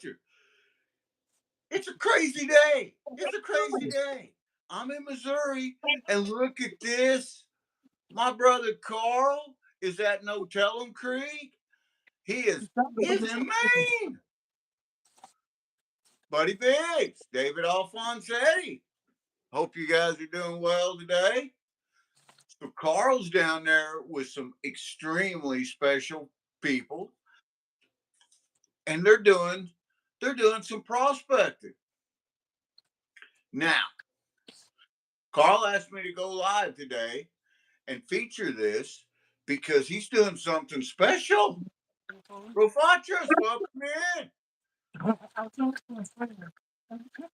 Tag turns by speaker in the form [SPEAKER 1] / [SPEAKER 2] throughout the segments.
[SPEAKER 1] you. It's a crazy day. It's a crazy day. I'm in Missouri, and look at this. My brother Carl is at Notellemcreek. He's in Maine. Buddy Biggs, David Alfonsetti. Hope you guys are doing well today. So Carl's down there with some extremely special people, and they're doing some prospecting. Now, Carl asked me to go live today and feature this because he's doing something special. Rofatras, welcome in.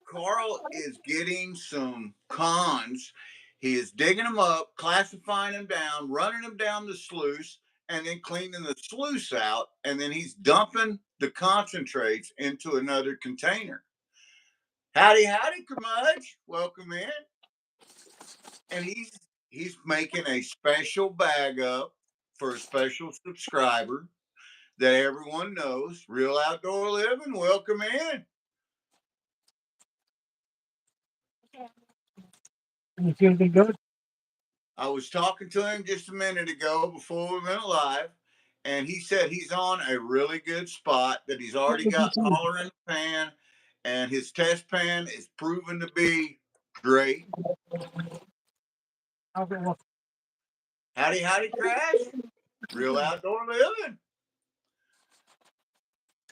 [SPEAKER 1] Carl is getting some cons. He is digging them up, classifying them down, running them down the sluice, and then cleaning the sluice out. And then he's dumping the concentrates into another container. Howdy, Curmudge. Welcome in. And he's making a special bag up for a special subscriber that everyone knows. Real Outdoor Living. Welcome in.
[SPEAKER 2] You feeling good?
[SPEAKER 1] I was talking to him just a minute ago before we went live, and he said he's on a really good spot, that he's already got collar in the pan, and his test pan is proven to be great. Howdy, Crash. Real Outdoor Living.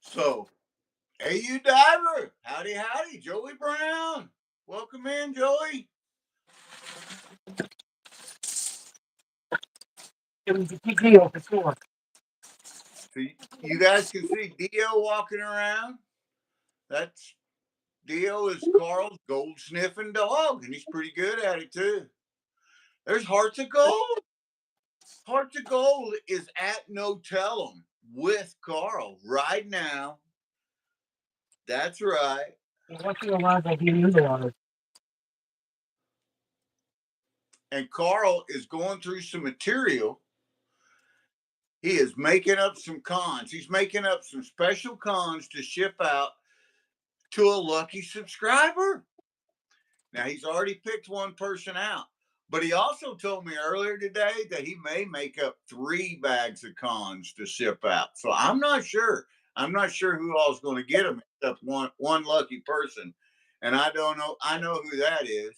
[SPEAKER 1] So, AU Diver. Howdy, Joey Brown. Welcome in, Joey.
[SPEAKER 2] It was a big deal for sure.
[SPEAKER 1] So you guys can see Dio walking around. That's Dio is Carl's gold sniffing dog, and he's pretty good at it too. There's Hearts of Gold. Hearts of Gold is at No Tell 'em with Carl right now. That's right.
[SPEAKER 2] What's your line that you utilize?
[SPEAKER 1] And Carl is going through some material. He is making up some cons. He's making up some special cons to ship out to a lucky subscriber. Now, he's already picked one person out, but he also told me earlier today that he may make up 3 bags of cons to ship out. So I'm not sure. I'm not sure who all's going to get them except one lucky person. And I don't know. I know who that is.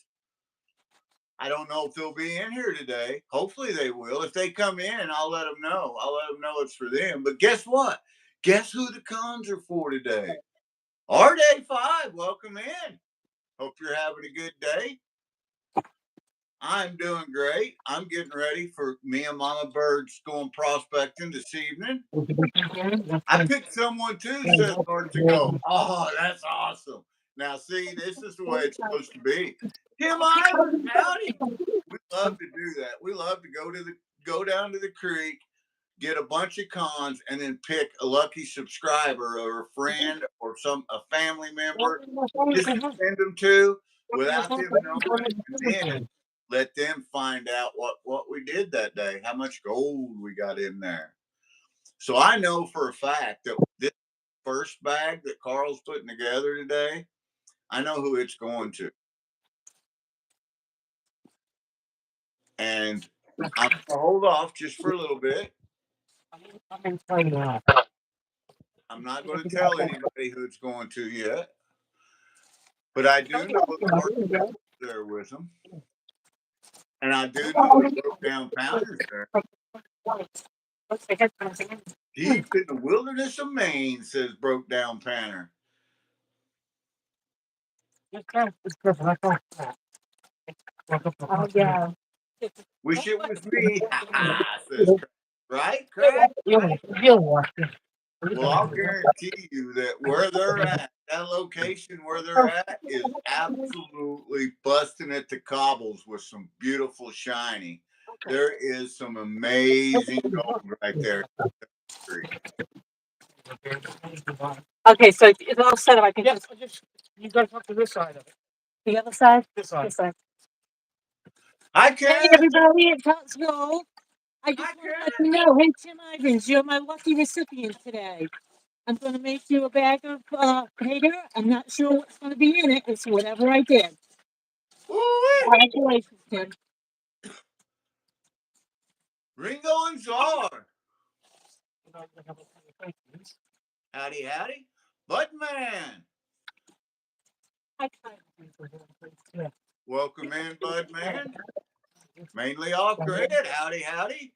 [SPEAKER 1] I don't know if they'll be in here today. Hopefully they will. If they come in, I'll let them know. I'll let them know it's for them. But guess what? Guess who the cons are for today? RD5, welcome in. Hope you're having a good day. I'm doing great. I'm getting ready for me and Mama Bird's going prospecting this evening. I picked someone too, says Hearts to Go. Oh, that's awesome. Now, see, this is the way it's supposed to be. Tim Ivers, howdy. We love to do that. We love to go down to the creek, get a bunch of cons, and then pick a lucky subscriber or a friend or a family member just to send them to without them knowing, and then let them find out what we did that day, how much gold we got in there. So I know for a fact that this first bag that Carl's putting together today, I know who it's going to. And I'm going to hold off just for a little bit. I'm not going to tell anybody who it's going to yet. But I do know Carl's there with them. And I do know the broke down pounders there. Deep in the wilderness of Maine, says Broke Down Panner.
[SPEAKER 2] Oh, yeah.
[SPEAKER 1] Wish it was me, says Craig. Right, Craig?
[SPEAKER 2] You'll watch it.
[SPEAKER 1] Well, I'll guarantee you that where they're at, that location where they're at is absolutely busting at the cobbles with some beautiful shiny. There is some amazing gold right there.
[SPEAKER 2] Okay, so it's all set up. I can just you go up to this side of it. The other side? This side. This side.
[SPEAKER 1] Hi, Karen.
[SPEAKER 2] Hey, everybody, it's Hot Snow. I just want to let you know, hey, Tim Ivers, you're my lucky recipient today. I'm going to make you a bag of crater. I'm not sure what's going to be in it. It's whatever I did.
[SPEAKER 1] Woo-wee.
[SPEAKER 2] Congratulations, kid.
[SPEAKER 1] Ringo and Czar. Howdy, howdy. Budman. Welcome in, Budman. Mainly off grid. Howdy, howdy.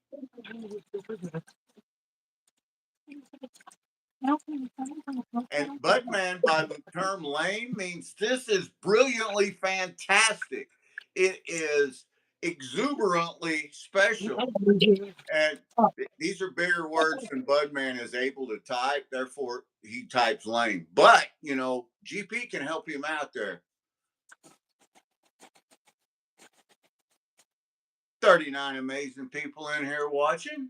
[SPEAKER 1] And Budman, by the term lame, means this is brilliantly fantastic. It is exuberantly special. And these are bigger words than Budman is able to type. Therefore, he types lame. But, you know, GP can help him out there. 39 amazing people in here watching.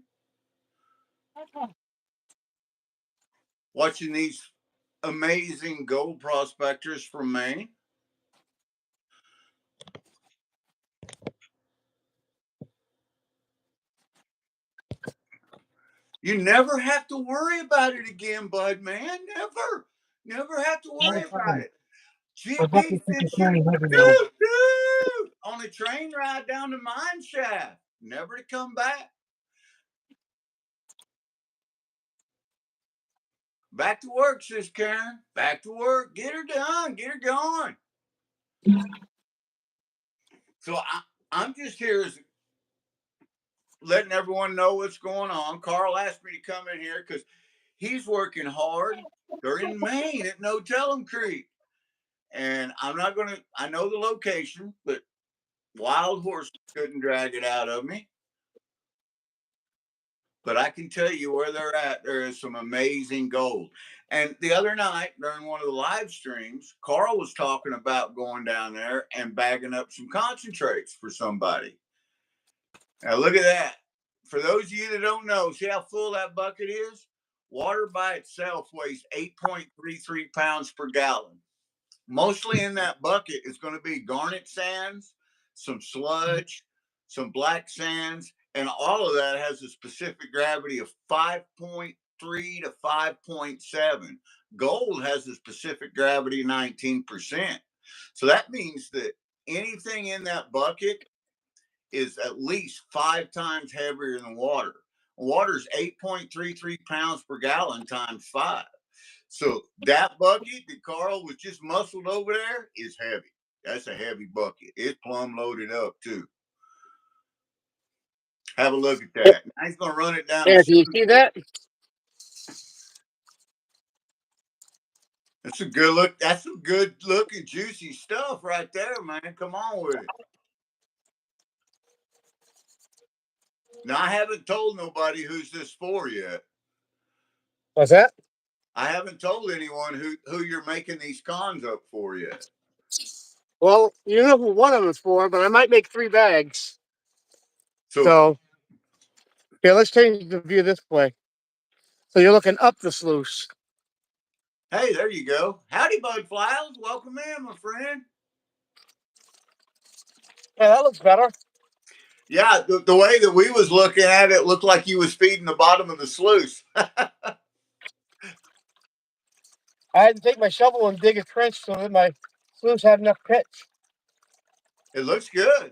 [SPEAKER 1] Watching these amazing gold prospectors from Maine. You never have to worry about it again, Bud, man. Never have to worry about it. GP sent you on a train ride down the mine shaft, never to come back. Back to work, sis Karen. Back to work. Get her done. Get her going. So I'm just here as letting everyone know what's going on. Carl asked me to come in here because he's working hard. They're in Maine at Notellemcreek. And I'm not going to, I know the location, but wild horses couldn't drag it out of me. But I can tell you where they're at. There is some amazing gold. And the other night during one of the live streams, Carl was talking about going down there and bagging up some concentrates for somebody. Now look at that. For those of you that don't know, see how full that bucket is? Water by itself weighs 8.33 pounds per gallon. Mostly in that bucket is going to be garnet sands, some sludge, some black sands, and all of that has a specific gravity of 5.3 to 5.7. Gold has a specific gravity of 19%. So that means that anything in that bucket is at least 5 times heavier than water. Water is 8.33 pounds per gallon times 5. So that bucket that Carl was just muscled over there is heavy. That's a heavy bucket. It's plumb loaded up too. Have a look at that. Now he's gonna run it down.
[SPEAKER 3] Yeah, do you see that?
[SPEAKER 1] That's a good look. That's some good looking juicy stuff right there, man. Come on with it. Now I haven't told nobody who's this for yet.
[SPEAKER 3] What's that?
[SPEAKER 1] I haven't told anyone who you're making these cons up for yet.
[SPEAKER 3] Well, you know who one of them is for, but I might make 3 bags. So here, let's change the view this way. So you're looking up the sluice.
[SPEAKER 1] Hey, there you go. Howdy, Bud Flowers. Welcome in, my friend.
[SPEAKER 3] Yeah, that looks better.
[SPEAKER 1] Yeah, the way that we was looking at it looked like you was feeding the bottom of the sluice.
[SPEAKER 3] I had to take my shovel and dig a trench so that my sluice had enough pitch.
[SPEAKER 1] It looks good.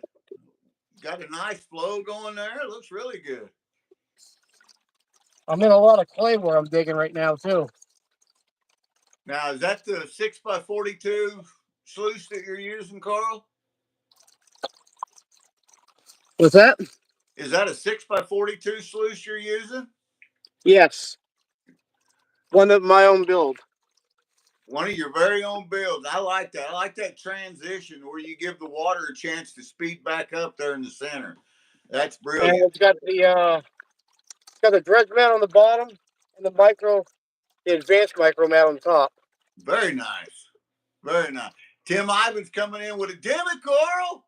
[SPEAKER 1] Got a nice flow going there. It looks really good.
[SPEAKER 3] I'm in a lot of clay where I'm digging right now too.
[SPEAKER 1] Now, is that the 6x42 sluice that you're using, Carl?
[SPEAKER 3] What's that?
[SPEAKER 1] Is that a 6x42 sluice you're using?
[SPEAKER 3] Yes. One of my own build.
[SPEAKER 1] One of your very own builds. I like that. I like that transition where you give the water a chance to speed back up there in the center. That's
[SPEAKER 3] And
[SPEAKER 1] brilliant.
[SPEAKER 3] it's got the dredge mat on the bottom and the advanced micro mat on top.
[SPEAKER 1] Very nice. Very nice. Tim Ivan's coming in with a damn it, Carl.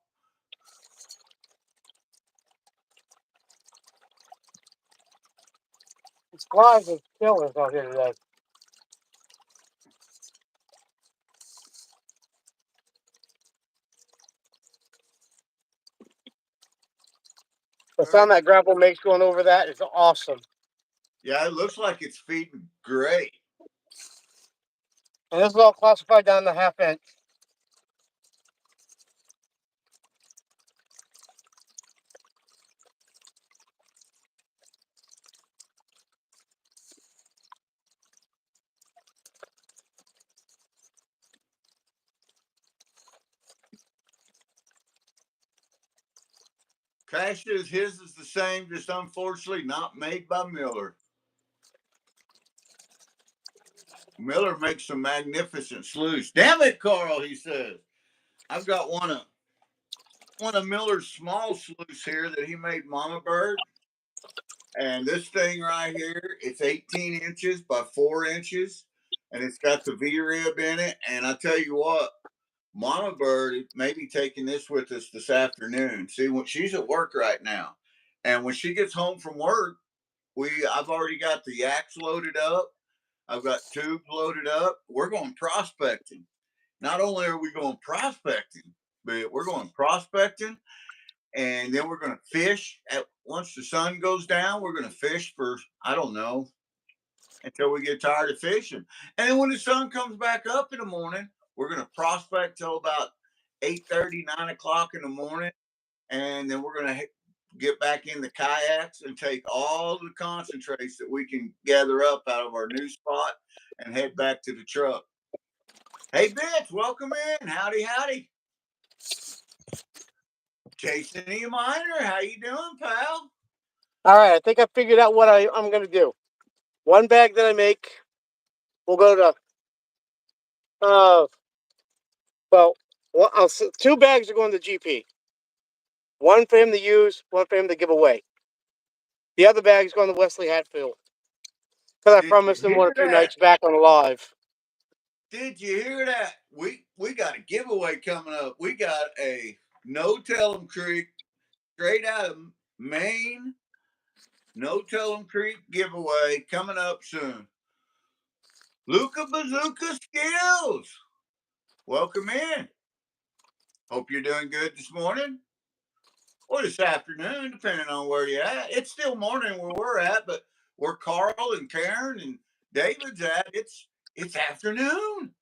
[SPEAKER 3] It's flies and killers out here today. The sound that grapple makes going over that is awesome.
[SPEAKER 1] Yeah, it looks like it's feeding great.
[SPEAKER 3] And this is all classified down to 1/2 inch.
[SPEAKER 1] Cash says his is the same, just unfortunately not made by Miller. Miller makes some magnificent sluice. Damn it, Carl, he says. I've got one of Miller's small sluice here that he made Mama Bird. And this thing right here, it's 18 inches by 4 inches. And it's got the V-rib in it. And I tell you what, Mama Bird may be taking this with us this afternoon. See, when she's at work right now. And when she gets home from work, I've already got the yaks loaded up. I've got tubes loaded up. We're going prospecting. Not only are we going prospecting, but we're going prospecting, and then we're going to fish. Once the sun goes down, we're going to fish for, I don't know, until we get tired of fishing. And then when the sun comes back up in the morning, we're going to prospect till about 8:30, 9 o'clock in the morning. And then we're going to get back in the kayaks and take all the concentrates that we can gather up out of our new spot and head back to the truck. Hey, Bitch, welcome in. Howdy, howdy. Jason E. Miner, how you doing, pal?
[SPEAKER 3] All right, I think I figured out what I'm going to do. One bag that I make will go to, well, 2 bags are going to GP. One for him to use, one for him to give away. The other bag is going to Wesley Hatfield. Because I promised him one or 2 nights back on the live.
[SPEAKER 1] Did you hear that? We got a giveaway coming up. We got a notellemcreek straight out of Maine notellemcreek giveaway coming up soon. Luca Bazooka Skills, welcome in. Hope you're doing good this morning or this afternoon, depending on where you're at. It's still morning where we're at, but where Carl and Karen and David's at, it's afternoon.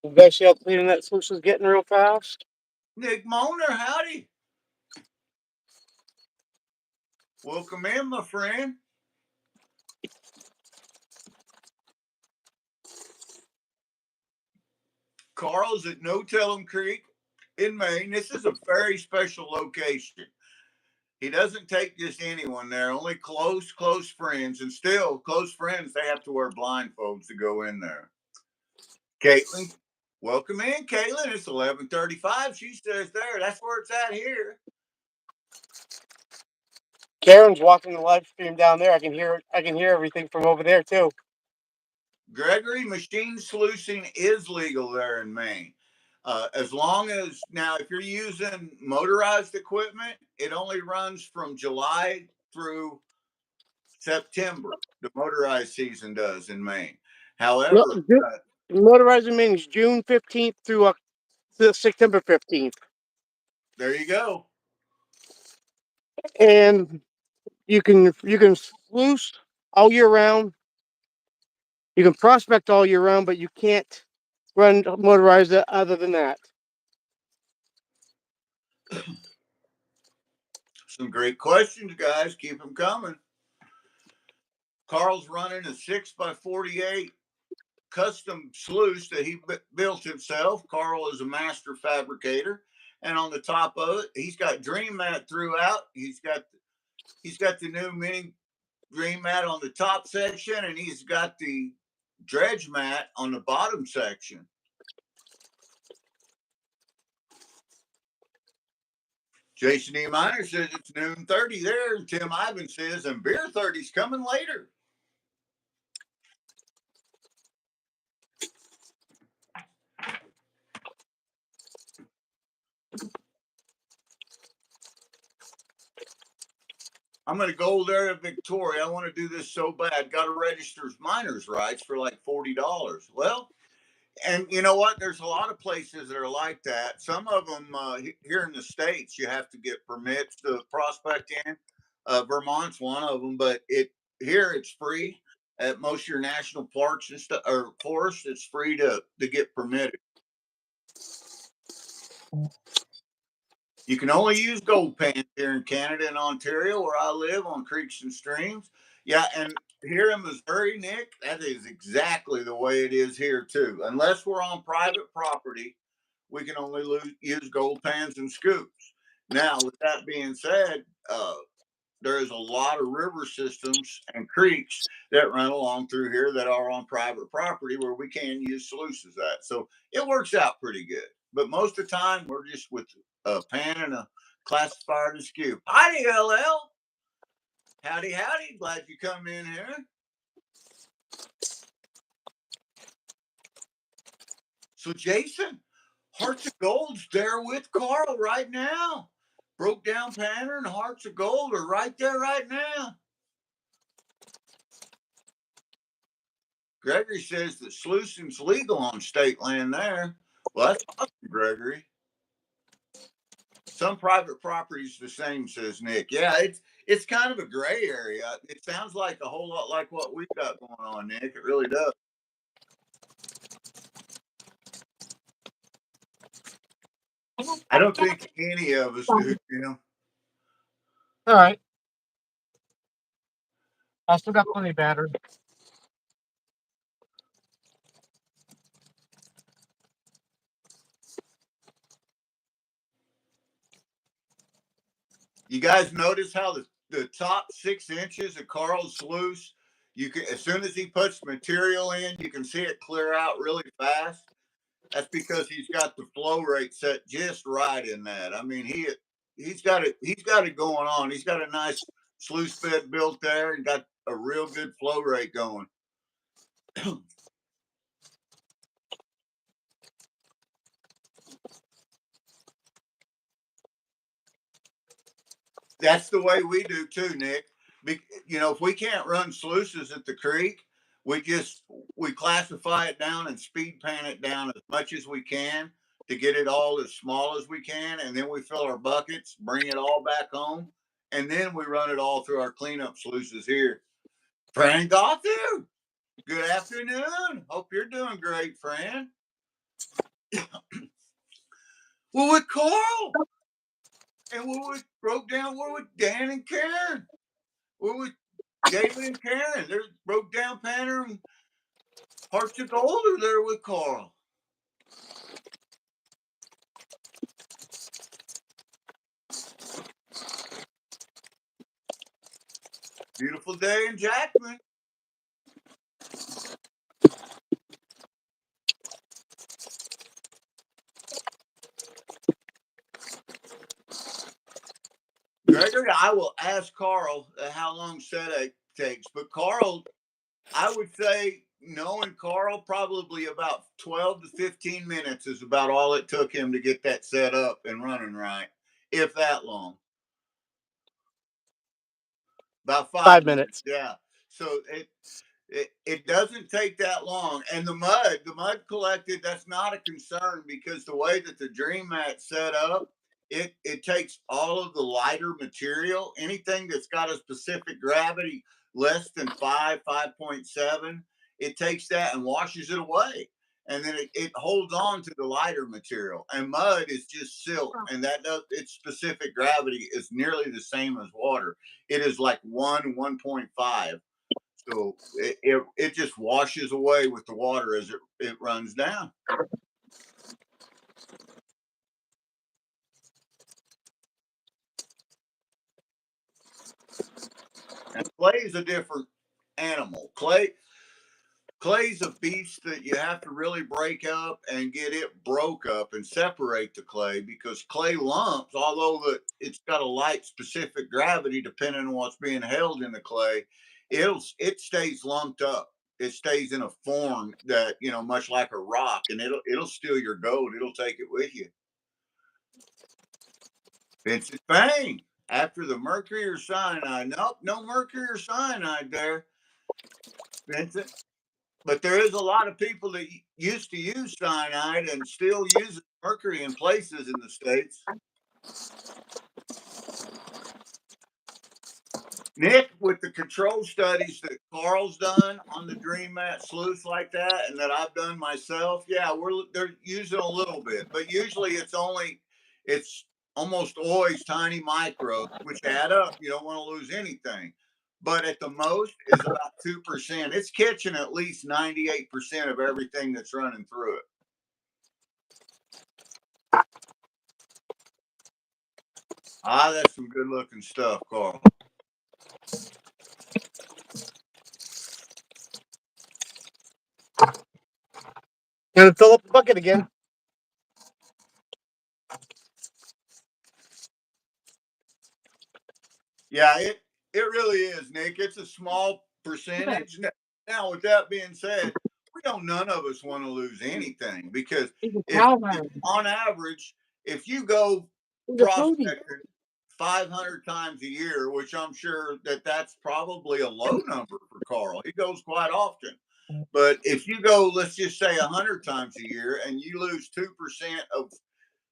[SPEAKER 3] You guys see how clean that sluice is getting real fast?
[SPEAKER 1] Nick Moner, howdy. Welcome in, my friend. Carl's at notellemcreek in Maine. This is a very special location. He doesn't take just anyone there, only close friends. And still, close friends, they have to wear blindfolds to go in there. Caitlin, welcome in, Caitlin. It's 11:35. She says there. That's where it's at here.
[SPEAKER 3] Karen's watching the live stream down there. I can hear everything from over there too.
[SPEAKER 1] Gregory, machine sluicing is legal there in Maine. As long as, now, if you're using motorized equipment, it only runs from July through September. The motorized season does in Maine. However,
[SPEAKER 3] Motorizing means June 15th through September 15th.
[SPEAKER 1] There you go.
[SPEAKER 3] And you can sluice all year round. You can prospect all year round, but you can't run motorized other than that.
[SPEAKER 1] Some great questions, guys. Keep them coming. Carl's running a 6x48 custom sluice that he built himself. Carl is a master fabricator, and on the top of it, he's got Dream Mat throughout. He's got the new mini Dream Mat on the top section, and he's got the dredge mat on the bottom section. Jason E. Miner says it's noon 30 there, and Tim Ivan says, and beer 30's coming later. I'm going to go there to Victoria. I want to do this so bad. Got to register as miner's rights for like $40. Well, And you know what? There's a lot of places that are like that. Some of them here in the States, you have to get permits to prospect in. Vermont's one of them, but here it's free at most of your national parks and stuff or forests. It's free to get permitted. You can only use gold pans here in Canada and Ontario, where I live, on creeks and streams. Yeah, and here in Missouri, Nick, that is exactly the way it is here too. Unless we're on private property, we can only use gold pans and scoops. Now, with that being said, there is a lot of river systems and creeks that run along through here that are on private property where we can use sluices at. So it works out pretty good. But most of the time, we're just with a pan and a classifier and a scoop. Howdy, LL. Howdy, howdy. Glad you come in here. So, Jason, Hearts of Gold's there with Carl right now. Broke Down Panner and Hearts of Gold are right there right now. Gregory says that sluicing's legal on state land there. Well, that's awesome, Gregory. Some private property's the same, says Nick. Yeah, it's kind of a gray area. It sounds like a whole lot like what we've got going on, Nick. It really does. I don't think any of us do, you know.
[SPEAKER 3] All right. I still got plenty of battery.
[SPEAKER 1] You guys notice how the top 6 inches of Carl's sluice, you can, as soon as he puts material in, you can see it clear out really fast. That's because he's got the flow rate set just right in that. I mean, he's got it going on. He's got a nice sluice bed built there and got a real good flow rate going. That's the way we do too, Nick. You know, if we can't run sluices at the creek, we classify it down and speed pan it down as much as we can to get it all as small as we can, and then we fill our buckets, bring it all back home, and then we run it all through our cleanup sluices here. Fran Gothu, good afternoon. Hope you're doing great, Fran. We're with Carl, and we're with Dan and Karen. We're with David and Karen. There's Broke Down Panner and Hearts of Gold are there with Carl. Beautiful day in Jackman. Gregory, I will ask Carl how long setup takes, but Carl, I would say, knowing Carl, probably about 12 to 15 minutes is about all it took him to get that set up and running right, if that long. About
[SPEAKER 3] 5 minutes.
[SPEAKER 1] Yeah. So it doesn't take that long. And the mud collected, that's not a concern because the way that the Dream Mat's set up, it takes all of the lighter material, anything that's got a specific gravity less than 5.7, it takes that and washes it away. And then it holds on to the lighter material. And mud is just silt, and that does its specific gravity is nearly the same as water. It is like 1.5. So it just washes away with the water as it runs down. And clay is a different animal. Clay's a beast that you have to really break up and get it broke up and separate the clay, because clay lumps, although it's got a light specific gravity depending on what's being held in the clay, it stays lumped up. It stays in a form that, you know, much like a rock, and it'll steal your gold. It'll take it with you. Vincent Fang, after the mercury or cyanide. Nope, no mercury or cyanide there. Vincent. But there is a lot of people that used to use cyanide and still use mercury in places in the States. Nick, with the control studies that Carl's done on the Dream Mat sluice like that, and that I've done myself, yeah, they're using a little bit, but usually it's almost always tiny micros, which add up. You don't want to lose anything, but at the most is about 2%. It's catching at least 98% of everything that's running through it. Ah, that's some good looking stuff, Carl.
[SPEAKER 3] Gonna fill up the bucket again.
[SPEAKER 1] Yeah, it really is, Nick. It's a small percentage. Now, with that being said, none of us want to lose anything, because if on average, if you go prospecting 500 times a year, which I'm sure that's probably a low number for Carl. He goes quite often. But if you go, let's just say 100 times a year, and you lose 2% of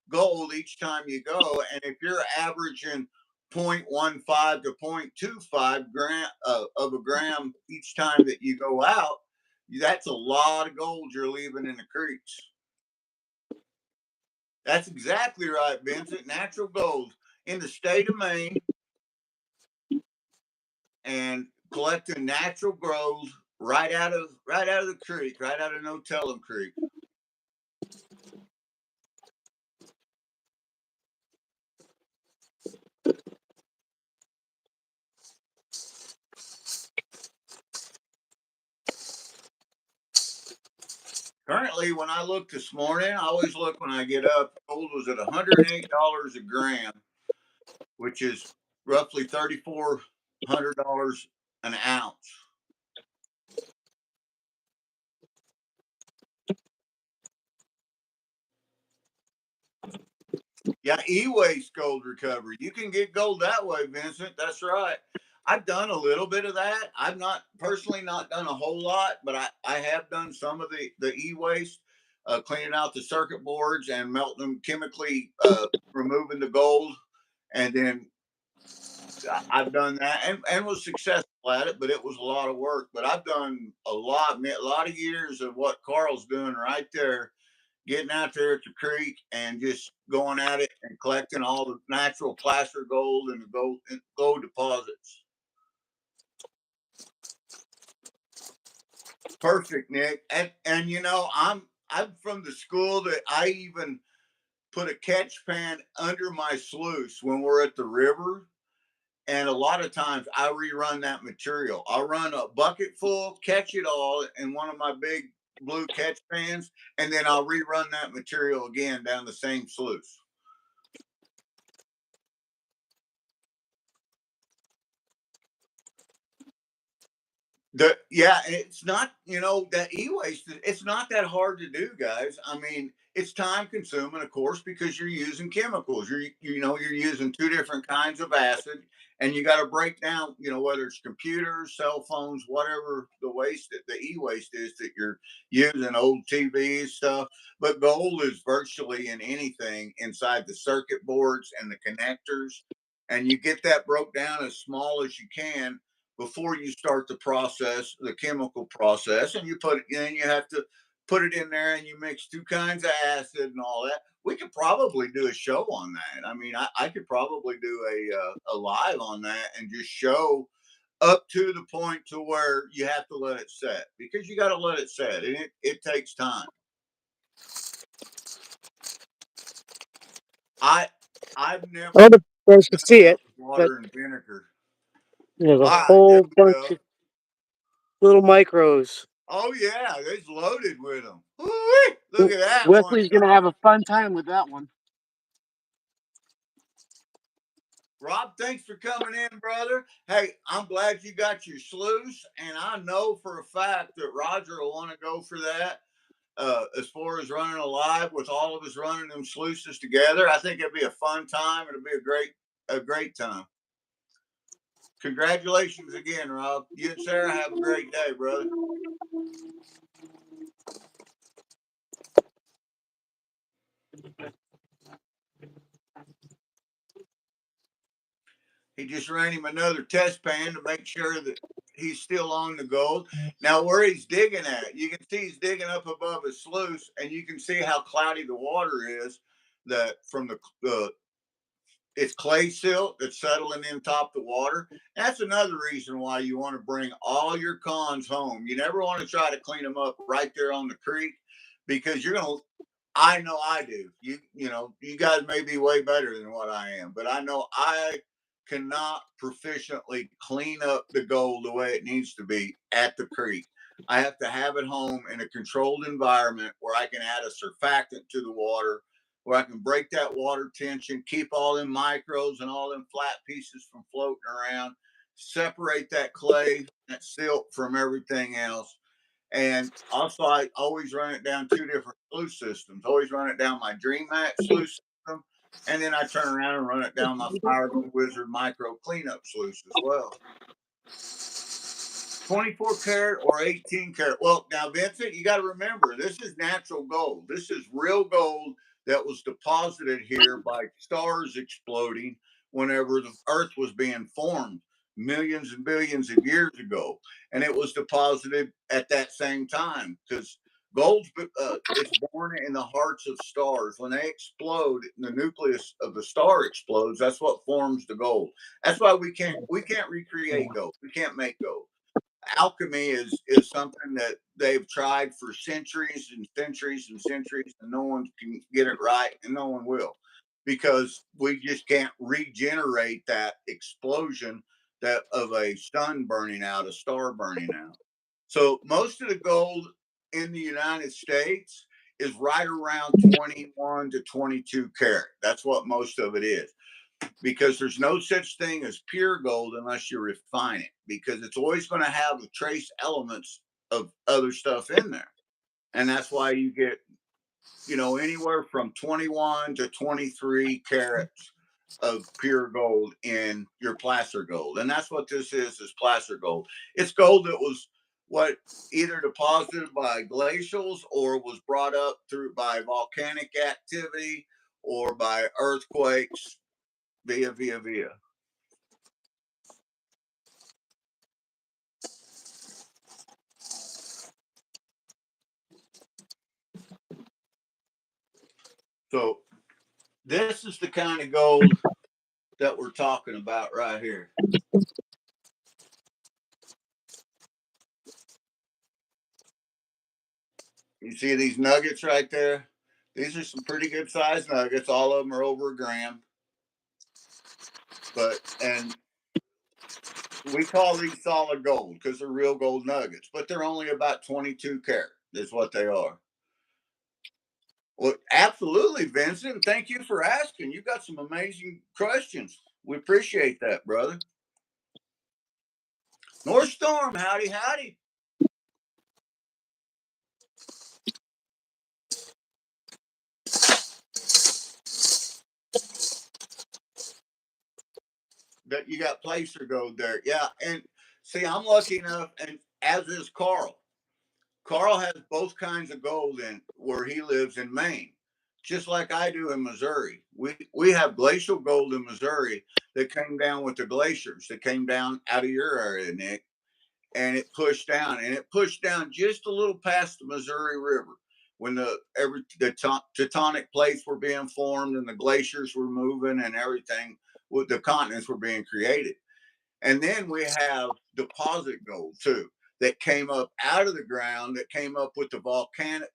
[SPEAKER 1] gold each time you go, and if you're averaging 0.15 to 0.25 gram of a gram each time that you go out, that's a lot of gold you're leaving in the creeks. That's exactly right, Vincent. Natural gold in the state of Maine, and collecting natural gold right out of the creek, right out of Notellemcreek. Currently, when I look this morning, I always look when I get up. Gold was at $108 a gram, which is roughly $3,400 an ounce. Yeah, e-waste gold recovery. You can get gold that way, Vincent. That's right. I've done a little bit of that. I've not personally not done a whole lot, but I have done some of the e-waste, cleaning out the circuit boards and melting them chemically, removing the gold, and then I've done that and was successful at it, but it was a lot of work. But I've done a lot of years of what Carl's doing right there, getting out there at the creek and just going at it and collecting all the natural placer gold and the gold deposits. Perfect, Nick. And I'm from the school that I even put a catch pan under my sluice when we're at the river. And a lot of times I rerun that material. I'll run a bucket full, catch it all in one of my big blue catch pans, and then I'll rerun that material again down the same sluice. Yeah, it's not, that e-waste, it's not that hard to do, guys. I mean, it's time consuming, of course, because you're using chemicals. You're using two different kinds of acid, and you got to break down, whether it's computers, cell phones, whatever the e-waste is that you're using, old TVs, stuff. But gold is virtually in anything inside the circuit boards and the connectors, and you get that broke down as small as you can before you start the chemical process, and you have to put it in there, and you mix two kinds of acid and all that. We could probably do a show on that. I mean, I could probably do a live on that and just show up to the point to where you have to let it set, because you got to let it set, and it takes time. I've never
[SPEAKER 3] I don't know if you can see it, but
[SPEAKER 1] water and vinegar.
[SPEAKER 3] there's a
[SPEAKER 1] All right, there
[SPEAKER 3] whole
[SPEAKER 1] we
[SPEAKER 3] bunch
[SPEAKER 1] go.
[SPEAKER 3] of little micros.
[SPEAKER 1] Oh yeah, it's loaded with them. Woo-wee! Look at that one.
[SPEAKER 3] Wesley's gonna have a fun time with that one.
[SPEAKER 1] Rob, thanks for coming in, brother. Hey, I'm glad you got your sluice, and I know for a fact that Roger will want to go for that. As far as running a live with all of us running them sluices together, I think it'd be a fun time. It'll be a great time. Congratulations again, Rob. You and Sarah have a great day, brother. He just ran him another test pan to make sure that he's still on the gold. Now, where he's digging at, you can see he's digging up above his sluice, and you can see how cloudy the water is. That from the it's clay silt that's settling in top of the water. That's another reason why you want to bring all your cons home. You never want to try to clean them up right there on the creek, because you're gonna. I know I do. You know, you guys may be way better than what I am, but I know I cannot proficiently clean up the gold the way it needs to be at the creek. I have to have it home in a controlled environment where I can add a surfactant to the water, where I can break that water tension, keep all them micros and all them flat pieces from floating around, separate that clay, that silt from everything else. And also, I always run it down two different sluice systems. Always run it down my Dream Max sluice system, and then I turn around and run it down my Fire Gold Wizard Micro Cleanup sluice as well. 24 karat or 18 karat. Well, now, Vincent, you got to remember, this is natural gold. This is real gold that was deposited here by stars exploding whenever the earth was being formed millions and billions of years ago. And it was deposited at that same time, because gold, it's born in the hearts of stars. When they explode, the nucleus of the star explodes. That's what forms the gold. That's why we can't recreate gold. We can't make gold. Alchemy is something that they've tried for centuries and centuries and centuries, and no one can get it right, and no one will, because we just can't regenerate that explosion that of a sun burning out, a star burning out. So most of the gold in the United States is right around 21 to 22 karat. That's what most of it is, because there's no such thing as pure gold unless you refine it, because it's always going to have the trace elements of other stuff in there. And that's why you get, anywhere from 21 to 23 carats of pure gold in your placer gold. And that's what this is placer gold. It's gold that was what either deposited by glacials or was brought up through by volcanic activity or by earthquakes, via. So this is the kind of gold that we're talking about right here. You see these nuggets right there? These are some pretty good sized nuggets. All of them are over a gram. And we call these solid gold because they're real gold nuggets, but they're only about 22 karat is what they are. Well, absolutely, Vincent. Thank you for asking. You got some amazing questions. We appreciate that, brother. North Storm, howdy, howdy. That you got placer gold there. Yeah. And see, I'm lucky enough, and as is Carl. Carl has both kinds of gold in where he lives in Maine, just like I do in Missouri. We have glacial gold in Missouri that came down with the glaciers that came down out of your area, Nick, and it pushed down just a little past the Missouri River when the tectonic plates were being formed and the glaciers were moving and everything, with the continents were being created. And then we have deposit gold too that came up out of the ground, that came up with the volcanic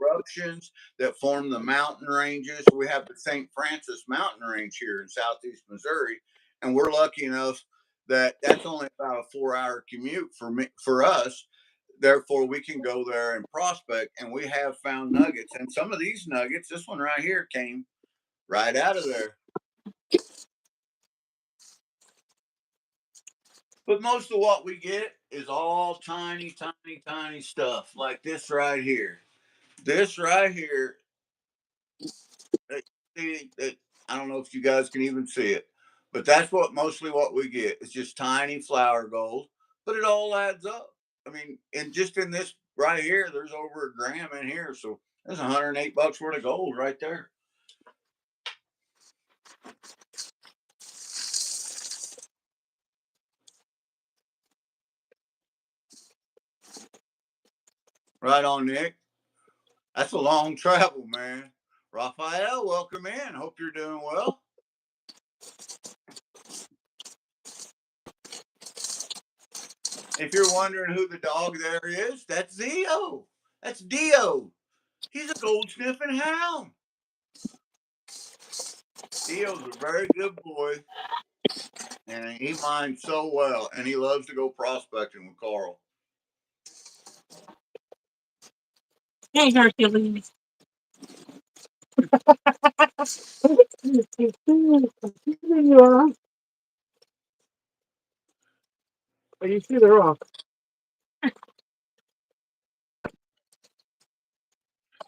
[SPEAKER 1] eruptions that formed the mountain ranges. We have the St. Francis mountain range here in southeast Missouri, and we're lucky enough that that's only about a 4-hour commute for us. Therefore, we can go there and prospect, and we have found nuggets. And some of these nuggets, this one right here, came right out of there. But most of what we get is all tiny, tiny, tiny stuff like this right here. This right here, see, I don't know if you guys can even see it, but that's mostly what we get. It's just tiny flour gold, but it all adds up. I mean, and just in this right here, there's over a gram in here. So there's $108 worth of gold right there. Right on, Nick. That's a long travel, man. Raphael, welcome in. Hope you're doing well. If you're wondering who the dog there is, that's Dio. That's Dio. He's a gold sniffing hound. Dio's a very good boy, and he minds so well, and he loves to go prospecting with Carl.
[SPEAKER 2] Hey, Hercules. But you see the rock.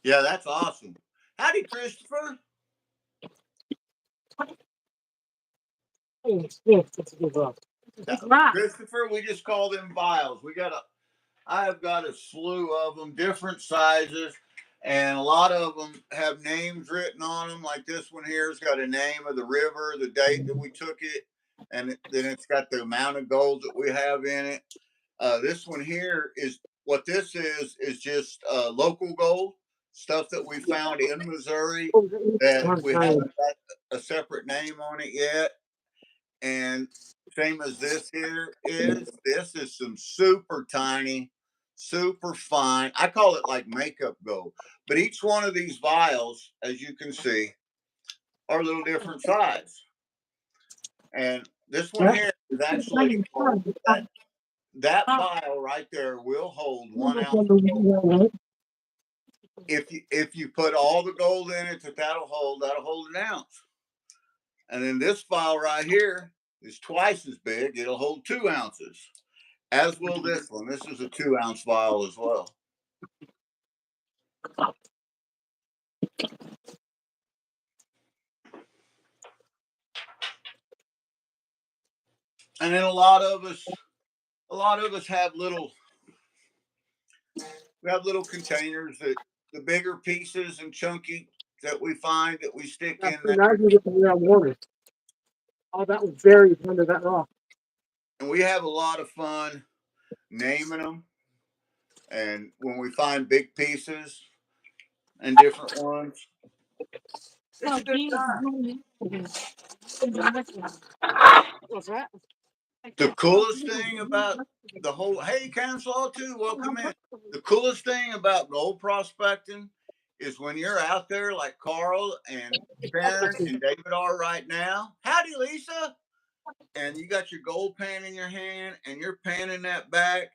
[SPEAKER 1] Yeah, that's awesome. Howdy, Christopher.
[SPEAKER 2] Oh, yes, it's a good rock. It's rock.
[SPEAKER 1] Christopher, we just call them vials. I have got a slew of them, different sizes, and a lot of them have names written on them. Like this one here has got a name of the river, the date that we took it, and then it's got the amount of gold that we have in it. This one here is what this is just local gold stuff that we found in Missouri that we haven't got a separate name on it yet. And same as this is some super tiny, super fine. I call it like makeup gold. But each one of these vials, as you can see, are a little different size. And this one here is actually that vial right there will hold 1 ounce of gold. If you put all the gold in it that'll hold an ounce. And then this vial right here is twice as big. It'll hold 2 ounces, as will this one. This is a 2-ounce vial as well. And then a lot of us have little containers that the bigger pieces and chunky that we find that we stick in there.
[SPEAKER 2] Oh, that was buried under that rock.
[SPEAKER 1] And we have a lot of fun naming them. And when we find big pieces and different ones, it's a good time.
[SPEAKER 2] What's that?
[SPEAKER 1] The coolest thing about the whole, hey, Council too, welcome in. The coolest thing about gold prospecting is when you're out there like Carl and Karen and David are right now. Howdy, Lisa. And you got your gold pan in your hand and you're panning that back,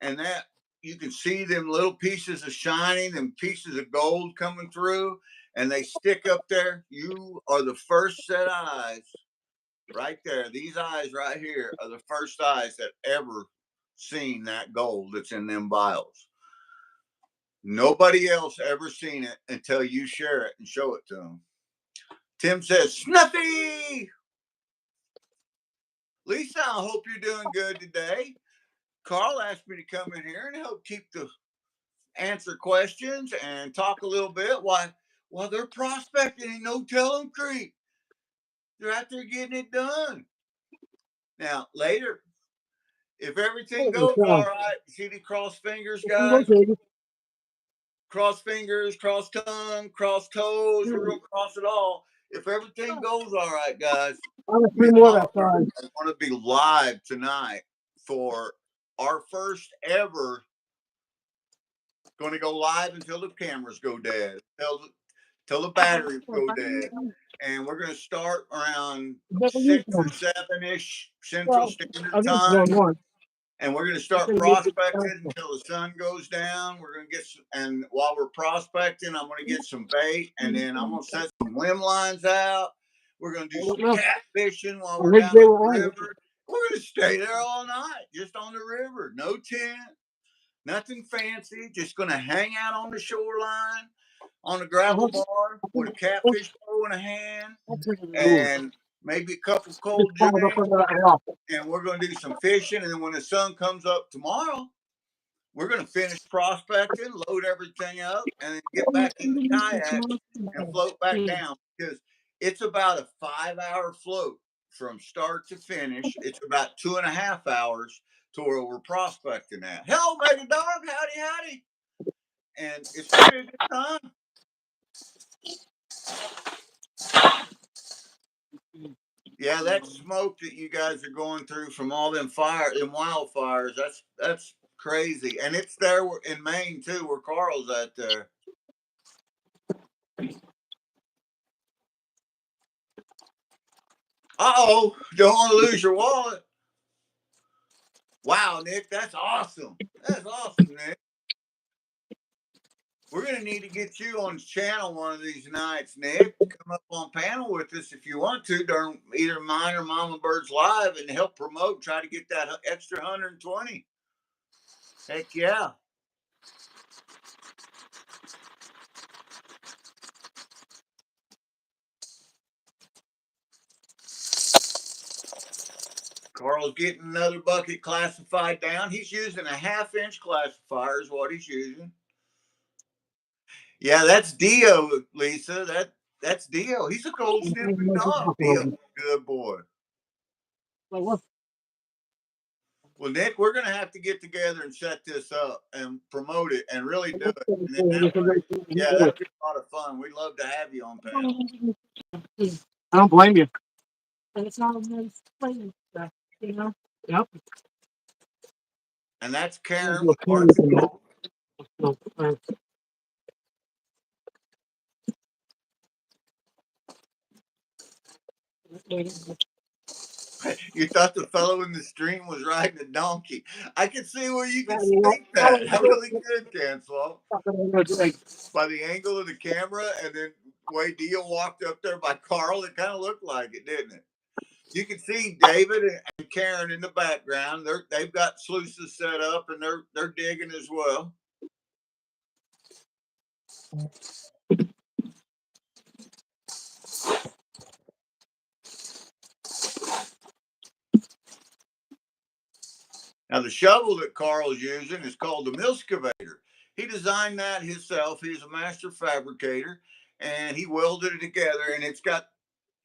[SPEAKER 1] and that you can see them little pieces of shiny, them pieces of gold coming through, and they stick up there. You are the first set of eyes right there. These eyes right here are the first eyes that ever seen that gold that's in them vials. Nobody else ever seen it until you share it and show it to them. Tim says, Snuffy! Lisa, I hope you're doing good today. Carl asked me to come in here and help answer questions and talk a little bit while they're prospecting in Notellemcreek. They're out there getting it done. Now, later, if everything goes all right, see the cross fingers, guys? Cross fingers, cross tongue, cross toes. We're going to cross it all. If everything goes all right, guys, me and Oliver are going to be live tonight for our first ever. Going to go live until the cameras go dead, till the batteries go dead. And we're going to start around 6 or 7-ish Central Standard Time. And we're going to start prospecting until the sun goes down. We're going to and while we're prospecting, I'm going to get some bait, and then I'm going to set some limb lines out. We're going to do some cat fishing while we're down the river. We're going to stay there all night, just on the river. No tent, nothing fancy. Just going to hang out on the shoreline, on a gravel bar with a catfish pole in a hand, and maybe a couple cold drinks. And we're going to do some fishing. And then when the sun comes up tomorrow, we're going to finish prospecting, load everything up, and then get back in the kayaks and float back down because it's about a 5 hour float from start to finish. It's about 2.5 hours to where we're prospecting at. Hello, Mega Dog. Howdy, howdy. And it's going to be a good time. Yeah, that smoke that you guys are going through from all them wildfires, that's crazy. And it's there in Maine too, where Carl's at there. Uh-oh, don't want to lose your wallet. Wow, Nick, that's awesome. That's awesome, Nick. We're going to need to get you on channel one of these nights, Nick, to come up on panel with us if you want to during either mine or Mama Bird's Live and help promote, try to get that extra 120. Heck yeah. Carl's getting another bucket classified down. He's using a 1/2 inch classifier is what he's using. Yeah, that's Dio, Lisa. That's Dio. He's a cold sniffing dog. Dio's a good boy. Well, Nick, we're going to have to get together and set this up and promote it and really do it. And then yeah, that'll be a lot of fun. We'd love to have you on panel.
[SPEAKER 2] I don't blame you. And it's not a nice place, you know? Yep.
[SPEAKER 1] And that's Karen with Hearts of Gold. You thought the fellow in the stream was riding a donkey. I can see where you can think that. I really could, Cancel. By the angle of the camera and then the way Dio walked up there by Carl, it kind of looked like it, didn't it? You can see David and Karen in the background. They've got sluices set up and they're digging as well. Now, the shovel that Carl's using is called the Milscavator. He designed that himself. He's a master fabricator, and he welded it together, and it's got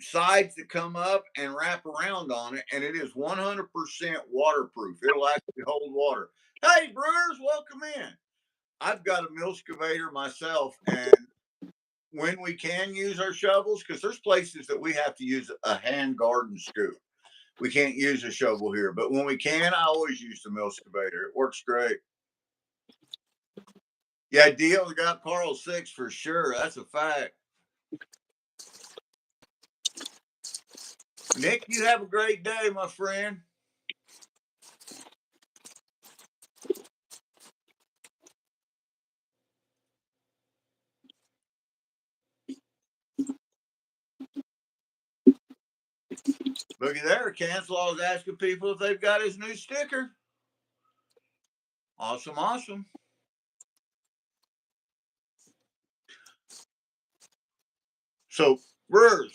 [SPEAKER 1] sides that come up and wrap around on it, and it is 100% waterproof. It'll actually hold water. Hey, Brewers, welcome in. I've got a Milscavator myself, and when we can use our shovels, because there's places that we have to use a hand garden scoop. We can't use a shovel here, but when we can, I always use the Milscavator. It works great. Yeah, Dio got Carl 6 for sure. That's a fact. Nick, you have a great day, my friend. Looky there, Cancelaw's asking people if they've got his new sticker. Awesome, awesome. So, Brewers,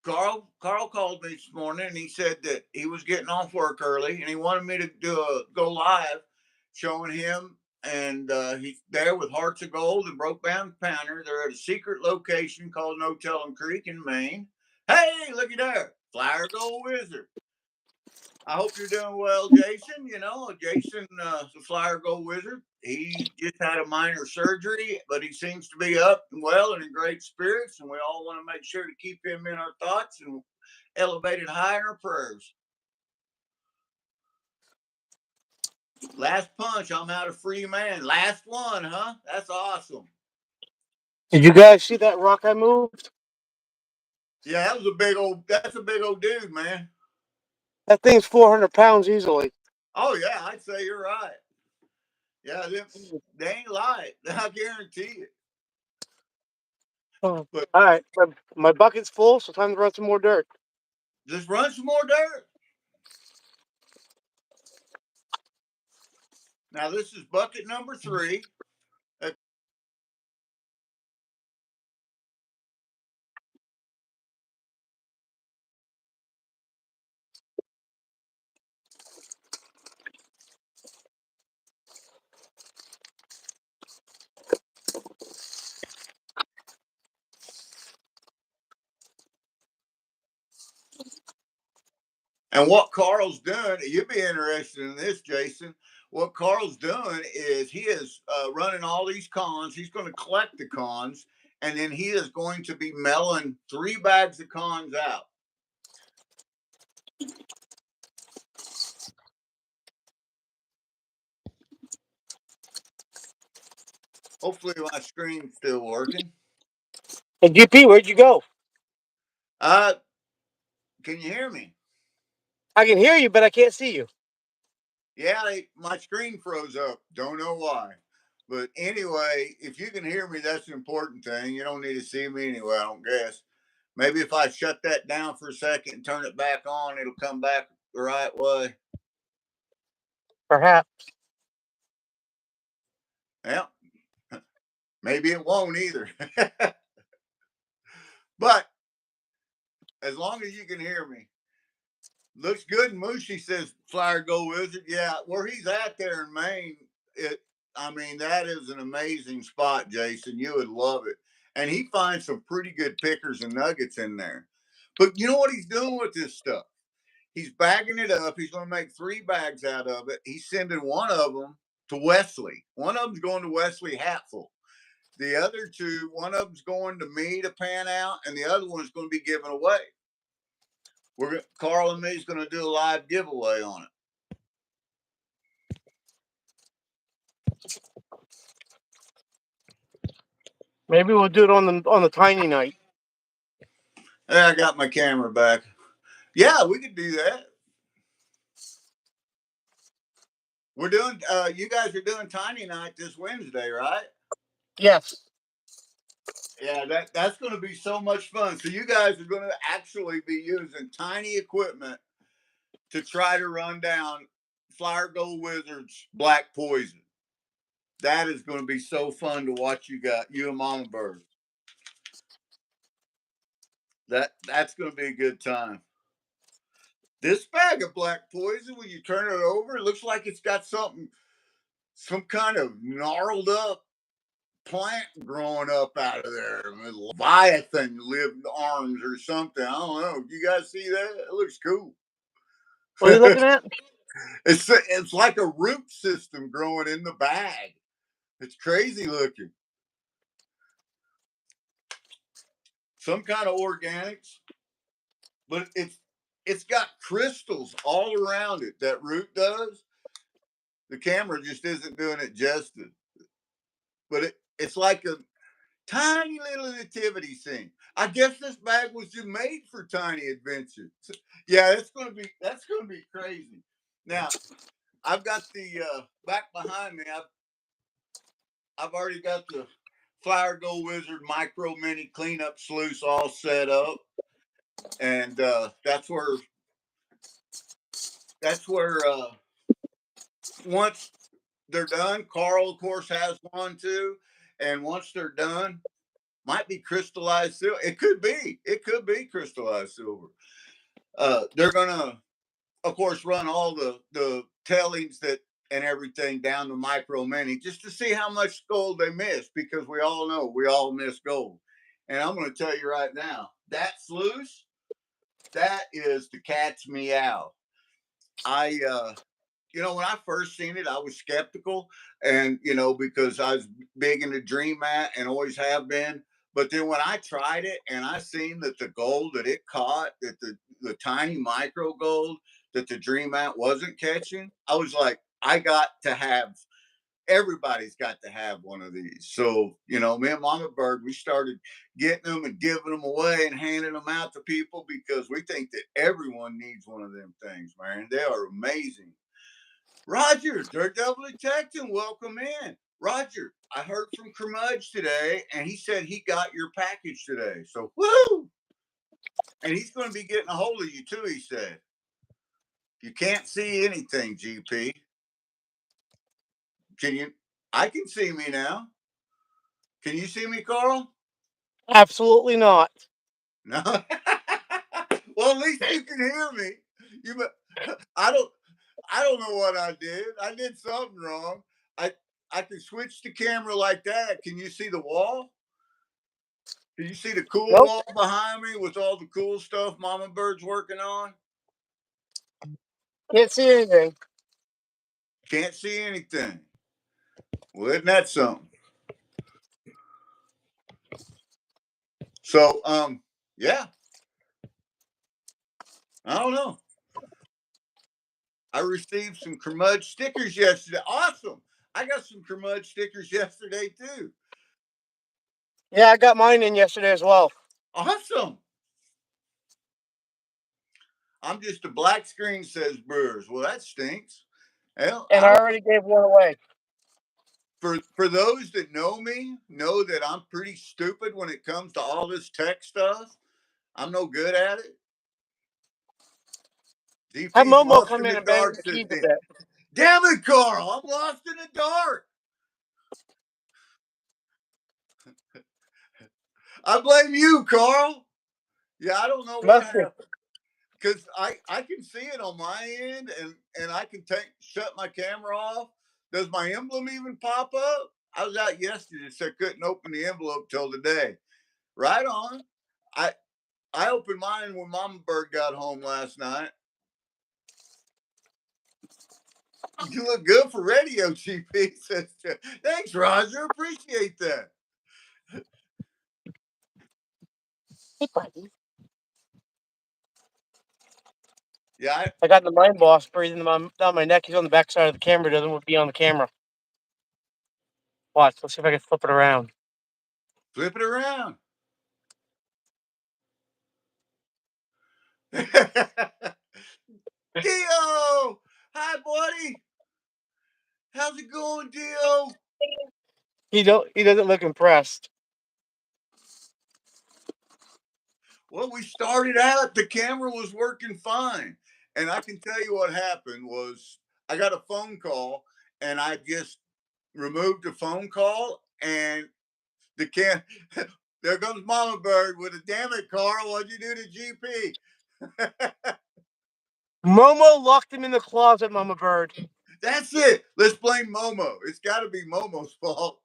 [SPEAKER 1] Carl called me this morning and he said that he was getting off work early and he wanted me to go live showing him. And he's there with Hearts of Gold and Broke Bound Pounder. They're at a secret location called Notellemcreek in Maine. Hey, looky there, Flower Gold Wizard. I hope you're doing well, Jason. You know, Jason, the Flyer Gold Wizard. He just had a minor surgery, but he seems to be up and well and in great spirits. And we all want to make sure to keep him in our thoughts and elevated high in our prayers. Last punch. I'm out of free man. Last one, huh? That's awesome.
[SPEAKER 3] Did you guys see that rock I moved?
[SPEAKER 1] Yeah, that's a big old dude, man.
[SPEAKER 3] That thing's 400 pounds easily.
[SPEAKER 1] Oh, yeah, I'd say you're right. Yeah, they ain't light. I guarantee it.
[SPEAKER 3] But, all right, my bucket's full, so time to run some more dirt.
[SPEAKER 1] Just run some more dirt. Now, this is bucket number 3. And what Carl's done, you'd be interested in this, Jason. What Carl's doing is he is running all these cons. He's going to collect the cons, and then he is going to be mailing 3 bags of cons out. Hopefully my screen's still working.
[SPEAKER 3] Hey, GP, where'd you go?
[SPEAKER 1] Can you hear me?
[SPEAKER 3] I can hear you, but I can't see you.
[SPEAKER 1] Yeah, my screen froze up. Don't know why. But anyway, if you can hear me, that's the important thing. You don't need to see me anyway, I don't guess. Maybe if I shut that down for a second and turn it back on, it'll come back the right way.
[SPEAKER 3] Perhaps.
[SPEAKER 1] Yeah. Maybe it won't either. But as long as you can hear me. Looks good. Mooshy says Flyer Go Wizard. Yeah, where he's at there in Maine, that is an amazing spot, Jason. You would love it. And he finds some pretty good pickers and nuggets in there. But you know what he's doing with this stuff? He's bagging it up. He's going to make 3 bags out of it. He's sending one of them to Wesley. One of them's going to Wesley Hatful. The other 2, one of them's going to me to pan out, and the other one's going to be given away. Carl and me's going to do a live giveaway on it.
[SPEAKER 3] Maybe we'll do it on the tiny night.
[SPEAKER 1] Yeah, I got my camera back. Yeah, we could do that. We're doing. You guys are doing tiny night this Wednesday, right?
[SPEAKER 3] Yes.
[SPEAKER 1] Yeah, that's going to be so much fun. So you guys are going to actually be using tiny equipment to try to run down Flyer Gold Wizards Black Poison. That is going to be so fun to watch you and Mama Bird. That's going to be a good time. This bag of Black Poison, when you turn it over, it looks like it's got some kind of gnarled up plant growing up out of there. Leviathan lived arms or something. I don't know. You guys see that? It looks cool.
[SPEAKER 3] What are you looking at?
[SPEAKER 1] It's like a root system growing in the bag. It's crazy looking. Some kind of organics, but it's got crystals all around it. That root does. The camera just isn't doing it justice. But it's like a tiny little nativity scene. I guess this bag was just made for tiny adventures. Yeah, that's gonna be crazy. Now, I've got the back behind me. I've already got the Flyer Gold Wizard Micro Mini Cleanup Sluice all set up, and that's where once they're done, Carl of course has one too, and once they're done, might be crystallized silver. It could be crystallized silver. They're gonna, of course, run all the tellings and everything down to Micro Mini just to see how much gold they miss, because we all know we all miss gold. And I'm going to tell you right now, that sluice, that is the cat's meow. When I first seen it, I was skeptical, and because I was big into Dream Mat and always have been. But then when I tried it and I seen that the gold that it caught, that the tiny micro gold that the Dream Mat wasn't catching, I was like, everybody's got to have one of these. So, me and Mama Bird, we started getting them and giving them away and handing them out to people because we think that everyone needs one of them things, man. They are amazing. Roger, Daredevil Detective, welcome in. Roger, I heard from Curmudge today, and he said he got your package today. So, woo! And he's going to be getting a hold of you, too, he said. You can't see anything, GP. Can you? I can see me now. Can you see me, Carl?
[SPEAKER 3] Absolutely not.
[SPEAKER 1] No. Well, at least you can hear me. I don't know what I did. I did something wrong. I can switch the camera like that. Can you see the wall? Can you see the cool
[SPEAKER 3] Nope.
[SPEAKER 1] wall behind me with all the cool stuff Mama Bird's working on?
[SPEAKER 3] Can't see anything.
[SPEAKER 1] Can't see anything. Well, isn't that something? So, yeah. I don't know. I received some curmudge stickers yesterday. Awesome. I got some curmudge stickers yesterday too.
[SPEAKER 3] Yeah, I got mine in yesterday as well.
[SPEAKER 1] Awesome. I'm just a black screen, says Brewers. Well, that stinks. Well,
[SPEAKER 3] And I already gave one away.
[SPEAKER 1] For those that know me, know that I'm pretty stupid when it comes to all this tech stuff. I'm no good at it.
[SPEAKER 3] Have
[SPEAKER 1] DP's
[SPEAKER 3] Momo
[SPEAKER 1] lost
[SPEAKER 3] come
[SPEAKER 1] in
[SPEAKER 3] in
[SPEAKER 1] the
[SPEAKER 3] and bang
[SPEAKER 1] dark,
[SPEAKER 3] with the
[SPEAKER 1] says
[SPEAKER 3] keys a
[SPEAKER 1] Dan.
[SPEAKER 3] bit.
[SPEAKER 1] Damn it, Carl. I'm lost in the dark. I blame you, Carl. Yeah, I don't know what
[SPEAKER 3] Must be.
[SPEAKER 1] happened. Because I can see it on my end, and I can shut my camera off. Does my emblem even pop up? I was out yesterday, so I couldn't open the envelope till today. Right on. I opened mine when Mama Bird got home last night. You look good for radio, GP. Says, thanks, Roger. Appreciate that.
[SPEAKER 3] Hey, buddy.
[SPEAKER 1] Yeah,
[SPEAKER 3] I got the mind boss breathing down my neck. He's on the back side of the camera. Doesn't be on the camera. Watch. Let's see if I can flip it around.
[SPEAKER 1] flip it around. Dio! Hi, buddy. How's it going, Dio?
[SPEAKER 3] He doesn't look impressed.
[SPEAKER 1] Well, we started out, the camera was working fine. And I can tell you what happened was I got a phone call and I just removed the phone call and the there comes Mama Bird with a damn it, Carl, what'd you do to GP?
[SPEAKER 3] Momo locked him in the closet, Mama Bird.
[SPEAKER 1] That's it. Let's blame Momo. It's got to be Momo's fault.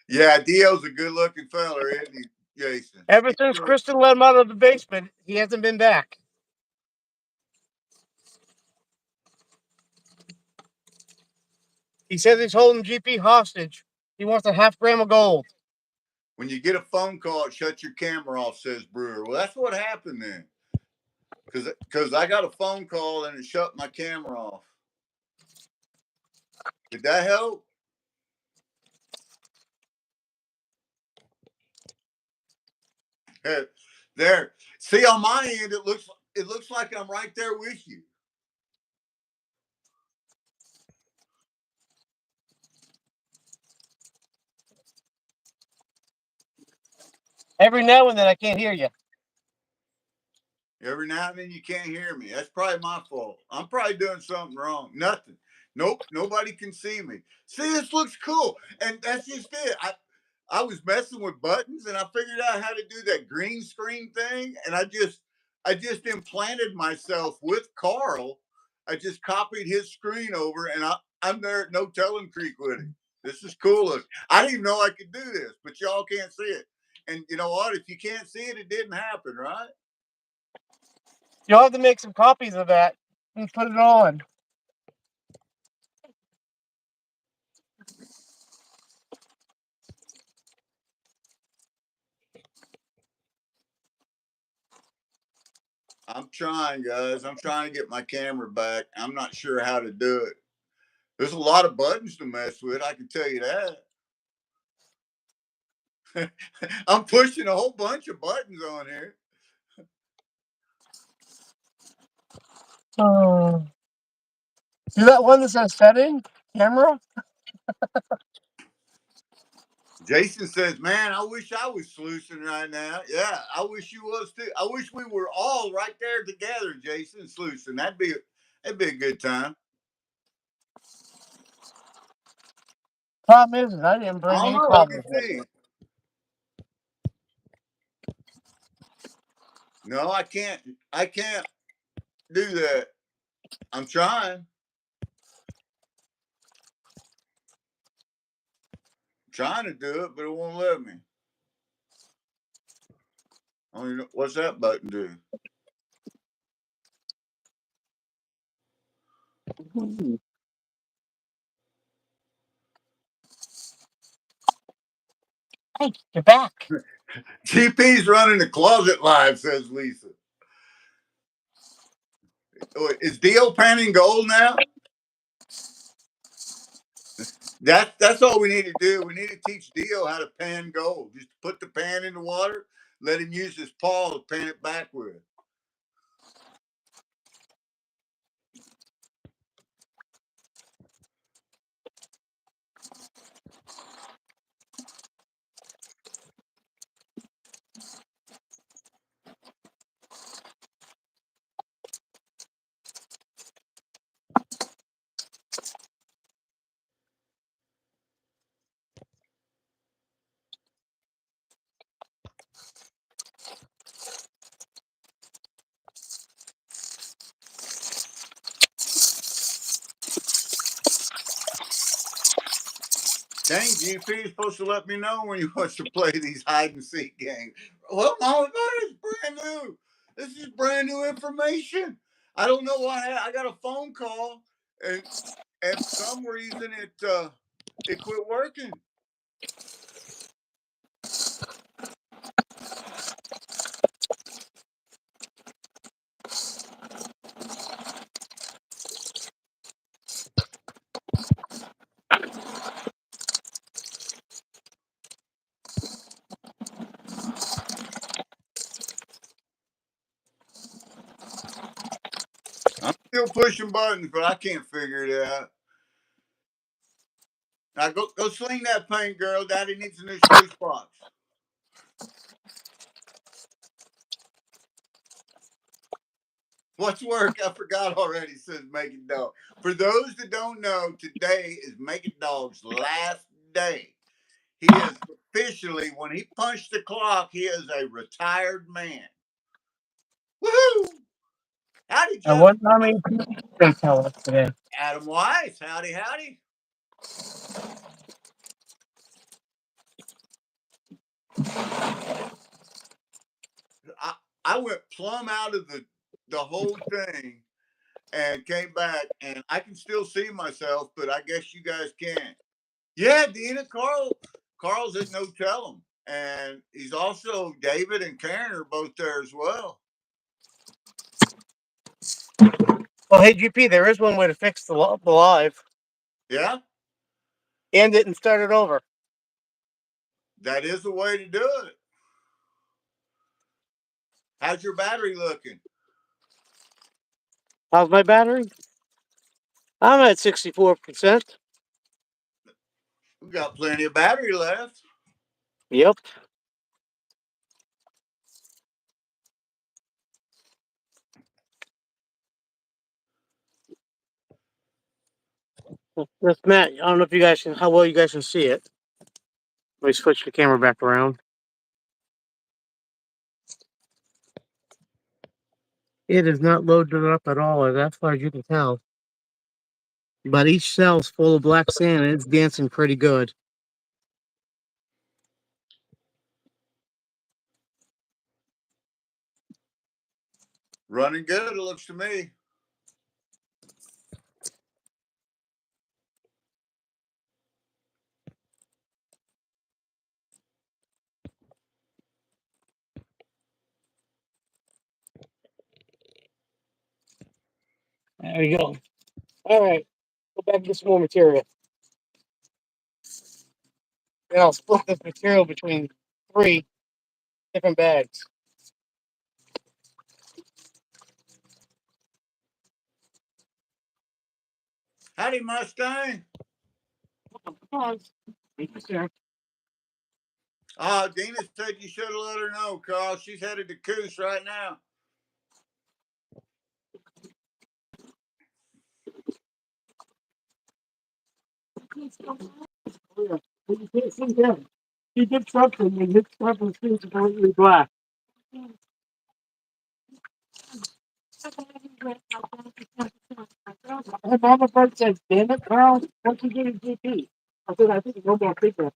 [SPEAKER 1] Yeah, Dio's a good looking fella, isn't he, Jason?
[SPEAKER 3] Ever since Kristen let him out of the basement, he hasn't been back. He says he's holding GP hostage. He wants a half gram of gold.
[SPEAKER 1] When you get a phone call, shut your camera off, says Brewer. Well, that's what happened then. Because I got a phone call and it shut my camera off. Did that help? There. See, on my end, it looks like I'm right there with you.
[SPEAKER 3] Every now and then I can't hear you.
[SPEAKER 1] Every now and then you can't hear me. That's probably my fault. I'm probably doing something wrong. Nothing. Nope. Nobody can see me. See, this looks cool. And that's just it. I was messing with buttons and I figured out how to do that green screen thing. And I just implanted myself with Carl. I just copied his screen over and I'm there at notellemcreek with him. This is cool. Look, I didn't even know I could do this, but y'all can't see it. And you know what? If you can't see it, it didn't happen, right?
[SPEAKER 3] You'll have to make some copies of that and put it on.
[SPEAKER 1] I'm trying, guys. I'm trying to get my camera back. I'm not sure how to do it. There's a lot of buttons to mess with. I can tell you that. I'm pushing a whole bunch of buttons on here.
[SPEAKER 3] See that one that says setting? Camera?
[SPEAKER 1] Jason says, man, I wish I was sluicing right now. Yeah, I wish you was too. I wish we were all right there together, Jason, sluicing. That'd be a good time.
[SPEAKER 3] Problem is I didn't bring
[SPEAKER 1] I don't
[SPEAKER 3] any
[SPEAKER 1] know. Let me
[SPEAKER 3] cobbles with
[SPEAKER 1] see.
[SPEAKER 3] me.
[SPEAKER 1] No, I can't do that. I'm trying. Trying to do it, but it won't let me. I don't even know, what's that button do?
[SPEAKER 2] Hey, you're back.
[SPEAKER 1] GP's running the closet live, says Lisa. Is Dio panning gold now? That's all we need to do. We need to teach Dio how to pan gold. Just put the pan in the water, let him use his paw to pan it back with. Dang, GP is supposed to let me know when he wants to play these hide and seek games. Well, Mama, it's brand new. This is brand new information. I don't know why I got a phone call and for some reason it quit working. I'm still pushing buttons, but I can't figure it out. Now go sling that paint, girl. Daddy needs a new sluice box. What's work? I forgot already, says Making Dog. For those that don't know, today is Making Dog's last day. He is officially, when he punched the clock, he is a retired man. Woohoo! Howdy,
[SPEAKER 2] I
[SPEAKER 1] Jeff.
[SPEAKER 2] wonder how many people they tell us today.
[SPEAKER 1] Adam Weiss. Howdy, howdy. I went plumb out of the whole thing and came back, and I can still see myself, but I guess you guys can't. Yeah, Dina, Carl's at No Tell 'em, and he's also David and Karen are both there as well.
[SPEAKER 3] Well, hey GP, there is one way to fix the live.
[SPEAKER 1] Yeah,
[SPEAKER 3] End it and start it over.
[SPEAKER 1] that is the way to do it. How's your battery looking?
[SPEAKER 3] How's my battery? I'm at 64%.
[SPEAKER 1] We got plenty of battery left.
[SPEAKER 3] Yep. This Matt, I don't know if you guys can, how well you guys can see it. Let me switch the camera back around. It is not loaded up at all, as far as you can tell. But each cell's full of black sand and it's dancing pretty good.
[SPEAKER 1] Running good, it looks to me.
[SPEAKER 3] There you go. All right. Go back and get some more material. And I'll split this material between 3 different bags.
[SPEAKER 1] Howdy, Mustang. Dina said you should have let her know, Carl. She's headed to Coos right now.
[SPEAKER 2] He did something and his stuff was completely black. My mama first said, damn it, Carl, what you getting GP? I said, I think no more people.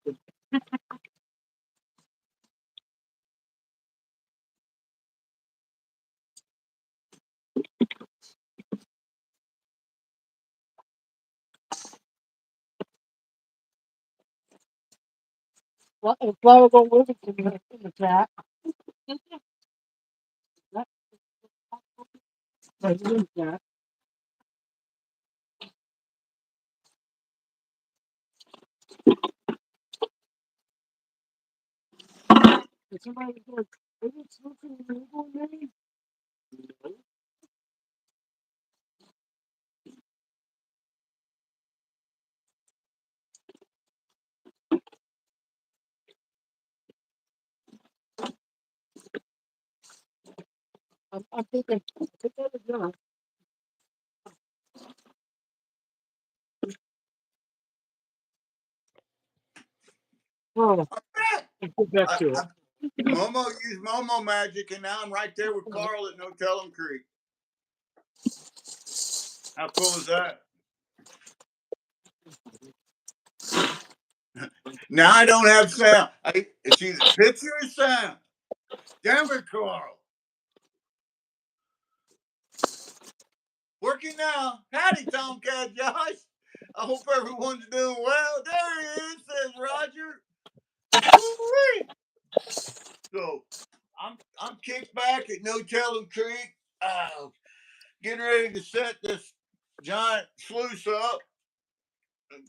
[SPEAKER 2] flower go with it in the cat. Right, in the cat. Is somebody going, is it something illegal, maybe? I'm thinking, I think that was done. Oh, let's get back to it.
[SPEAKER 1] Momo used Momo magic, and now I'm right there with Carl at No Tell 'em Creek. How cool is that? Now I don't have sound. It's either picture or sound. Damn it, Carl. Working now. Howdy, Tomcat Josh. I hope everyone's doing well. There he is, says Roger. Woo-wee. So I'm kicked back at No Tell 'em Creek, getting ready to set this giant sluice up.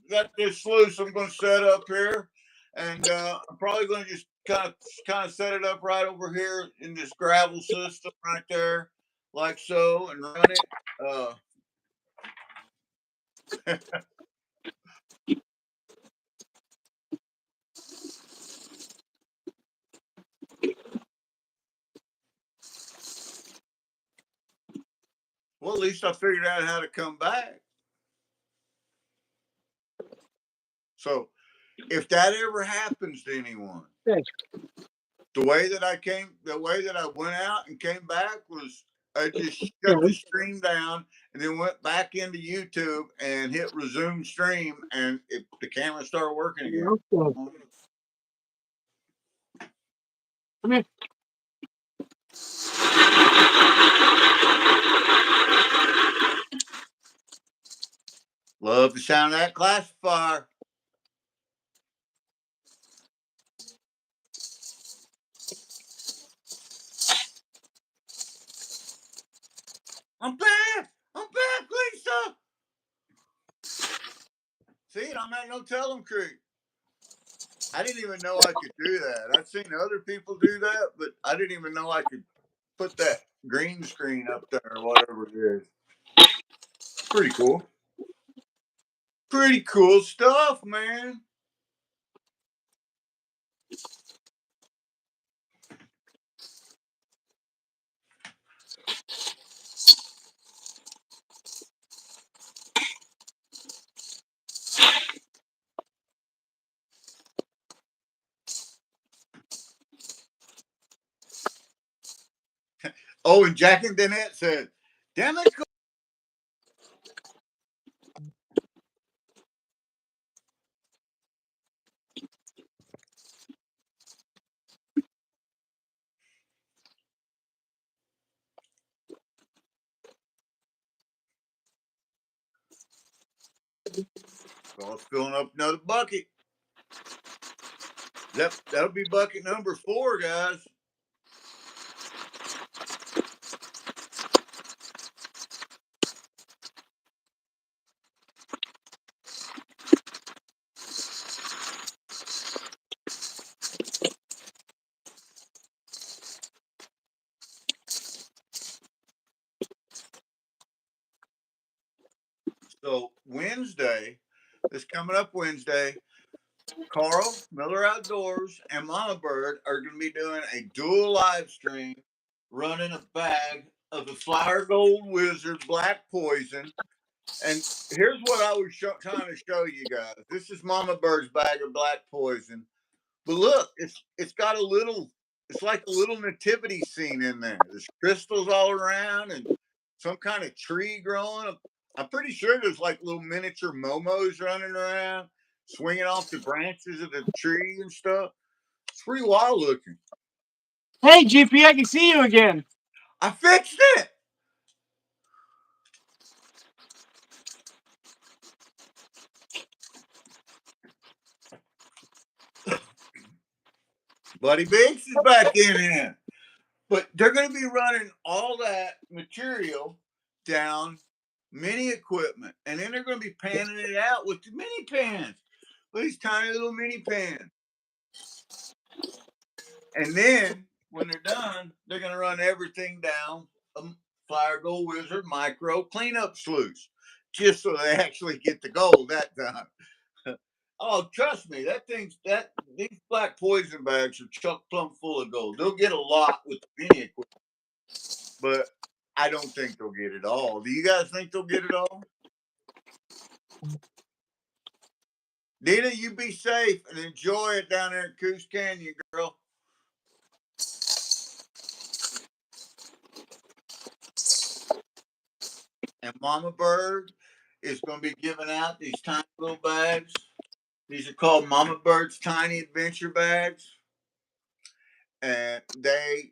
[SPEAKER 1] Got this sluice I'm going to set up here, and I'm probably going to just kind of set it up right over here in this gravel system right there, like so, and run it. Well, at least I figured out how to come back. So if that ever happens to anyone,
[SPEAKER 2] Thanks.
[SPEAKER 1] the way that I went out and came back was I just
[SPEAKER 2] Yeah.
[SPEAKER 1] shut the stream down and then went back into YouTube and hit resume stream, and the camera started working again.
[SPEAKER 2] Okay. Come here.
[SPEAKER 1] Love the sound of that classifier. I'm back. I'm back, Lisa. See, I'm at No Tell 'em Creek. I didn't even know I could do that. I've seen other people do that, but I didn't even know I could put that green screen up there or whatever it is. Pretty cool. Pretty cool stuff, man. Oh, and Jack and Danette said, damn it. So I was filling up another bucket. That'll be bucket number 4, guys. So Wednesday, this coming up Wednesday, Carl, Miller Outdoors, and Mama Bird are going to be doing a dual live stream running a bag of the Flower Gold Wizard Black Poison. And here's what I was trying to show you guys. This is Mama Bird's bag of Black Poison. But look, it's got it's like a little nativity scene in there. There's crystals all around and some kind of tree growing. I'm pretty sure there's like little miniature momos running around, swinging off the branches of the tree and stuff. It's pretty wild looking.
[SPEAKER 2] Hey, GP, I can see you again.
[SPEAKER 1] I fixed it. Buddy Biggs is back in here. But they're going to be running all that material down mini equipment, and then they're going to be panning it out with the mini pans, these tiny little mini pans. And then when they're done, they're going to run everything down a Fire Gold Wizard micro cleanup sluice, just so they actually get the gold that time. Oh, trust me, these black poison bags are chock plumb full of gold. They'll get a lot with the mini equipment, but I don't think they'll get it all. Do you guys think they'll get it all? Dina, you be safe and enjoy it down there in Coos Canyon, girl. And Mama Bird is going to be giving out these tiny little bags. These are called Mama Bird's Tiny Adventure Bags. And they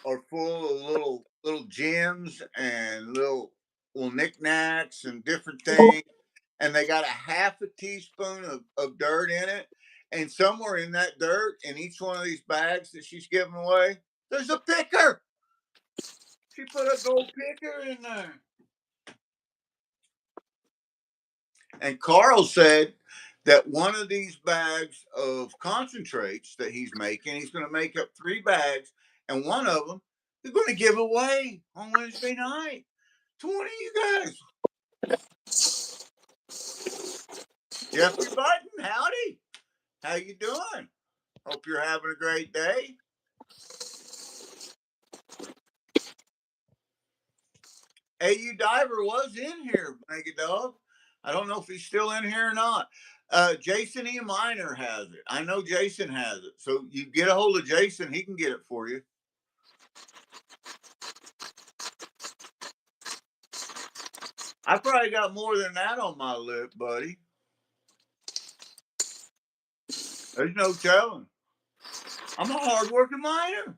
[SPEAKER 1] are full of little gems and little knickknacks and different things. And they got a half a teaspoon of dirt in it. And somewhere in that dirt, in each one of these bags that she's giving away, there's a picker. She put a gold picker in there. And Carl said that one of these bags of concentrates that he's going to make up 3 bags, and one of them he's going to give away on Wednesday night to one of you guys. Jeffrey Button, howdy. How you doing? Hope you're having a great day. AU Diver was in here, Mega Dog. I don't know if he's still in here or not. Jason E. Miner has it. I know Jason has it. So you get a hold of Jason, he can get it for you. I probably got more than that on my lip, buddy. There's no telling. I'm a hardworking miner.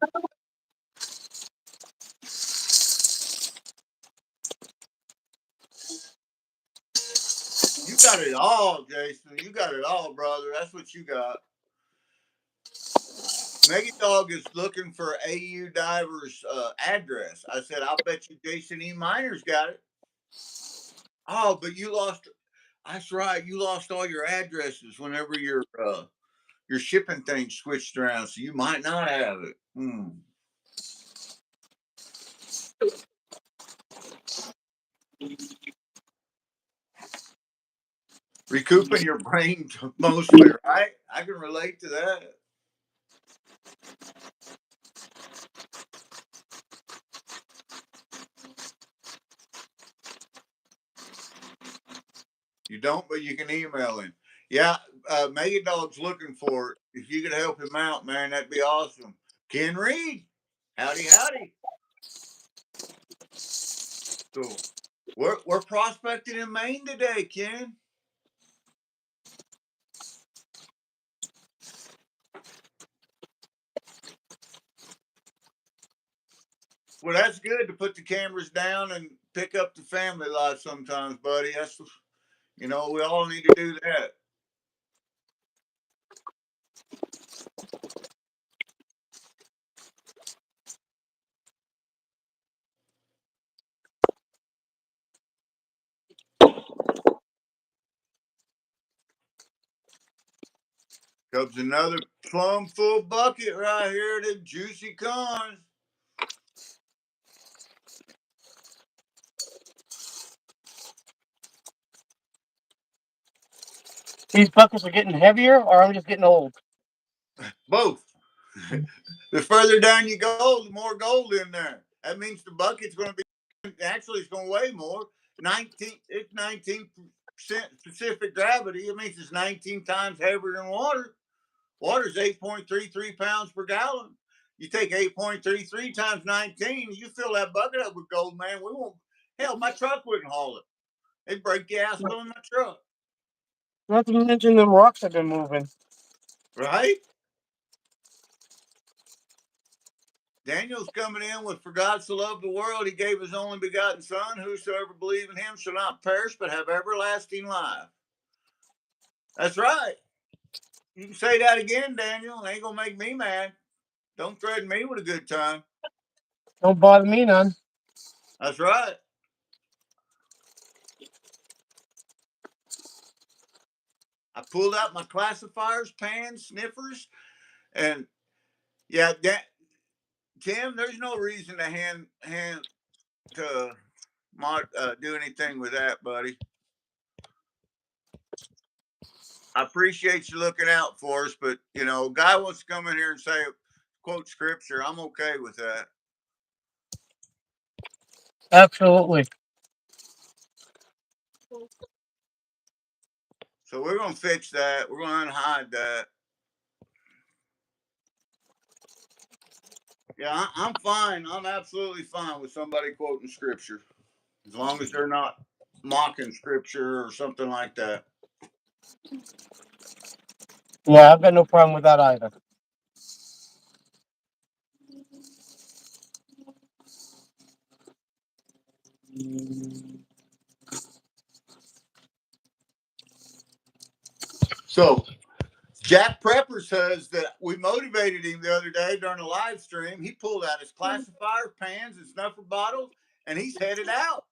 [SPEAKER 1] You got it all, Jason. You got it all, brother. That's what you got. Mega Dog is looking for AU Diver's address. I said, I'll bet you Jason E. Miner's got it. Oh, but you lost. That's right. You lost all your addresses whenever your shipping thing switched around, so you might not have it. Recouping your brain mostly, right? I can relate to that. You don't, but you can email him. Yeah, Mega Dog's looking for it. If you could help him out, man, that'd be awesome. Ken Reed, howdy. So we're prospecting in Maine today, Ken. Well, that's good to put the cameras down and pick up the family life sometimes, buddy. That's, we all need to do that. Comes another plumb full bucket right here to Juicy Cons.
[SPEAKER 3] These buckets are getting heavier, or I'm just getting old?
[SPEAKER 1] Both. The further down you go, the more gold in there. That means the bucket's going to be, actually, it's going to weigh more. It's 19% specific gravity. It means it's 19 times heavier than water. Water is 8.33 pounds per gallon. You take 8.33 times 19, you fill that bucket up with gold, man. We won't. Hell, my truck wouldn't haul it. They'd break the asphalt in my truck.
[SPEAKER 3] Not to mention them rocks have been moving.
[SPEAKER 1] Right? Daniel's coming in with, for God so loved the world, he gave his only begotten son. Whosoever believe in him shall not perish, but have everlasting life. That's right. You can say that again, Daniel. It ain't gonna make me mad. Don't threaten me with a good time.
[SPEAKER 3] Don't bother me none.
[SPEAKER 1] That's right. I pulled out my classifiers, pans, sniffers, and yeah, Tim. There's no reason to hand to do anything with that, buddy. I appreciate you looking out for us, but guy wants to come in here and say quote scripture. I'm okay with that.
[SPEAKER 3] Absolutely.
[SPEAKER 1] So we're gonna fix that. We're gonna unhide that. Yeah, I'm fine. I'm absolutely fine with somebody quoting scripture, as long as they're not mocking scripture or something like that.
[SPEAKER 3] Yeah, I've got no problem with that either.
[SPEAKER 1] So Jack Prepper says that we motivated him the other day during a live stream. He pulled out his classifier, pans, and snuffer bottles, and he's headed out.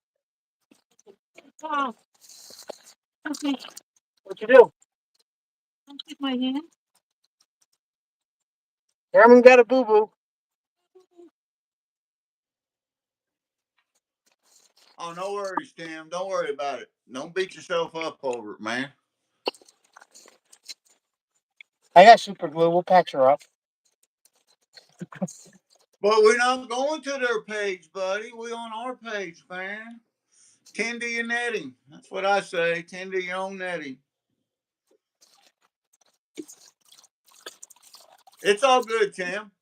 [SPEAKER 2] Oh, okay.
[SPEAKER 3] What you do?
[SPEAKER 2] I'll take my hand.
[SPEAKER 3] Cameron got a boo-boo.
[SPEAKER 1] Oh, no worries, Tim. Don't worry about it. Don't beat yourself up over it, man.
[SPEAKER 3] I got super glue. We'll patch her up.
[SPEAKER 1] But we're not going to their page, buddy. We're on our page, man. Tend to your netting. That's what I say. Tend to your own netting. It's all good, Tim.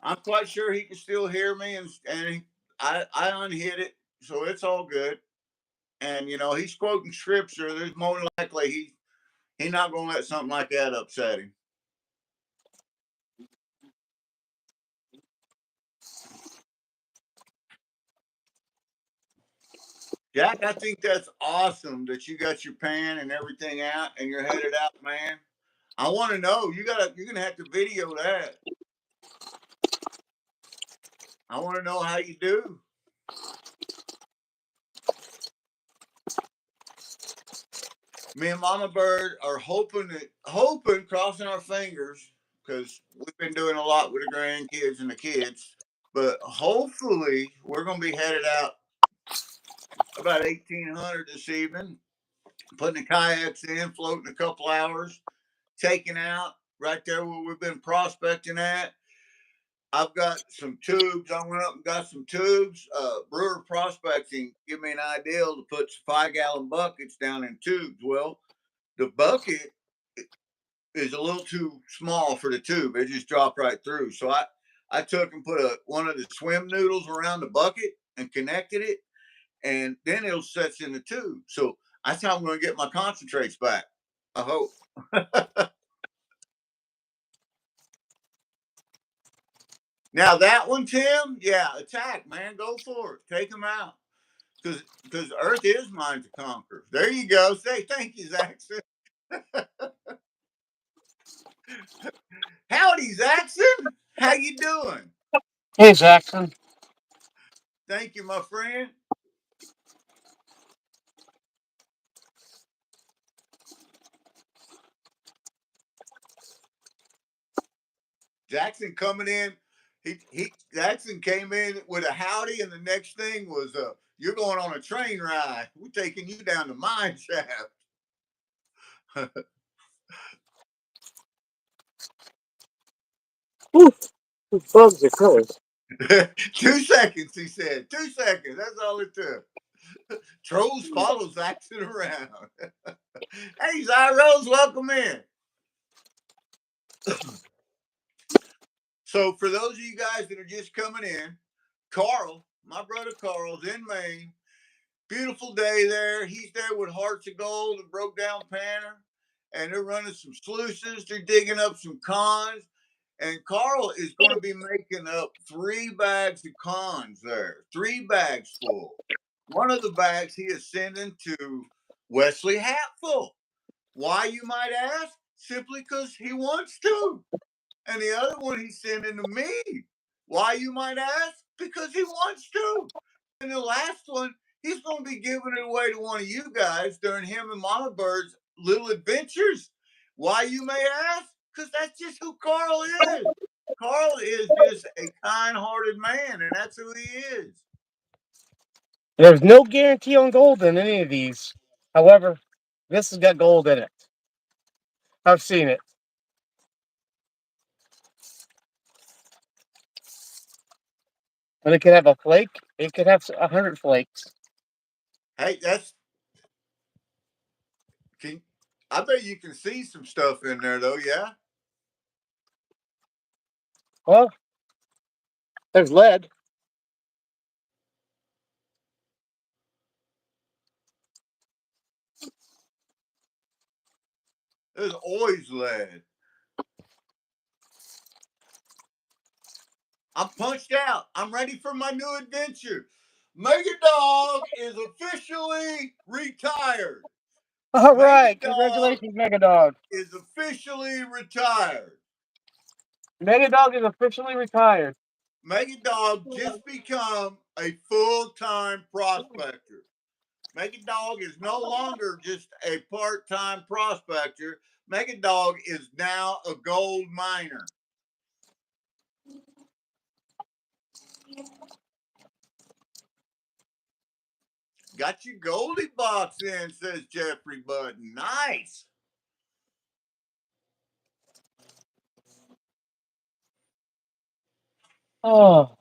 [SPEAKER 1] I'm quite sure he can still hear me, and I unhit it, so it's all good. And he's quoting scripture. There's more than likely he's not going to let something like that upset him. Jack, I think that's awesome that you got your pan and everything out and you're headed out, man. I want to know. You're gonna have to video that. I want to know how you do. Me and Mama Bird are hoping, crossing our fingers, because we've been doing a lot with the grandkids and the kids. But hopefully, we're gonna be headed out about 1800 this evening, putting the kayaks in, floating a couple hours, taking out right there where we've been prospecting at. I've got some tubes. I went up and got some tubes. Brewer Prospecting give me an idea to put 5-gallon buckets down in tubes. Well, the bucket is a little too small for the tube. It just dropped right through. So I took and put one of the swim noodles around the bucket and connected it, and then it'll set in the tube. So that's how I'm going to get my concentrates back. I hope. Now that one, Tim, yeah, attack, man, go for it, take them out, because Earth is mine to conquer. There you go. Say thank you, Zaxxon. Howdy, Zaxxon. How you doing?
[SPEAKER 3] Hey, Jackson.
[SPEAKER 1] Thank you, my friend. Jackson coming in. Jackson came in with a howdy, and the next thing was you're going on a train ride. We're taking you down the mine shaft.
[SPEAKER 3] Ooh, these bugs are killers.
[SPEAKER 1] 2 seconds, he said. 2 seconds. That's all it took. Trolls follow Zaxxon around. Hey, Zyros, welcome in. So, for those of you guys that are just coming in, Carl, my brother Carl's in Maine. Beautiful day there. He's there with Hearts of Gold and Broke Down Panner, and they're running some sluices. They're digging up some cons. And Carl is going to be making up 3 bags of cons there, 3 bags full. One of the bags he is sending to Wesley Hatfull. Why, you might ask? simply because he wants to. And the other one he's sending to me. Why, you might ask? Because he wants to. And the last one, he's going to be giving it away to one of you guys during him and Mama Bird's little adventures. Why, you may ask? Because that's just who Carl is. Carl is just a kind-hearted man, and that's who he is.
[SPEAKER 3] There's no guarantee on gold in any of these. However, this has got gold in it. I've seen it. And it could have a flake. It could have 100 flakes.
[SPEAKER 1] Hey, I bet you can see some stuff in there, though, yeah?
[SPEAKER 3] Well, there's lead.
[SPEAKER 1] There's always lead. I'm punched out. I'm ready for my new adventure. Mega Dog is officially retired.
[SPEAKER 3] All
[SPEAKER 1] Mega
[SPEAKER 3] right.
[SPEAKER 1] Dog
[SPEAKER 3] Congratulations, Mega Dog.
[SPEAKER 1] is officially retired.
[SPEAKER 3] Mega Dog is officially retired.
[SPEAKER 1] Mega Dog just become a full-time prospector. Mega Dog is no longer just a part-time prospector. Mega Dog is now a gold miner. Got your Goldie box in, says Jeffrey Button. Nice.
[SPEAKER 3] Oh.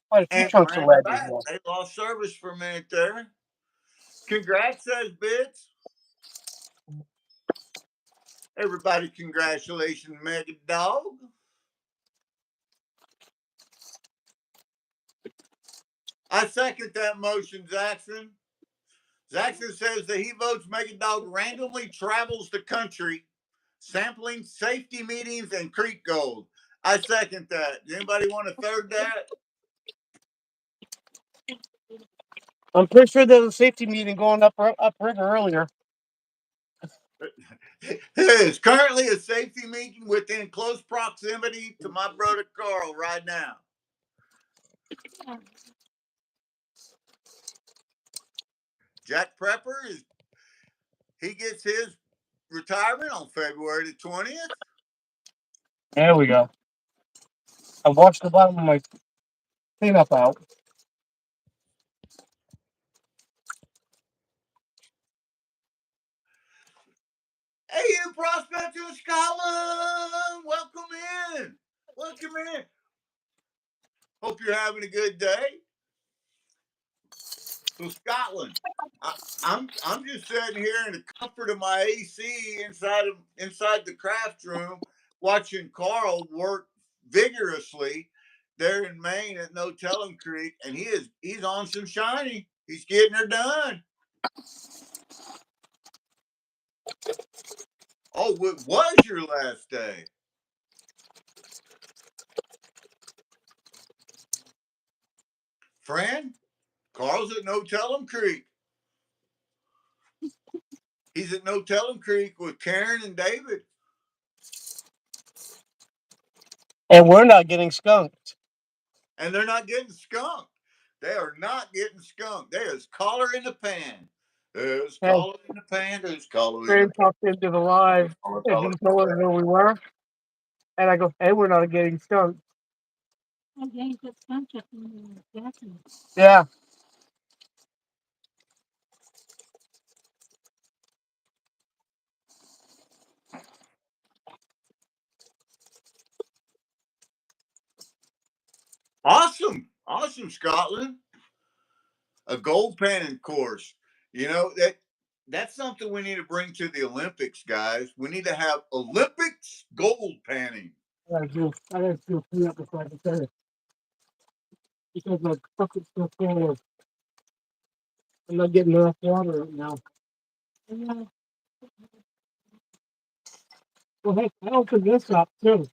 [SPEAKER 3] Quite a few
[SPEAKER 1] And
[SPEAKER 3] chunks of
[SPEAKER 1] Brand's
[SPEAKER 3] lead in
[SPEAKER 1] back.
[SPEAKER 3] here.
[SPEAKER 1] They lost service for a minute there. Congrats, says Bits. Everybody, congratulations, Mega Dog. I second that motion, Zaxxon. Zaxxon says that he votes Mega Dog randomly travels the country, sampling safety meetings and creek gold. I second that. Does anybody want to third that?
[SPEAKER 3] I'm pretty sure there's a safety meeting going upriver earlier.
[SPEAKER 1] There is currently a safety meeting within close proximity to my brother Carl right now. Jack Prepper he gets his retirement on February the 20th.
[SPEAKER 3] There we go. I washed the bottom of my cleanup out.
[SPEAKER 1] Hey, you Prospector in Scotland, welcome in. Welcome in. Hope you're having a good day. So Scotland, I'm just sitting here in the comfort of my AC inside the craft room, watching Carl work vigorously there in Maine at Notellemcreek, and he's on some shiny. He's getting her done. Oh, what was your last day? Friend, Carl's at Notellemcreek. He's at Notellemcreek with Karen and David.
[SPEAKER 3] And we're not getting skunked.
[SPEAKER 1] And they're not getting skunked. They are not getting skunked. There's collar in the pan. There's collar in the pan. There's collar in the
[SPEAKER 3] Fran
[SPEAKER 1] pan.
[SPEAKER 3] popped into the live and he told us where we were. And I go, hey, we're not getting skunked. Yeah.
[SPEAKER 1] Awesome. Awesome, Scotland. A gold panning course. You know, that's something we need to bring to the Olympics, guys. We need to have Olympics gold panning.
[SPEAKER 3] I gotta do clean up before I can say it. Because my bucket's so full of, I'm not getting enough water right now. Well, hey, I opened this up too.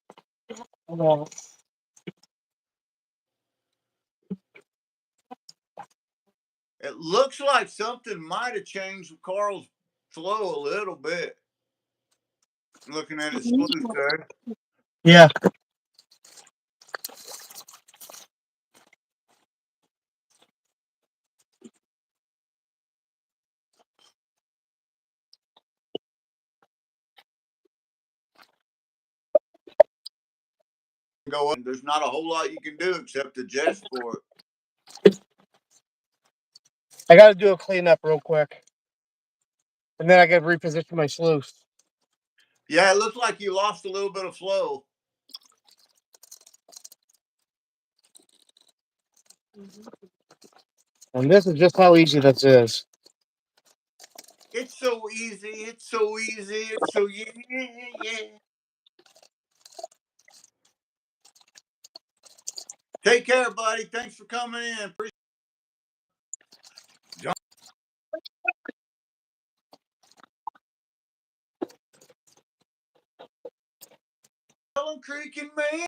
[SPEAKER 3] Uh,
[SPEAKER 1] It looks like something might have changed Carl's flow a little bit. Looking at his sluice there.
[SPEAKER 3] Yeah.
[SPEAKER 1] Go up. There's not a whole lot you can do except adjust for it.
[SPEAKER 3] I got to do a cleanup real quick. And then I got to reposition my sluice.
[SPEAKER 1] Yeah, it looks like you lost a little bit of flow.
[SPEAKER 3] And this is just how easy this is.
[SPEAKER 1] It's so easy. It's so easy. It's so yeah. Take care, buddy. Thanks for coming in. Appreciate John Creek in Maine.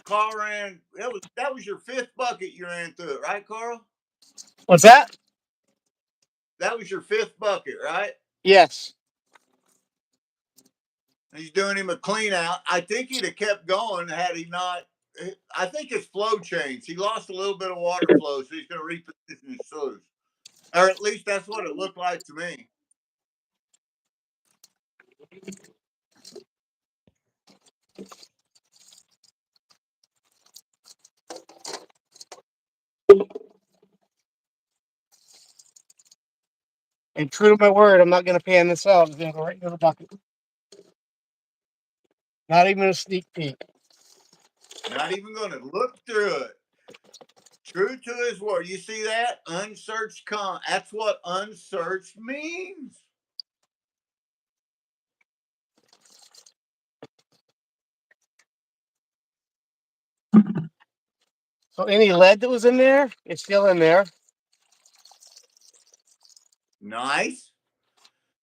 [SPEAKER 1] Carl ran. That was your fifth bucket you ran through it, right, Carl?
[SPEAKER 3] What's that?
[SPEAKER 1] That was your fifth bucket, right?
[SPEAKER 3] Yes.
[SPEAKER 1] He's doing him a clean out. I think he'd have kept going had he not. I think his flow changed. He lost a little bit of water flow, so he's going to reposition his sluice. Or at least that's what it looked like to me.
[SPEAKER 3] And true to my word, I'm not going to pan this out. I'm going to go right into the bucket. Not even a sneak peek.
[SPEAKER 1] Not even going to look through it. True to his word. You see that? Unsearched con. That's what unsearched means.
[SPEAKER 3] So any lead that was in there, it's still in there.
[SPEAKER 1] Nice.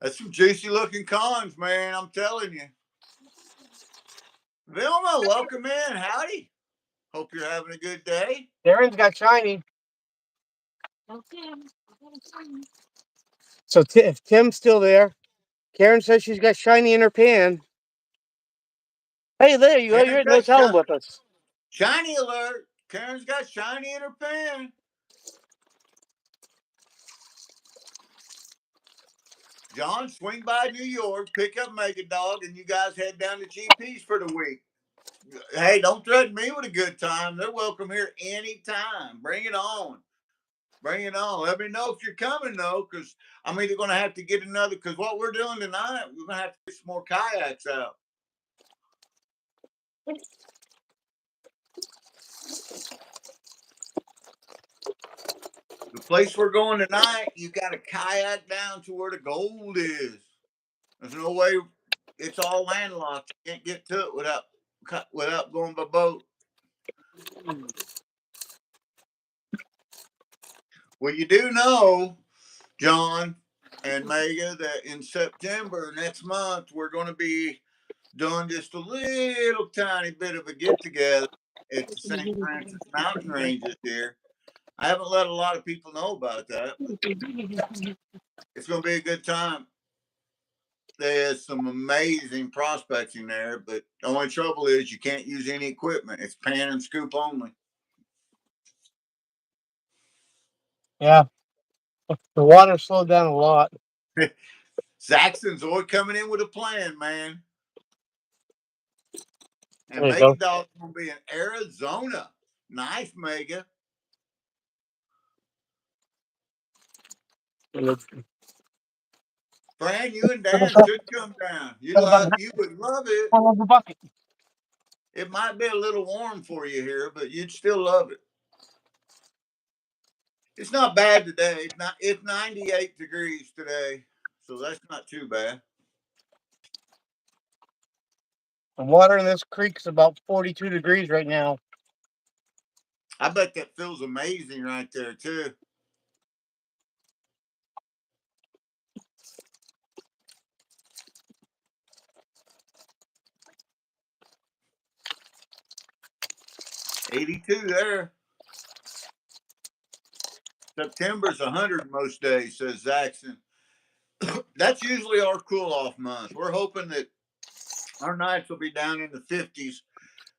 [SPEAKER 1] That's some juicy looking cons, man. I'm telling you. Vilma, welcome in. Howdy. Hope you're having a good day.
[SPEAKER 3] Darren's got shiny. So if Tim's still there, Karen says she's got shiny in her pan. Hey, there you go. You're at No Tell 'em with us.
[SPEAKER 1] Shiny alert. Karen's got shiny in her pan. John, swing by New York, pick up Mega Dog, and you guys head down to GP's for the week. Hey, don't threaten me with a good time. They're welcome here anytime. Bring it on. Bring it on. Let me know if you're coming, though, because I'm either going to have to get another, because what we're doing tonight, we're going to have to get some more kayaks out. The place we're going tonight, you got to kayak down to where the gold is. There's no way. It's all landlocked. You can't get to it without going by boat. Well, you do know, John and Mega, that in September next month we're going to be doing just a little tiny bit of a get together at the St. Francis Mountain Ranges here. I haven't let a lot of people know about that, but it's going to be a good time. There's some amazing prospecting there, but the only trouble is you can't use any equipment. It's pan and scoop only.
[SPEAKER 3] Yeah. The water slowed down a lot.
[SPEAKER 1] Zaxton's always coming in with a plan, man. And
[SPEAKER 3] Mega
[SPEAKER 1] Dog's going to be in Arizona. Nice, Mega. Fran, you and Dan should come down. You would love it.
[SPEAKER 3] I love the bucket.
[SPEAKER 1] It might be a little warm for you here, but you'd still love it. It's not bad today. It's 98 degrees today, so that's not too bad.
[SPEAKER 3] The water in this creek is about 42 degrees right now.
[SPEAKER 1] I bet that feels amazing right there, too. 82 there. September's 100 most days, says Zaxon. That's usually our cool-off month. We're hoping that our nights will be down in the 50s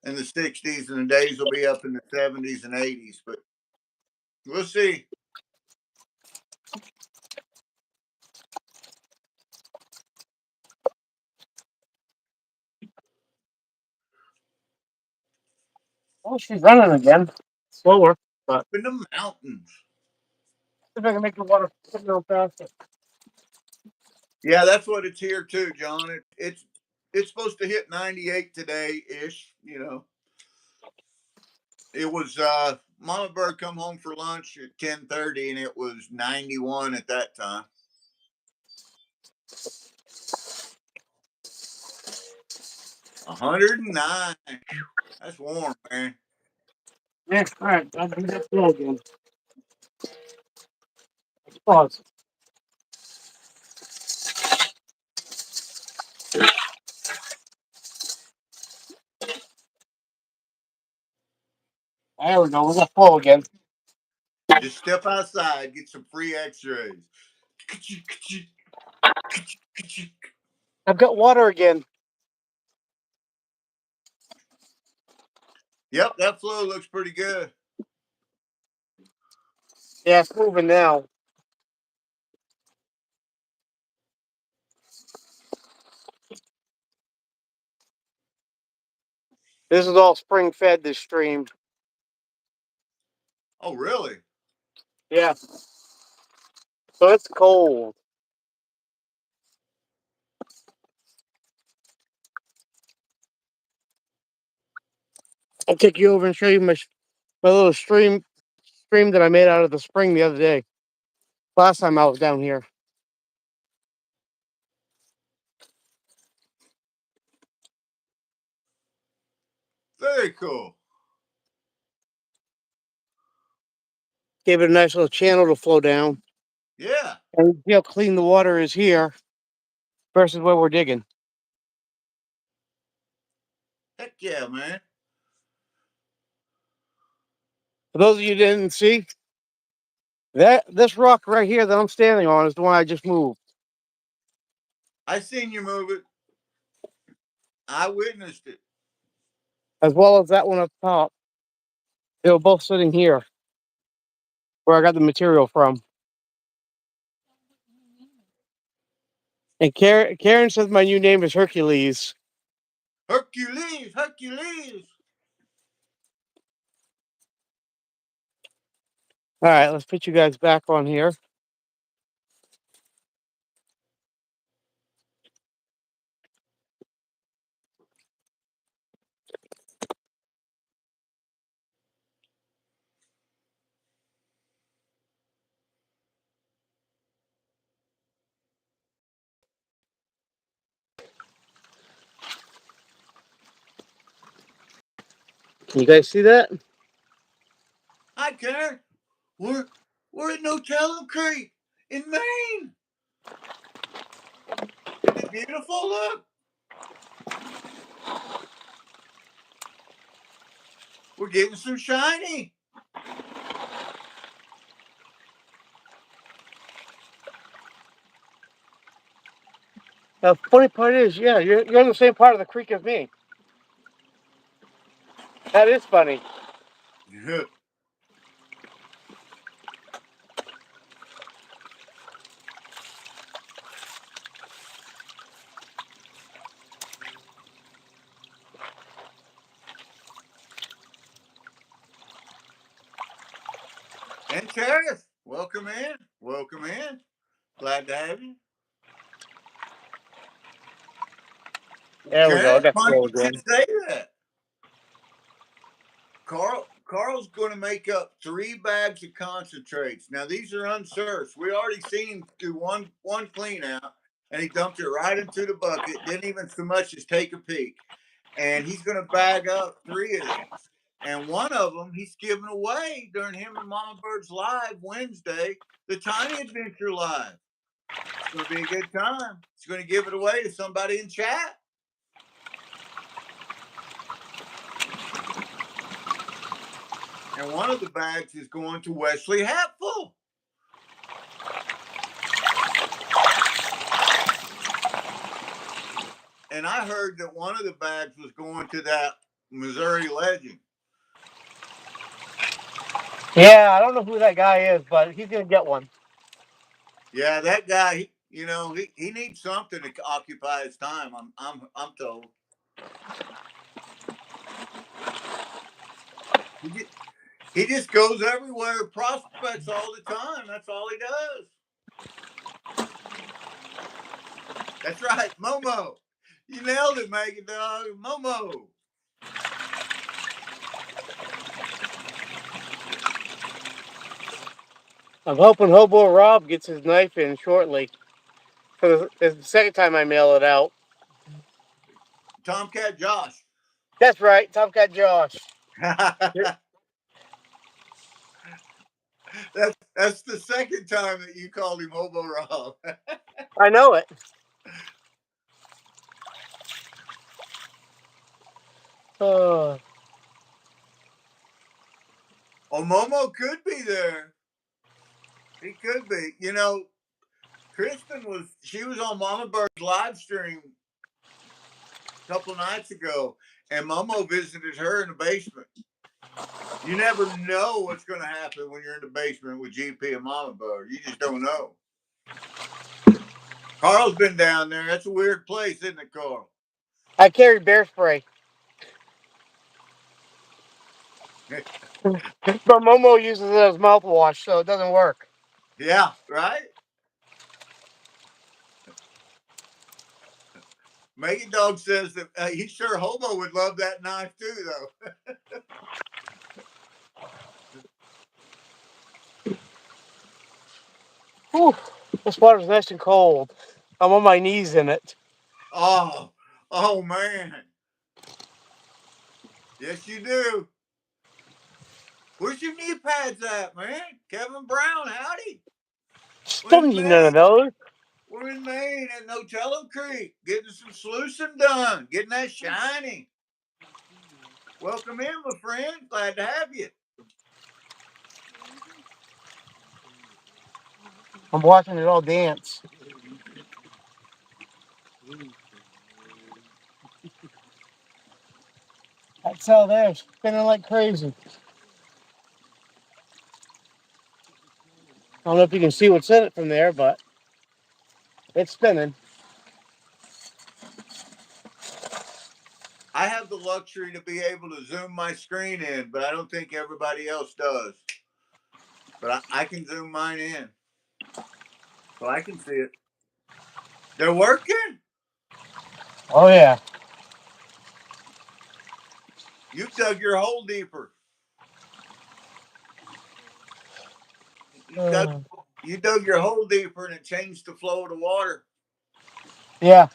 [SPEAKER 1] and the 60s, and the days will be up in the 70s and 80s. But we'll see.
[SPEAKER 3] Oh, she's running again. Slower, but
[SPEAKER 1] In the mountains.
[SPEAKER 3] if I can make the water a little faster.
[SPEAKER 1] Yeah, that's what it's here too, John. It's supposed to hit 98 today ish. You know, it was Mama Bird come home for lunch at 10:30, and it was 91 at that time. $109. That's warm, man.
[SPEAKER 3] Yeah, all right. I'll do that slow again. Pause. There we go. We're gonna flow again.
[SPEAKER 1] Just step outside, get some free X-rays.
[SPEAKER 3] I've got water again.
[SPEAKER 1] Yep, that flow looks pretty good.
[SPEAKER 3] Yeah, it's moving now. This is all spring fed, this stream.
[SPEAKER 1] Oh, really?
[SPEAKER 3] Yeah. So it's cold. I'll take you over and show you my little stream that I made out of the spring the other day. Last time I was down here.
[SPEAKER 1] Very cool.
[SPEAKER 3] Gave it a nice little channel to flow down.
[SPEAKER 1] Yeah.
[SPEAKER 3] And see how clean the water is here versus where we're digging.
[SPEAKER 1] Heck yeah, man.
[SPEAKER 3] For those of you who didn't see, this rock right here that I'm standing on is the one I just moved.
[SPEAKER 1] I seen you move it. I witnessed it.
[SPEAKER 3] As well as that one up top. They were both sitting here where I got the material from. And Karen says my new name is Hercules.
[SPEAKER 1] Hercules, Hercules.
[SPEAKER 3] All right, let's put you guys back on here. Can you guys see that?
[SPEAKER 1] Hi, Karen. We're at Notellemcreek in Maine. Isn't it beautiful? Look. We're getting some shiny.
[SPEAKER 3] The funny part is, yeah, you're on the same part of the creek as me. That is funny.
[SPEAKER 1] And Sheriff, welcome in. Welcome in. Glad to have you.
[SPEAKER 3] There we go.
[SPEAKER 1] Karen,
[SPEAKER 3] That's
[SPEAKER 1] funny
[SPEAKER 3] slow
[SPEAKER 1] you should
[SPEAKER 3] again.
[SPEAKER 1] say that. Carl's going to make up 3 bags of concentrates. Now these are unsearched. We already seen him do one clean out, and he dumped it right into the bucket. Didn't even so much as take a peek. And he's going to bag up 3 of these. And one of them he's giving away during him and Mama Bird's live Wednesday, the Tiny Adventure Live. It's going to be a good time. He's going to give it away to somebody in chat. and one of the bags is going to Wesley Hatfull. And I heard that one of the bags was going to that Missouri legend.
[SPEAKER 3] Yeah, I don't know who that guy is, but he's gonna get one.
[SPEAKER 1] Yeah, that guy, he needs something to occupy his time. I'm told. He just goes everywhere, prospects all the time. That's all he does. That's right, Momo. You nailed it, Megan Dog. Momo.
[SPEAKER 3] I'm hoping Hobo Rob gets his knife in shortly. For the second time I mail it out.
[SPEAKER 1] Tomcat Josh.
[SPEAKER 3] That's right, Tomcat Josh.
[SPEAKER 1] That's the second time that you called him Hobo Rob.
[SPEAKER 3] I know it.
[SPEAKER 1] Oh, Momo could be there. He could be. Kristen was on Mama Bird's live stream a couple nights ago, and Momo visited her in the basement. You never know what's going to happen when you're in the basement with GP and Mama Bird. You just don't know. Carl's been down there. That's a weird place, isn't it, Carl?
[SPEAKER 3] I carry bear spray. But Momo uses it as mouthwash, so it doesn't work.
[SPEAKER 1] Yeah, right? Megan Dog says that he's sure Hobo would love that knife too, though.
[SPEAKER 3] Whew, this water's nice and cold. I'm on my knees in it.
[SPEAKER 1] Oh man. Yes, you do. Where's your knee pads at, man? Kevin Brown, howdy.
[SPEAKER 3] Don't need none of those.
[SPEAKER 1] We're in Maine at Notellemcreek, getting some sluicing done, getting that shiny. Welcome in, my friend. Glad to have you.
[SPEAKER 3] I'm watching it all dance. That cell there is spinning like crazy. I don't know if you can see what's in it from there, but it's spinning.
[SPEAKER 1] I have the luxury to be able to zoom my screen in, but I don't think everybody else does. But I can zoom mine in, so I can see it. They're working.
[SPEAKER 3] Oh, yeah.
[SPEAKER 1] You've dug your hole deeper. You dug your hole deeper, and it changed the flow of the water.
[SPEAKER 3] Yeah.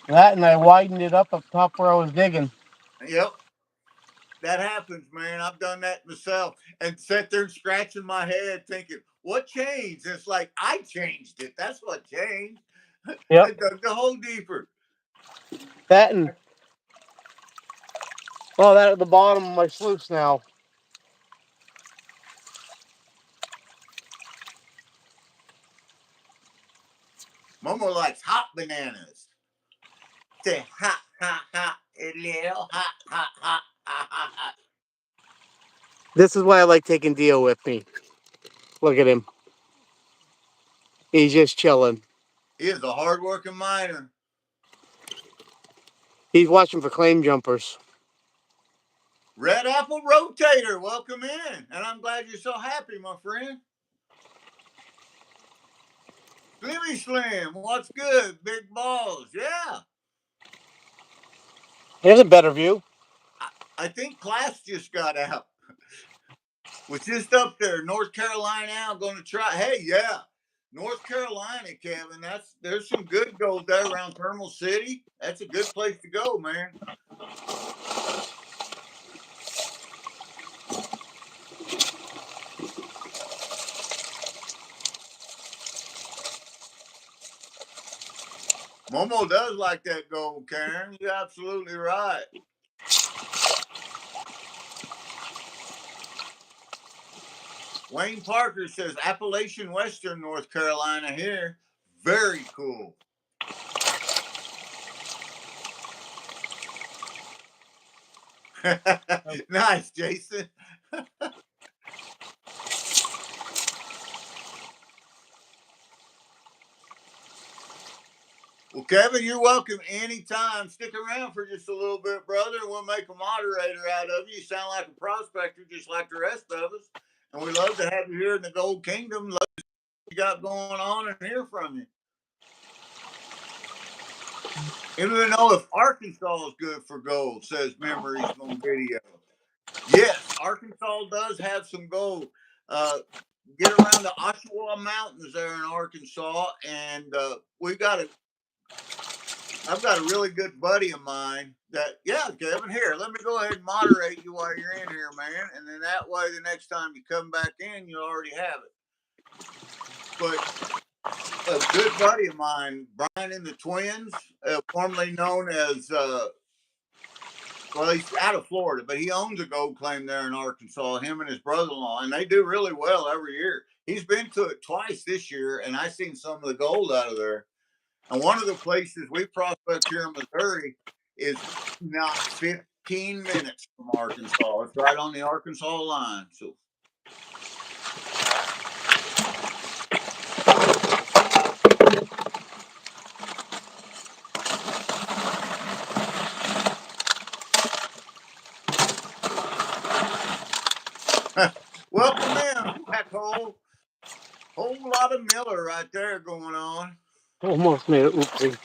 [SPEAKER 3] That, and I widened it up top where I was digging.
[SPEAKER 1] Yep. That happens, man. I've done that myself and sat there scratching my head thinking, what changed? It's like, I changed it. That's what changed.
[SPEAKER 3] Yep.
[SPEAKER 1] I dug the hole deeper.
[SPEAKER 3] That and, that at the bottom of my sluice now.
[SPEAKER 1] Momo likes hot bananas. Say hot, hot, hot, a little hot, hot, hot, hot, hot, hot.
[SPEAKER 3] This is why I like taking Dio with me. Look at him. He's just chilling.
[SPEAKER 1] He is a hardworking miner.
[SPEAKER 3] He's watching for claim jumpers.
[SPEAKER 1] Red Apple Rotator, welcome in. And I'm glad you're so happy, my friend. Slimmy Slim, what's good? Big balls, yeah.
[SPEAKER 3] Here's a better view.
[SPEAKER 1] I think class just got out. Was just up there, North Carolina. I'm going to try. Hey, yeah, North Carolina, Kevin. There's some good gold there around Thermal City. That's a good place to go, man. Momo does like that gold, Karen. You're absolutely right. Wayne Parker says Appalachian Western North Carolina here. Very cool. Nice, Jason. Well, Kevin, you're welcome anytime. Stick around for just a little bit, brother, and we'll make a moderator out of you. You sound like a prospector, just like the rest of us. And we love to have you here in the Gold Kingdom. Love what you got going on and hear from you. Even know if Arkansas is good for gold, says Memories on Video. Yes, Arkansas does have some gold. Get around the Oshawa Mountains there in Arkansas, and I've got a really good buddy of mine that, yeah, Kevin, here, let me go ahead and moderate you while you're in here, man. And then that way, the next time you come back in, you already have it. But a good buddy of mine, Brian and the Twins, formerly known as, well, he's out of Florida, but he owns a gold claim there in Arkansas, him and his brother-in-law, and they do really well every year. He's been to it twice this year, and I've seen some of the gold out of there. And one of the places we prospect here in Missouri is not 15 minutes from Arkansas. It's right on the Arkansas line. So welcome in, Black Hole. Whole lot of Miller right there going on.
[SPEAKER 3] Almost made it. Oopsie.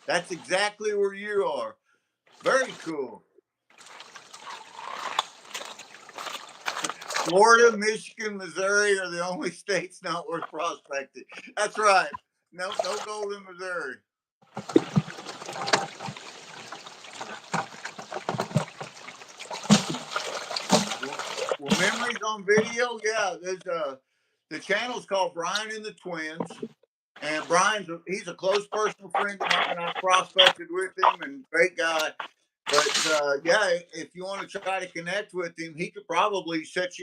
[SPEAKER 1] That's exactly where you are. Very cool. Florida, Michigan, Missouri are the only states not worth prospecting. That's right. No gold in Missouri. Well, Memories on Video, yeah. There's the channel's called Brian and the Twins, and he's a close personal friend of mine. I prospected with him, and great guy. But yeah, if you want to try to connect with him, he could probably point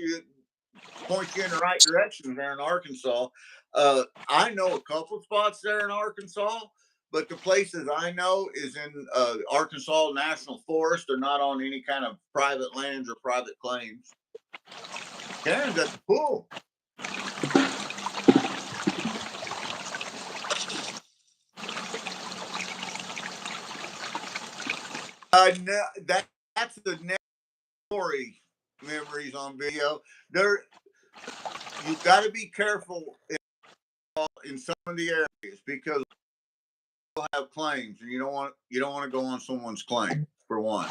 [SPEAKER 1] you in the right direction there in Arkansas. I know a couple spots there in Arkansas, but the places I know is in Arkansas National Forest. They're not on any kind of private lands or private claims. Karen's at the pool. No, that's the next story. Memories on Video. You've got to be careful in some of the areas because you'll have claims, and you don't want to go on someone's claim for one.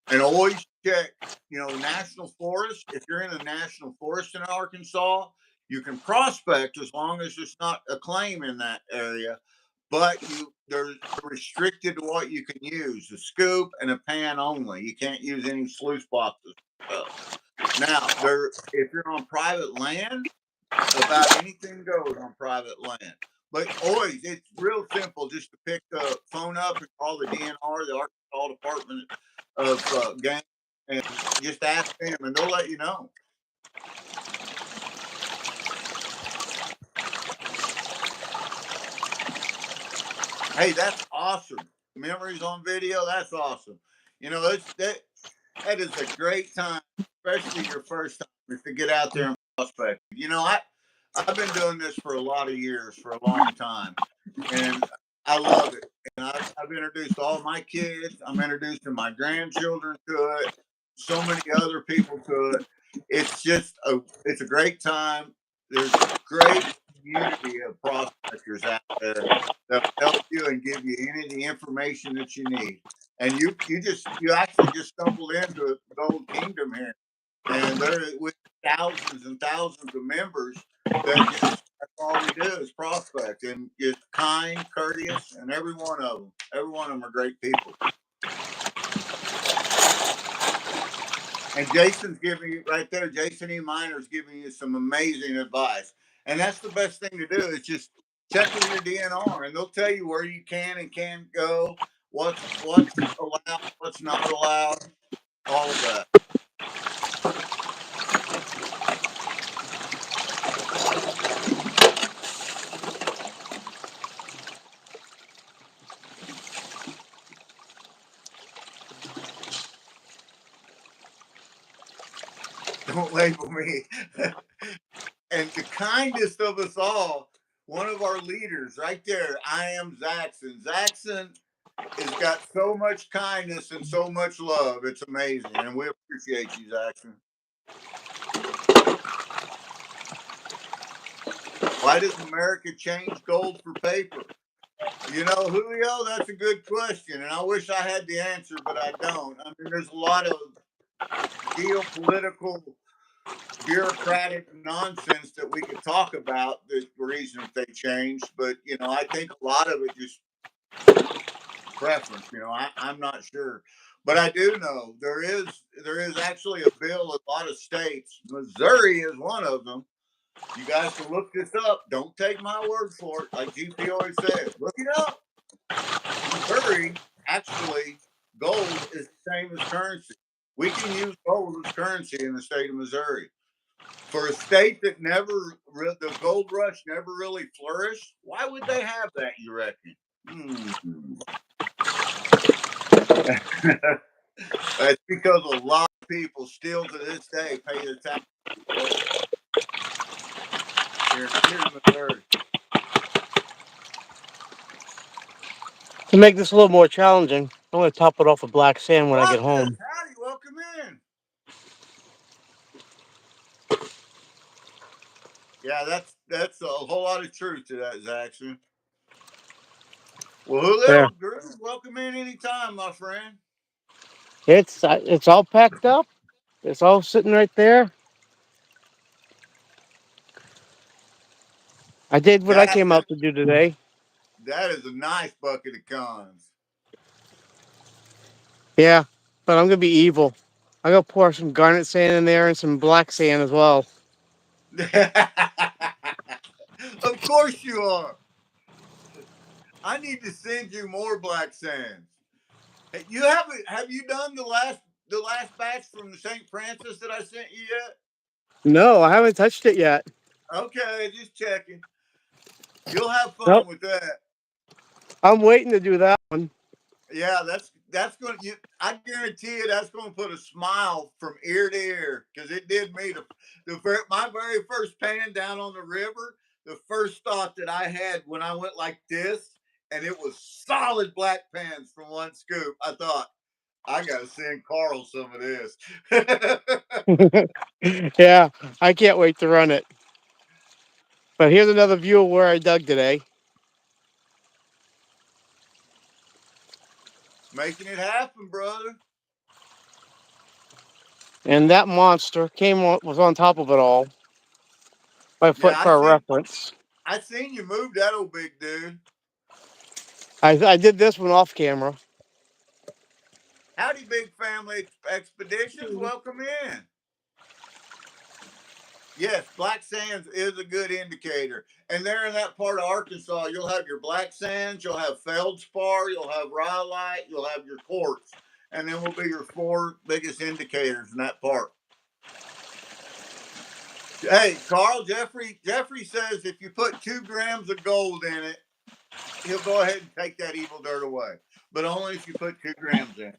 [SPEAKER 1] And always check, national forest. If you're in a national forest in Arkansas, you can prospect as long as there's not a claim in that area. But they're restricted to what you can use: a scoop and a pan only. You can't use any sluice boxes. Now, if you're on private land, about anything goes on private land. But always, it's real simple just to pick the phone up and call the DNR, the Arkansas Department of Game, and just ask them, and they'll let you know. Hey, that's awesome. Memories on Video, that's awesome. That is a great time, especially your first time, is to get out there and prospect. I've been doing this for a lot of years, for a long time, and I love it. And I've introduced all my kids. I'm introducing my grandchildren to it. So many other people to it. It's a great time. There's a great community of prospectors out there that will help you and give you any of the information that you need. And you actually just stumbled into the Gold Kingdom here, and there with thousands and thousands of members that's all we do is prospect, and just kind, courteous, and every one of them are great people. And Jason's giving you right there. Jason E. Miner's giving you some amazing advice, and that's the best thing to do is just check with your DNR, and they'll tell you where you can and can't go, what's allowed, what's not allowed. all of that. Don't label me. And the kindest of us all, one of our leaders right there, I am Zaxxon. Zaxxon has got so much kindness and so much love. It's amazing. And we appreciate you, Zaxxon. Why does America change gold for paper? You know, Julio, that's a good question. And I wish I had the answer, but I don't. I mean, there's a lot of geopolitical, bureaucratic nonsense that we could talk about, the reasons they changed. But, you know, I think a lot of it just preference. You know, I'm not sure. But I do know there is actually a bill in a lot of states. Missouri is one of them. You guys can look this up. Don't take my word for it. Like GP always says, look it up. Missouri, actually, gold is the same as currency. We can use gold as currency in the state of Missouri. For a state that never, the gold rush never really flourished, why would they have that, you reckon? It's because a lot of people still to this day pay their taxes with gold here in Missouri.
[SPEAKER 3] To make this a little more challenging, I'm going to top it off with black sand when I get
[SPEAKER 1] Marcus,
[SPEAKER 3] home.
[SPEAKER 1] howdy, welcome in. Yeah, that's a whole lot of truth to that, Zaxxon. Well,
[SPEAKER 3] There.
[SPEAKER 1] Julio, Groove, welcome in anytime, my friend.
[SPEAKER 3] It's all packed up. It's all sitting right there. I did what I
[SPEAKER 1] That
[SPEAKER 3] came out to do today.
[SPEAKER 1] that is a nice bucket of cons.
[SPEAKER 3] Yeah, but I'm gonna be evil. I'm gonna pour some garnet sand in there and some black sand as well.
[SPEAKER 1] Of course you are. I need to send you more black sands. Hey, you haven't have you done the last batch from the St. Francis that I sent you yet?
[SPEAKER 3] No, I haven't touched it yet.
[SPEAKER 1] Okay, just checking. You'll have fun
[SPEAKER 3] Nope.
[SPEAKER 1] with that.
[SPEAKER 3] I'm waiting to do that one.
[SPEAKER 1] Yeah, that's going to I guarantee you that's going to put a smile from ear to ear because it did me my very first pan down on the river. The first thought that I had when I went like this and it was solid black pans from one scoop, I thought I got to send Carl some of this.
[SPEAKER 3] Yeah, I can't wait to run it. But here's another view of where I dug today.
[SPEAKER 1] Making it happen, brother.
[SPEAKER 3] And that monster was on top of it all. By
[SPEAKER 1] Yeah,
[SPEAKER 3] foot for a reference.
[SPEAKER 1] I seen you move that old big dude.
[SPEAKER 3] I did this one off camera.
[SPEAKER 1] Howdy, big family expeditions. Welcome in. Yes, black sands is a good indicator. And there in that part of Arkansas, you'll have your black sands, you'll have feldspar, you'll have rhyolite, you'll have your quartz. And then will be your four biggest indicators in that part. Hey, Carl, Jeffrey says if you put 2 grams of gold in it, he'll go ahead and take that evil dirt away. But only if you put 2 grams in.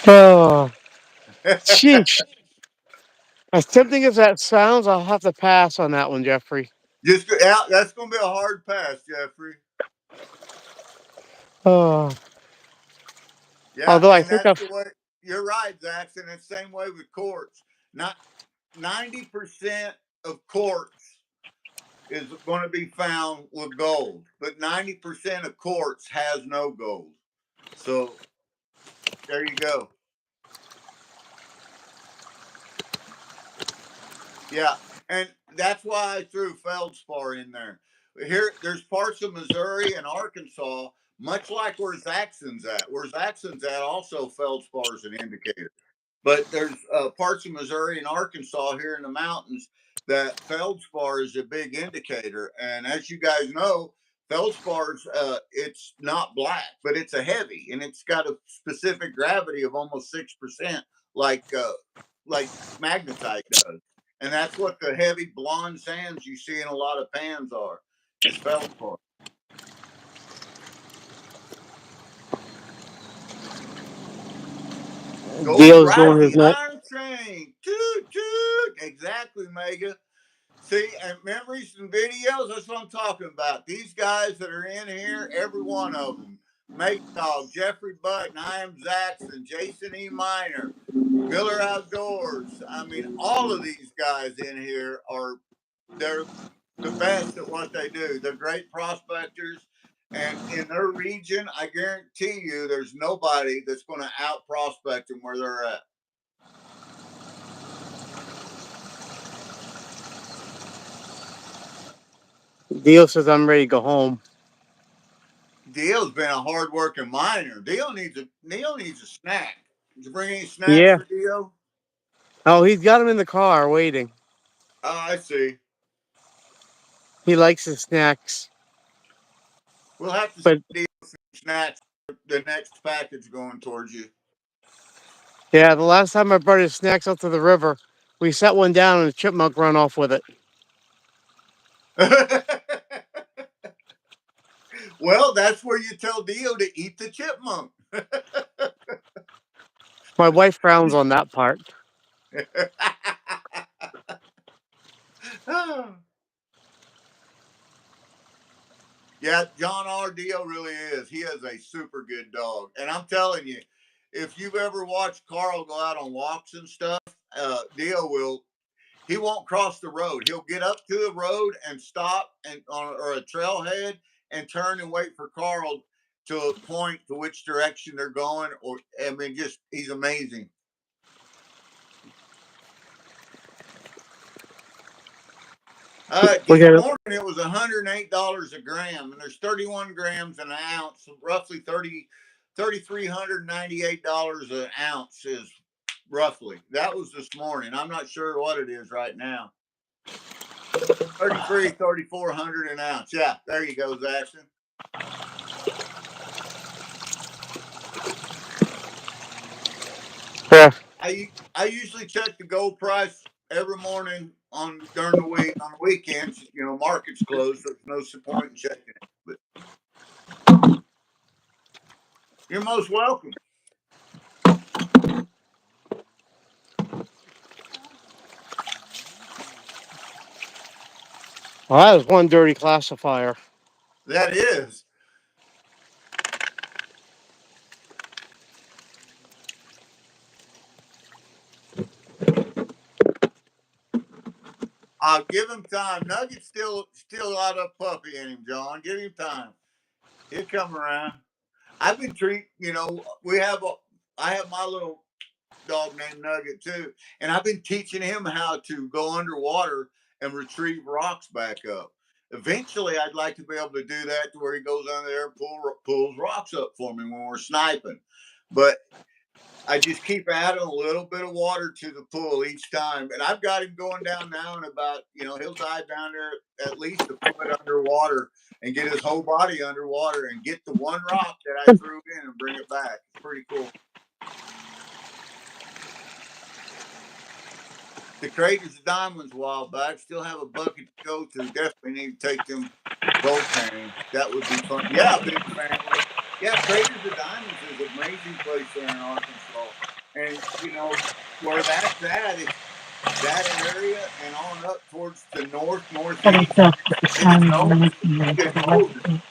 [SPEAKER 3] Oh, sheesh. As tempting as that sounds, I'll have to pass on that one, Jeffrey.
[SPEAKER 1] Just out. That's going to be a hard pass, Jeffrey.
[SPEAKER 3] Oh,
[SPEAKER 1] Yeah,
[SPEAKER 3] although I
[SPEAKER 1] and
[SPEAKER 3] think
[SPEAKER 1] that's
[SPEAKER 3] I've
[SPEAKER 1] the way. You're right, Zaxxon. It's the same way with quartz. Not 90% of quartz is going to be found with gold, but 90% of quartz has no gold. So there you go. Yeah, and that's why I threw feldspar in there. Here, there's parts of Missouri and Arkansas, much like where Zaxxon's at. Where Zaxxon's at, also feldspar is an indicator. But there's parts of Missouri and Arkansas here in the mountains that feldspar is a big indicator. And as you guys know, feldspar's it's not black, but it's a heavy, and it's got a specific gravity of almost 6%, like magnetite does, and that's what the heavy blonde sands you see in a lot of pans are. It's feldspar. Going
[SPEAKER 3] Dio's doing
[SPEAKER 1] riding
[SPEAKER 3] his
[SPEAKER 1] the
[SPEAKER 3] net.
[SPEAKER 1] iron train. Toot toot. Exactly, Mega. See, and memories and videos, that's what I'm talking about. These guys that are in here, every one of them. Make Dog, Jeffrey Button, I Am Zaxxon, Jason E. Miner, Miller Outdoors. I mean, all of these guys in here they're the best at what they do. They're great prospectors. And in their region, I guarantee you there's nobody that's going to out prospect them where they're at.
[SPEAKER 3] Dio says I'm ready to go home.
[SPEAKER 1] Dio's been a hard-working miner. Dio needs a snack. Did you bring any snacks
[SPEAKER 3] Yeah.
[SPEAKER 1] for Dio?
[SPEAKER 3] Oh, he's got him in the car waiting.
[SPEAKER 1] Oh, I see.
[SPEAKER 3] He likes his snacks.
[SPEAKER 1] We'll have to send
[SPEAKER 3] But
[SPEAKER 1] Dio some snacks for the next package going towards you.
[SPEAKER 3] yeah, the last time I brought his snacks out to the river, we set one down and the chipmunk ran off with it.
[SPEAKER 1] Well, that's where you tell Dio to eat the chipmunk.
[SPEAKER 3] My wife frowns on that part.
[SPEAKER 1] Yeah, John R. Dio really is. He is a super good dog. And I'm telling you, if you've ever watched Carl go out on walks and stuff, Dio he won't cross the road. He'll get up to the road and stop or a trailhead and turn and wait for Carl to point to which direction they're going. Or I mean, just he's amazing.
[SPEAKER 3] Look
[SPEAKER 1] This
[SPEAKER 3] at it.
[SPEAKER 1] morning it was $108 a gram, and there's 31 grams an ounce, so roughly $3,398 an ounce is roughly. That was this morning. I'm not sure what it is right now. 3,400 an ounce. Yeah, there you go, Zaxxon.
[SPEAKER 3] Yeah.
[SPEAKER 1] I usually check the gold price every morning during the week. On the weekends, market's closed, so there's no point in checking it. But you're most welcome.
[SPEAKER 3] Well, that was one dirty classifier.
[SPEAKER 1] That is. I'll give him time. Nugget's still out of puppy in him, John. Give him time. He'll come around. I've been I have my little dog named Nugget too, and I've been teaching him how to go underwater and retrieve rocks back up. Eventually, I'd like to be able to do that to where he goes under there and pulls rocks up for me when we're sniping. But I just keep adding a little bit of water to the pool each time. And I've got him going down now and about, he'll dive down there at least a foot underwater and get his whole body underwater and get the one rock that I threw in and bring it back. It's pretty cool. The Craters of Diamonds a while back. Still have a bucket to go to. Definitely need to take them gold panning. That would be fun. Yeah, big family. Yeah, Craters of Diamonds is an amazing place there in Arkansas. And where that's at, it's that area and on up towards the
[SPEAKER 2] But it's
[SPEAKER 1] northeast.
[SPEAKER 2] the
[SPEAKER 1] It is
[SPEAKER 2] time of
[SPEAKER 1] known
[SPEAKER 2] the
[SPEAKER 1] for
[SPEAKER 2] next
[SPEAKER 1] being
[SPEAKER 2] year.
[SPEAKER 1] golden.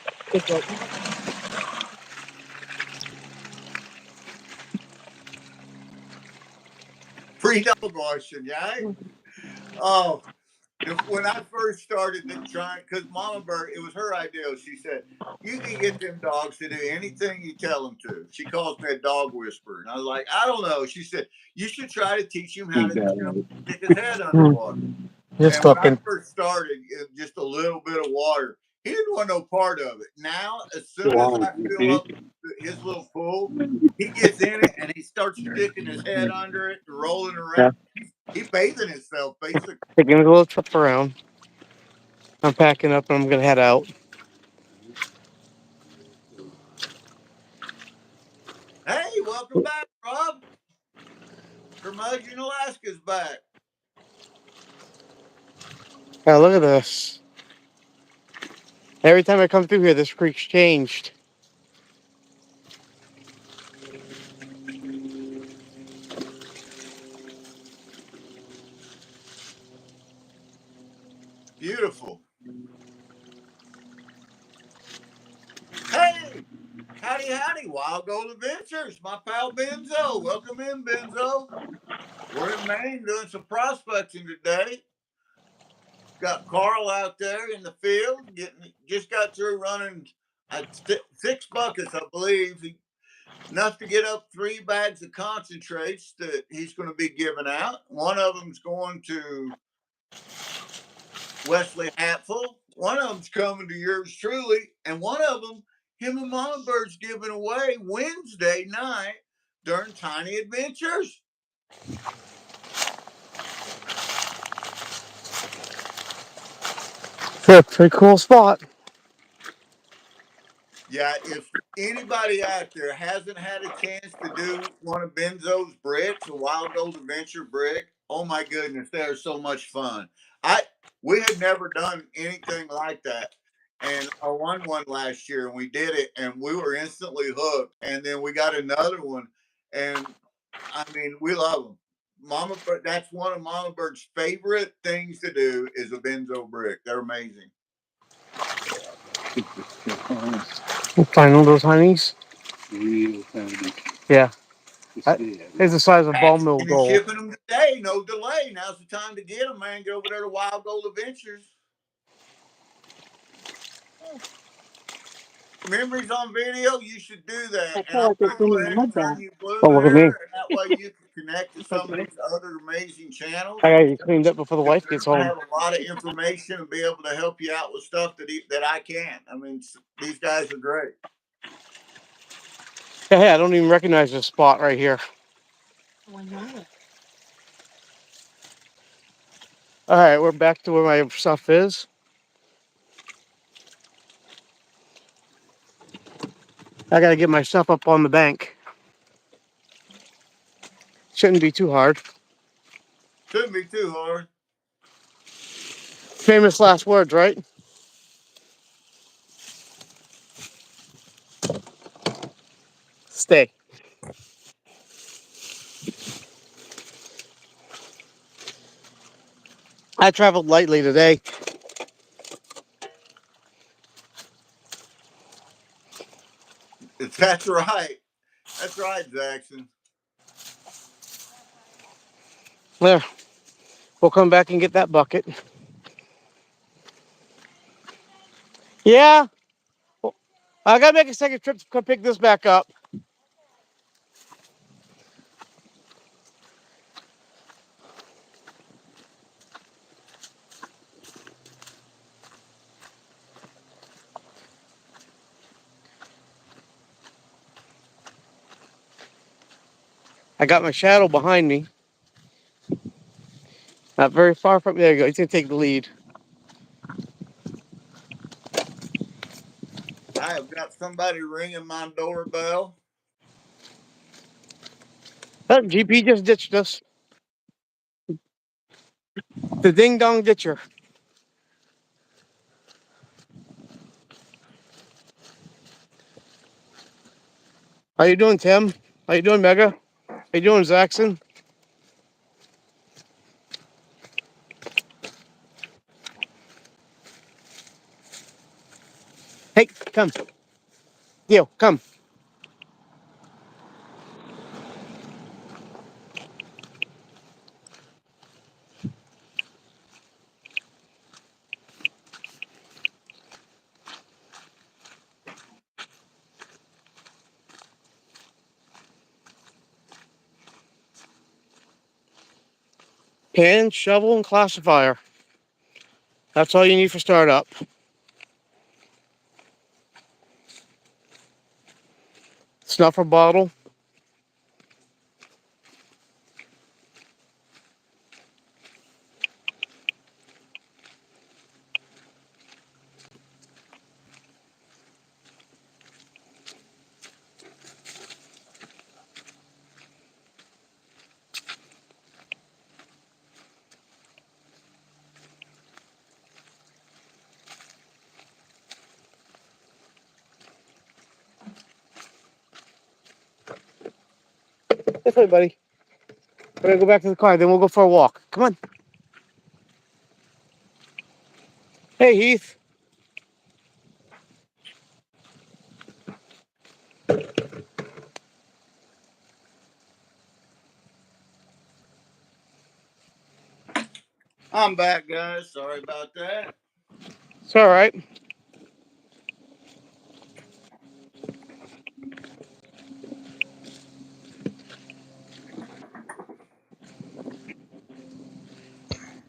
[SPEAKER 1] Free dog washing, yeah. Oh, when I first started trying, because Mama Bird, it was her idea. She said, "You can get them dogs to do anything you tell them to." She calls me a dog whisperer, and I was like, "I don't know." She said, "You should try to teach him how to, stick his head underwater."
[SPEAKER 3] Just
[SPEAKER 1] And when I
[SPEAKER 3] looking.
[SPEAKER 1] first started, just a little bit of water, he didn't want no part of it. Now, as soon as
[SPEAKER 3] Wow.
[SPEAKER 1] I fill up his little pool, he gets in it and he starts sticking his head under it and rolling around.
[SPEAKER 3] Yeah.
[SPEAKER 1] He's bathing himself, basically.
[SPEAKER 3] Taking a little trip around. I'm packing up and I'm gonna head out.
[SPEAKER 1] Hey, welcome back, Rob. Curmudgeon, Alaska's back.
[SPEAKER 3] Now look at this. Every time I come through here, this creek's changed.
[SPEAKER 1] Beautiful. Hey, howdy, howdy, Wild Gold Adventures. My pal Benzo. Welcome in, Benzo. We're in Maine doing some prospecting today. Got Carl out there in the field, just got through running 6 buckets, I believe. Enough to get up 3 bags of concentrates that he's going to be giving out. One of them's going to Wesley Hatfield. One of them's coming to yours truly. And one of them, him and Mama Bird's giving away Wednesday night during Tiny Adventures.
[SPEAKER 3] Pretty cool spot.
[SPEAKER 1] Yeah, if anybody out there hasn't had a chance to do one of Benzo's bricks, a Wild Gold Adventure brick, oh my goodness, they're so much fun. We had never done anything like that. And I won one last year and we did it and we were instantly hooked. And then we got another one. And I mean, we love them. Mama Bird, that's one of Mama Bird's favorite things to do is a Benzo brick. They're amazing.
[SPEAKER 3] Find all those honeys. Yeah. It's the size of ball mill
[SPEAKER 1] And they're
[SPEAKER 3] gold.
[SPEAKER 1] shipping them today, no delay. Now's the time to get them, man. Get over there to Wild Gold Adventures. Memories on video, you should do that.
[SPEAKER 2] I
[SPEAKER 1] And
[SPEAKER 2] feel
[SPEAKER 1] I'm
[SPEAKER 2] like
[SPEAKER 1] going
[SPEAKER 2] it's
[SPEAKER 1] to go
[SPEAKER 2] bringing the
[SPEAKER 1] ahead and
[SPEAKER 2] mud
[SPEAKER 1] turn
[SPEAKER 2] down.
[SPEAKER 1] you blue
[SPEAKER 3] Oh, look at me.
[SPEAKER 1] there. And that way you can connect to some of these other amazing channels.
[SPEAKER 3] I gotta get cleaned up before the wife gets
[SPEAKER 1] I
[SPEAKER 3] home.
[SPEAKER 1] have a lot of information and be able to help you out with stuff that I can't. I mean, these guys are great.
[SPEAKER 3] Hey, I don't even recognize this spot right here.
[SPEAKER 2] Why not?
[SPEAKER 3] All right, we're back to where my stuff is. I gotta get my stuff up on the bank. Shouldn't be too hard.
[SPEAKER 1] Shouldn't be too hard.
[SPEAKER 3] Famous last words, right? Stay. I traveled lightly today.
[SPEAKER 1] That's right. That's right, Jackson.
[SPEAKER 3] There. We'll come back and get that bucket. Yeah. Well, I gotta make a second trip to come pick this back up. I got my shadow behind me. Not very far from. There you go. He's gonna take the lead.
[SPEAKER 1] I have got somebody ringing my doorbell.
[SPEAKER 3] Oh, GP just ditched us. The ding dong ditcher. How you doing, Tim? How you doing, Mega? How you doing, Zaxon? Hey, come. Yo, come. Pan, shovel, and classifier. That's all you need for startup. Snuffer bottle. this way, buddy. We're gonna go back to the car, then we'll go for a walk. Come on. Hey, Heath.
[SPEAKER 1] I'm back, guys. Sorry about that.
[SPEAKER 3] It's all right.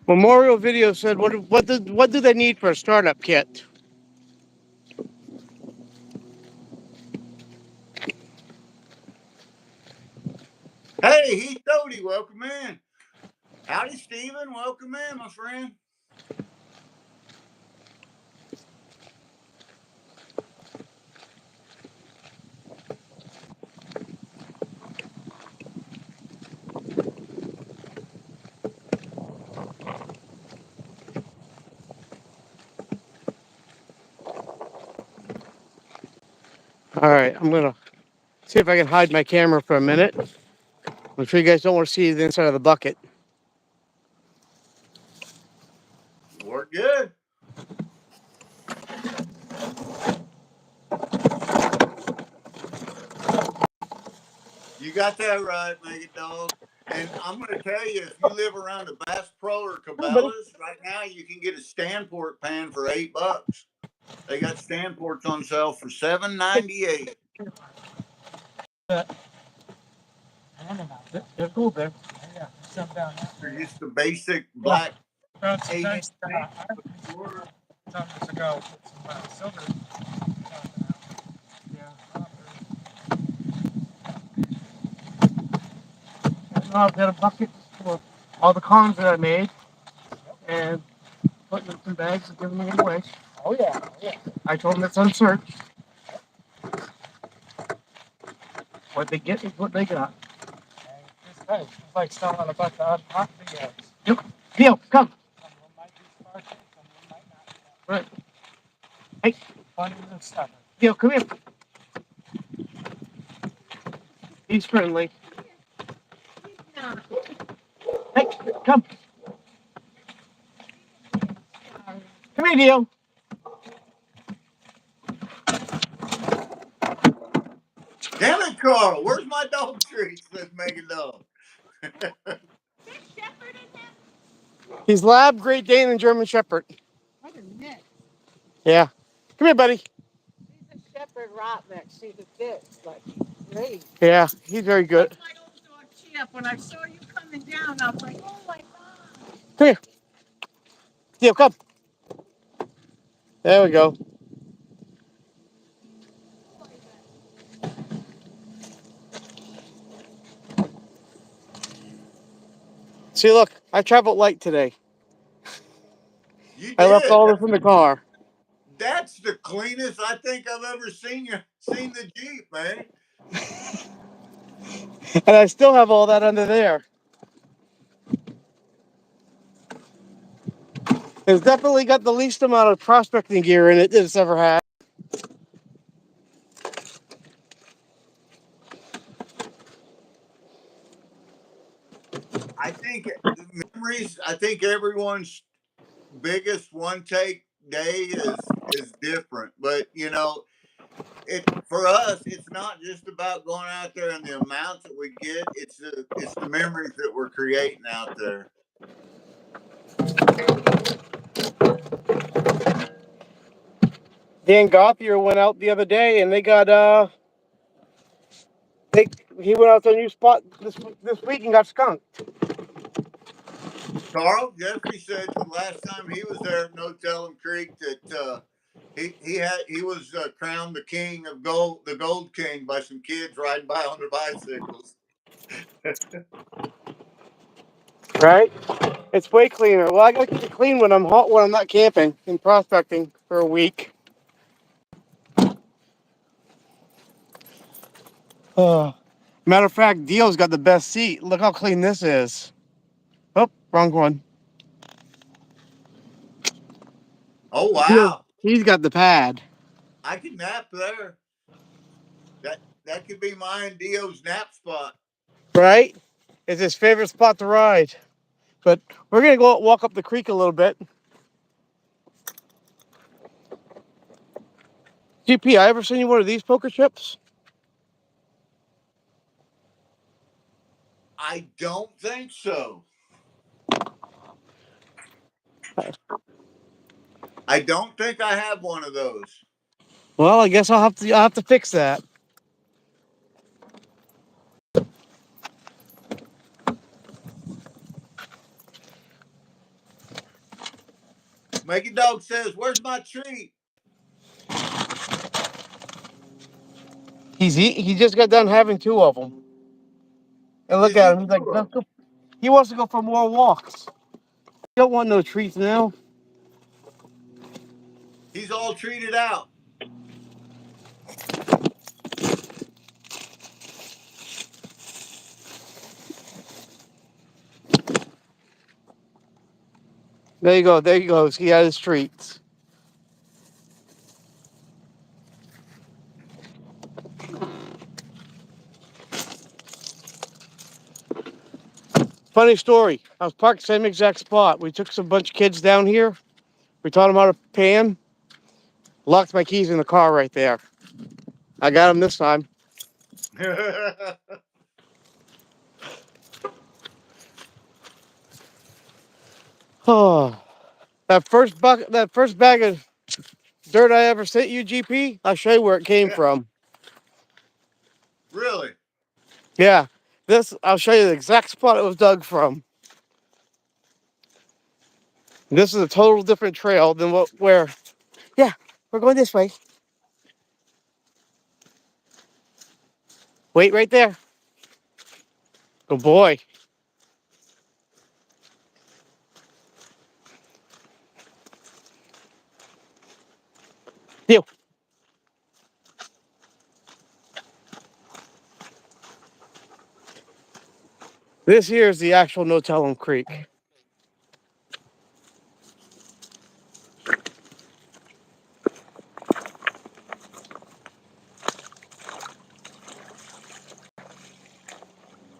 [SPEAKER 3] Memorial Video said, what do they need for a startup kit?
[SPEAKER 1] Hey, Heath Doty, welcome in. Howdy, Steven. Welcome in, my friend.
[SPEAKER 3] All right, I'm gonna see if I can hide my camera for a minute. I'm sure you guys don't want to see the inside of the bucket.
[SPEAKER 1] We're good. You got that right, Mega Dog. And I'm going to tell you, if you live around a Bass Pro or Cabela's, right now you can get a Stanport pan for $8. They got Stanports on sale for $7.98.
[SPEAKER 2] They're cool, babe. Yeah, some down
[SPEAKER 1] They're
[SPEAKER 2] there.
[SPEAKER 1] just the basic
[SPEAKER 2] Yeah.
[SPEAKER 1] black
[SPEAKER 2] Found some
[SPEAKER 1] 8-inch
[SPEAKER 2] nice,
[SPEAKER 1] pan.
[SPEAKER 2] some years ago, some silver. Yeah. I've got a bucket for all the cons that I made and putting them in bags and giving them away. Oh yeah, oh yeah. I told them it's unsearched. What they get is what they got. Hey, it's like selling a bunch of hot videos. Yep. Deal, come. Some of them might be sparkling, some of them might not. Right. Hey. Funny and stubborn. Deal, come here. He's friendly. Hey, come. Come here, Deal.
[SPEAKER 1] Damn it, Carl. Where's my dog treat? Says Mega Dog.
[SPEAKER 3] He's Lab, Great Dane, and German Shepherd.
[SPEAKER 4] What a mix.
[SPEAKER 3] Yeah. Come here, buddy.
[SPEAKER 4] He's a shepherd rot mix. He's a bitch, but he's great.
[SPEAKER 3] Yeah, he's very good.
[SPEAKER 4] That's my old dog Chip. When I saw you coming down, I was like, oh my God.
[SPEAKER 3] Come here. Deal, come. There we go. See, look, I traveled light today.
[SPEAKER 1] You
[SPEAKER 3] I left
[SPEAKER 1] did.
[SPEAKER 3] all this in the car.
[SPEAKER 1] That's the cleanest I think I've ever seen the Jeep, man.
[SPEAKER 3] And I still have all that under there. It's definitely got the least amount of prospecting gear in it that it's ever had.
[SPEAKER 1] I think memories. I think everyone's biggest one take day is different, but it for us. It's not just about going out there and the amounts that we get. It's the memories that we're creating out there.
[SPEAKER 3] Dan Gothier went out the other day and they got he went out to a new spot this week and got skunked.
[SPEAKER 1] Carl Jeffrey said the last time he was there at Notellem Creek that he was crowned the king of gold, the Gold King, by some kids riding by on their bicycles.
[SPEAKER 3] Right? It's way cleaner. Well, I gotta keep it clean when I'm hot when I'm not camping and prospecting for a week. Matter of fact, Dio's got the best seat. Look how clean this is. Oh, wrong one.
[SPEAKER 1] Oh
[SPEAKER 3] Dio,
[SPEAKER 1] wow!
[SPEAKER 3] he's got the pad.
[SPEAKER 1] I could nap there. That could be mine, Dio's nap spot.
[SPEAKER 3] right? It's his favorite spot to ride. But we're gonna go walk up the creek a little bit. GP, I ever seen you one of these poker chips?
[SPEAKER 1] I don't think so. I don't think I have one of those.
[SPEAKER 3] Well, I guess I'll have to fix that.
[SPEAKER 1] Makey Dog says, "Where's my treat?"
[SPEAKER 3] He just got done having two of them. And look
[SPEAKER 1] Is
[SPEAKER 3] at
[SPEAKER 1] he
[SPEAKER 3] him. He's like,
[SPEAKER 1] sure?
[SPEAKER 3] let's go. He wants to go for more walks. He don't want no treats now.
[SPEAKER 1] He's all treated out.
[SPEAKER 3] There you go. There he goes. He had his treats. Funny story. I was parked the same exact spot. We took some bunch of kids down here. We taught them how to pan. Locked my keys in the car right there. I got them this time. Oh, that first bag of dirt I ever sent you, GP. I'll show you where it came
[SPEAKER 1] Yeah,
[SPEAKER 3] from.
[SPEAKER 1] really?
[SPEAKER 3] Yeah, I'll show you the exact spot it was dug from. This is a total different trail than where. Yeah, we're going this way. Wait right there. Good boy. Deal. This here is the actual Notellem Creek.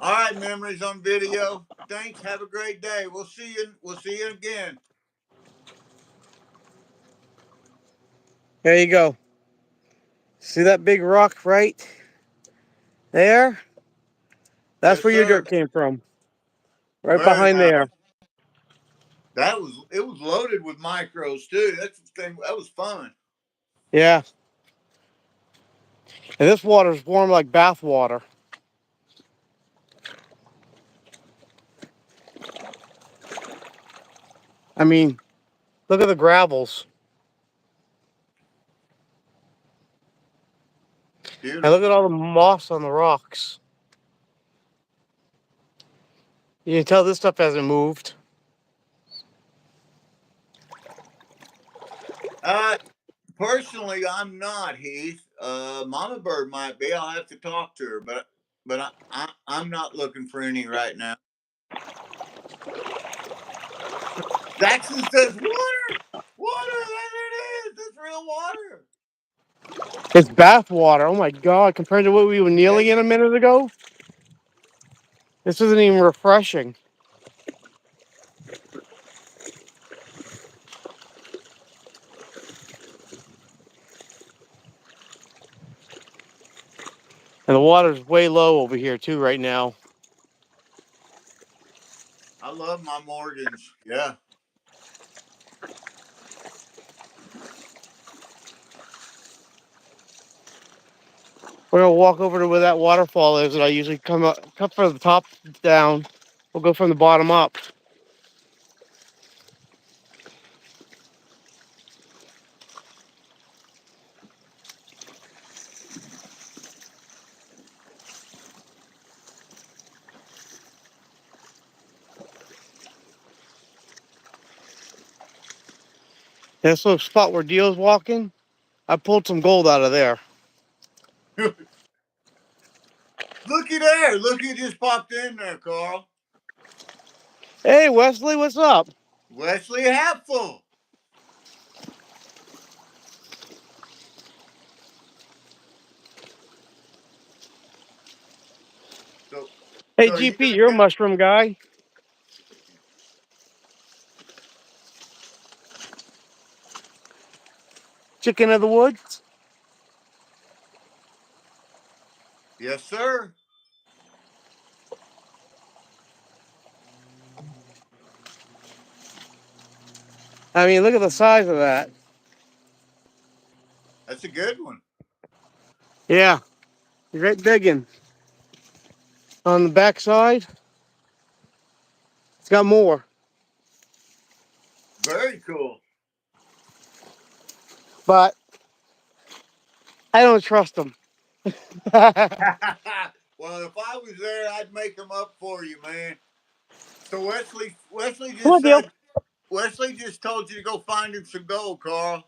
[SPEAKER 1] All right, memories on video. Thanks. Have a great day. We'll see you. We'll see you again.
[SPEAKER 3] There you go. See that big rock right there? That's
[SPEAKER 1] Yes,
[SPEAKER 3] where your
[SPEAKER 1] sir.
[SPEAKER 3] dirt came from. Right
[SPEAKER 1] Very
[SPEAKER 3] behind
[SPEAKER 1] nice.
[SPEAKER 3] there.
[SPEAKER 1] It was loaded with micros too. That's the thing. That was fun.
[SPEAKER 3] Yeah. And this water's warm like bath water. I mean, look at the gravels. And look at
[SPEAKER 1] Beautiful.
[SPEAKER 3] all the moss on the rocks. You can tell this stuff hasn't moved.
[SPEAKER 1] Uh, Personally, I'm not Heath. Mama Bird might be. I'll have to talk to her, but I'm not looking for any right now. Jackson says water, water. There it is. It's real water.
[SPEAKER 3] It's bath water. Oh my God. Compared to what we were
[SPEAKER 1] Yeah,
[SPEAKER 3] kneeling in a minute ago, this isn't even refreshing. And the water's way low over here too right now.
[SPEAKER 1] I love my Morgans. Yeah.
[SPEAKER 3] We're gonna walk over to where that waterfall is, and I usually come from the top down. We'll go from the bottom up. This little spot where Dio's walking, I pulled some gold out of there.
[SPEAKER 1] Looky there. Looky just popped in there, Carl.
[SPEAKER 3] Hey Wesley, what's up?
[SPEAKER 1] Wesley Hatful. So
[SPEAKER 3] Hey,
[SPEAKER 1] So are you
[SPEAKER 3] GP,
[SPEAKER 1] gonna
[SPEAKER 3] you're a mushroom guy. Chicken of the woods.
[SPEAKER 1] Yes, sir.
[SPEAKER 3] I mean, look at the size of that.
[SPEAKER 1] That's a good one.
[SPEAKER 3] Yeah, great digging. On the back side, it's got more.
[SPEAKER 1] Very cool.
[SPEAKER 3] But I don't trust them.
[SPEAKER 1] Well, if I was there, I'd make them up for you, man. So Wesley just
[SPEAKER 3] What deal?
[SPEAKER 1] said, Wesley just told you to go find him some gold, Carl.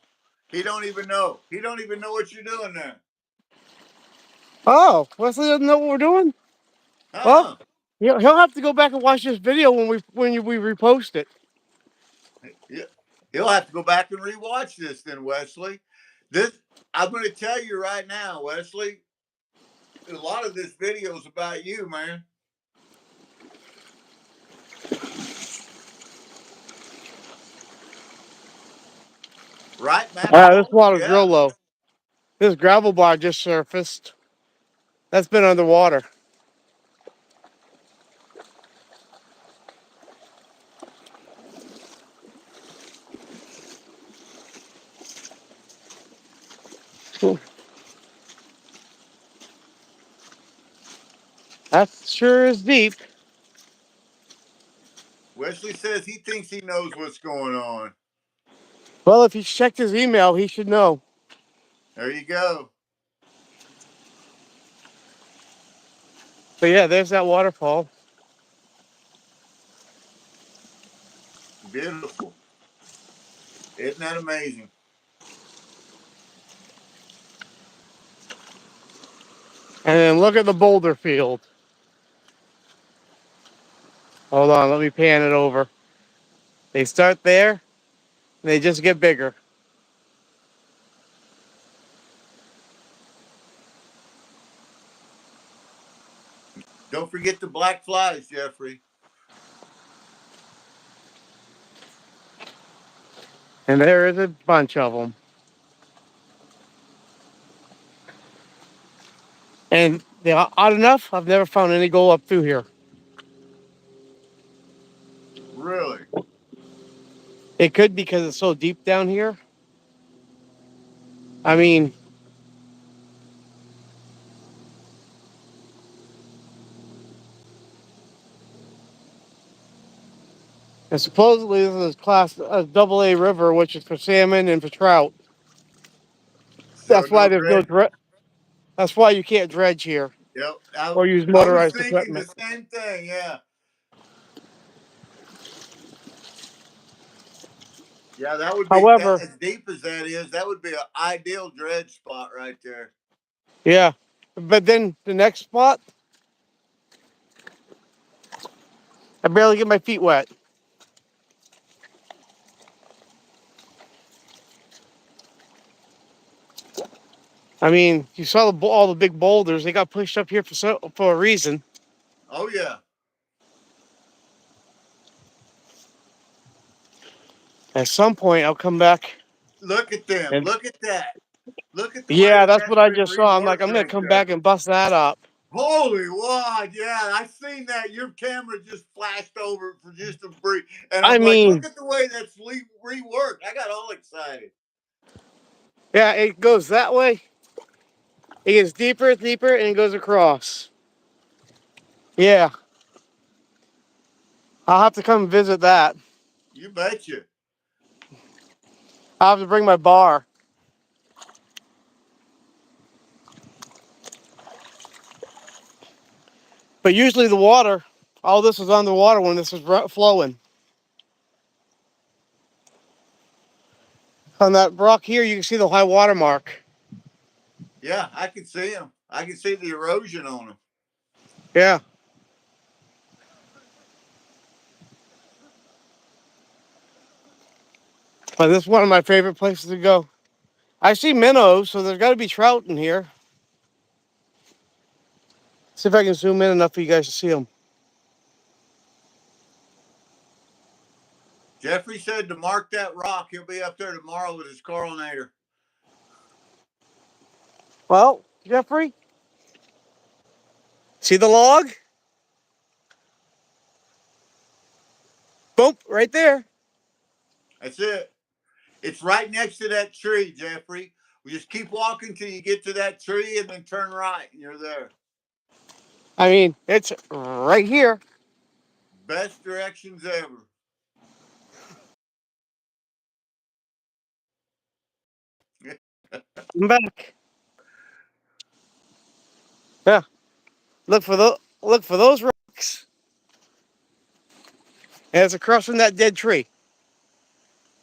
[SPEAKER 1] He don't even know. He don't even know what you're doing there.
[SPEAKER 3] Oh, Wesley doesn't know what we're doing? Well,
[SPEAKER 1] Uh-uh.
[SPEAKER 3] he'll have to go back and watch this video when we repost it.
[SPEAKER 1] Yeah. He'll have to go back and rewatch this then, Wesley. This I'm going to tell you right now, Wesley. A lot of this video is about you, man. Right, Matt
[SPEAKER 3] This
[SPEAKER 1] Paul?
[SPEAKER 3] water's
[SPEAKER 1] Yeah.
[SPEAKER 3] real low. This gravel bar just surfaced. That's been underwater. That sure is deep.
[SPEAKER 1] Wesley says he thinks he knows what's going on.
[SPEAKER 3] Well, if he's checked his email, he should know.
[SPEAKER 1] There you go.
[SPEAKER 3] But yeah, there's that waterfall.
[SPEAKER 1] Beautiful. Isn't that amazing?
[SPEAKER 3] And then look at the boulder field. Hold on, let me pan it over. They start there, and they just get bigger.
[SPEAKER 1] Don't forget the black flies, Jeffrey.
[SPEAKER 3] And there is a bunch of them. And they're odd enough, I've never found any go up through here.
[SPEAKER 1] Really?
[SPEAKER 3] It could because it's so deep down here. I mean, and supposedly this is class a double A river, which is for salmon and for trout.
[SPEAKER 1] So
[SPEAKER 3] That's why
[SPEAKER 1] no
[SPEAKER 3] there's no
[SPEAKER 1] dredging.
[SPEAKER 3] that's why you can't dredge here
[SPEAKER 1] Yep.
[SPEAKER 3] or use
[SPEAKER 1] I was
[SPEAKER 3] motorized
[SPEAKER 1] thinking the
[SPEAKER 3] equipment.
[SPEAKER 1] same thing. Yeah. Yeah, that would be that
[SPEAKER 3] However,
[SPEAKER 1] as deep as that is. That would be an ideal dredge spot right there.
[SPEAKER 3] yeah. But then the next spot, I barely get my feet wet. I mean, you saw all the big boulders. They got pushed up here for a reason.
[SPEAKER 1] Oh yeah.
[SPEAKER 3] At some point, I'll come back
[SPEAKER 1] Look at them.
[SPEAKER 3] and
[SPEAKER 1] Look at that. Look at the way
[SPEAKER 3] yeah,
[SPEAKER 1] that
[SPEAKER 3] that's
[SPEAKER 1] that's
[SPEAKER 3] what I
[SPEAKER 1] been
[SPEAKER 3] just saw. I'm like,
[SPEAKER 1] reworked
[SPEAKER 3] I'm gonna
[SPEAKER 1] right
[SPEAKER 3] come
[SPEAKER 1] there.
[SPEAKER 3] back and bust that up.
[SPEAKER 1] Holy wad, yeah, I seen that. Your camera just flashed over for just a brief, and
[SPEAKER 3] I
[SPEAKER 1] I'm like, look
[SPEAKER 3] mean,
[SPEAKER 1] at the way that's reworked. I got all excited.
[SPEAKER 3] yeah, it goes that way. It gets deeper, deeper, and it goes across. Yeah, I'll have to come visit that.
[SPEAKER 1] You betcha.
[SPEAKER 3] I'll have to bring my bar. But usually the water, all this is underwater when this is flowing. On that rock here, you can see the high water mark.
[SPEAKER 1] Yeah, I can see them. I can see the erosion on them.
[SPEAKER 3] Yeah. But this is one of my favorite places to go. I see minnows, so there's got to be trout in here. See if I can zoom in enough for you guys to see them.
[SPEAKER 1] Jeffrey said to mark that rock. He'll be up there tomorrow with his coronator.
[SPEAKER 3] Well, Jeffrey, see the log? Boom, right there.
[SPEAKER 1] That's it. It's right next to that tree, Jeffrey. We just keep walking till you get to that tree and then turn right and you're there.
[SPEAKER 3] I mean, it's right here.
[SPEAKER 1] Best directions ever.
[SPEAKER 3] I'm back. Yeah, look for those rocks. And it's across from that dead tree.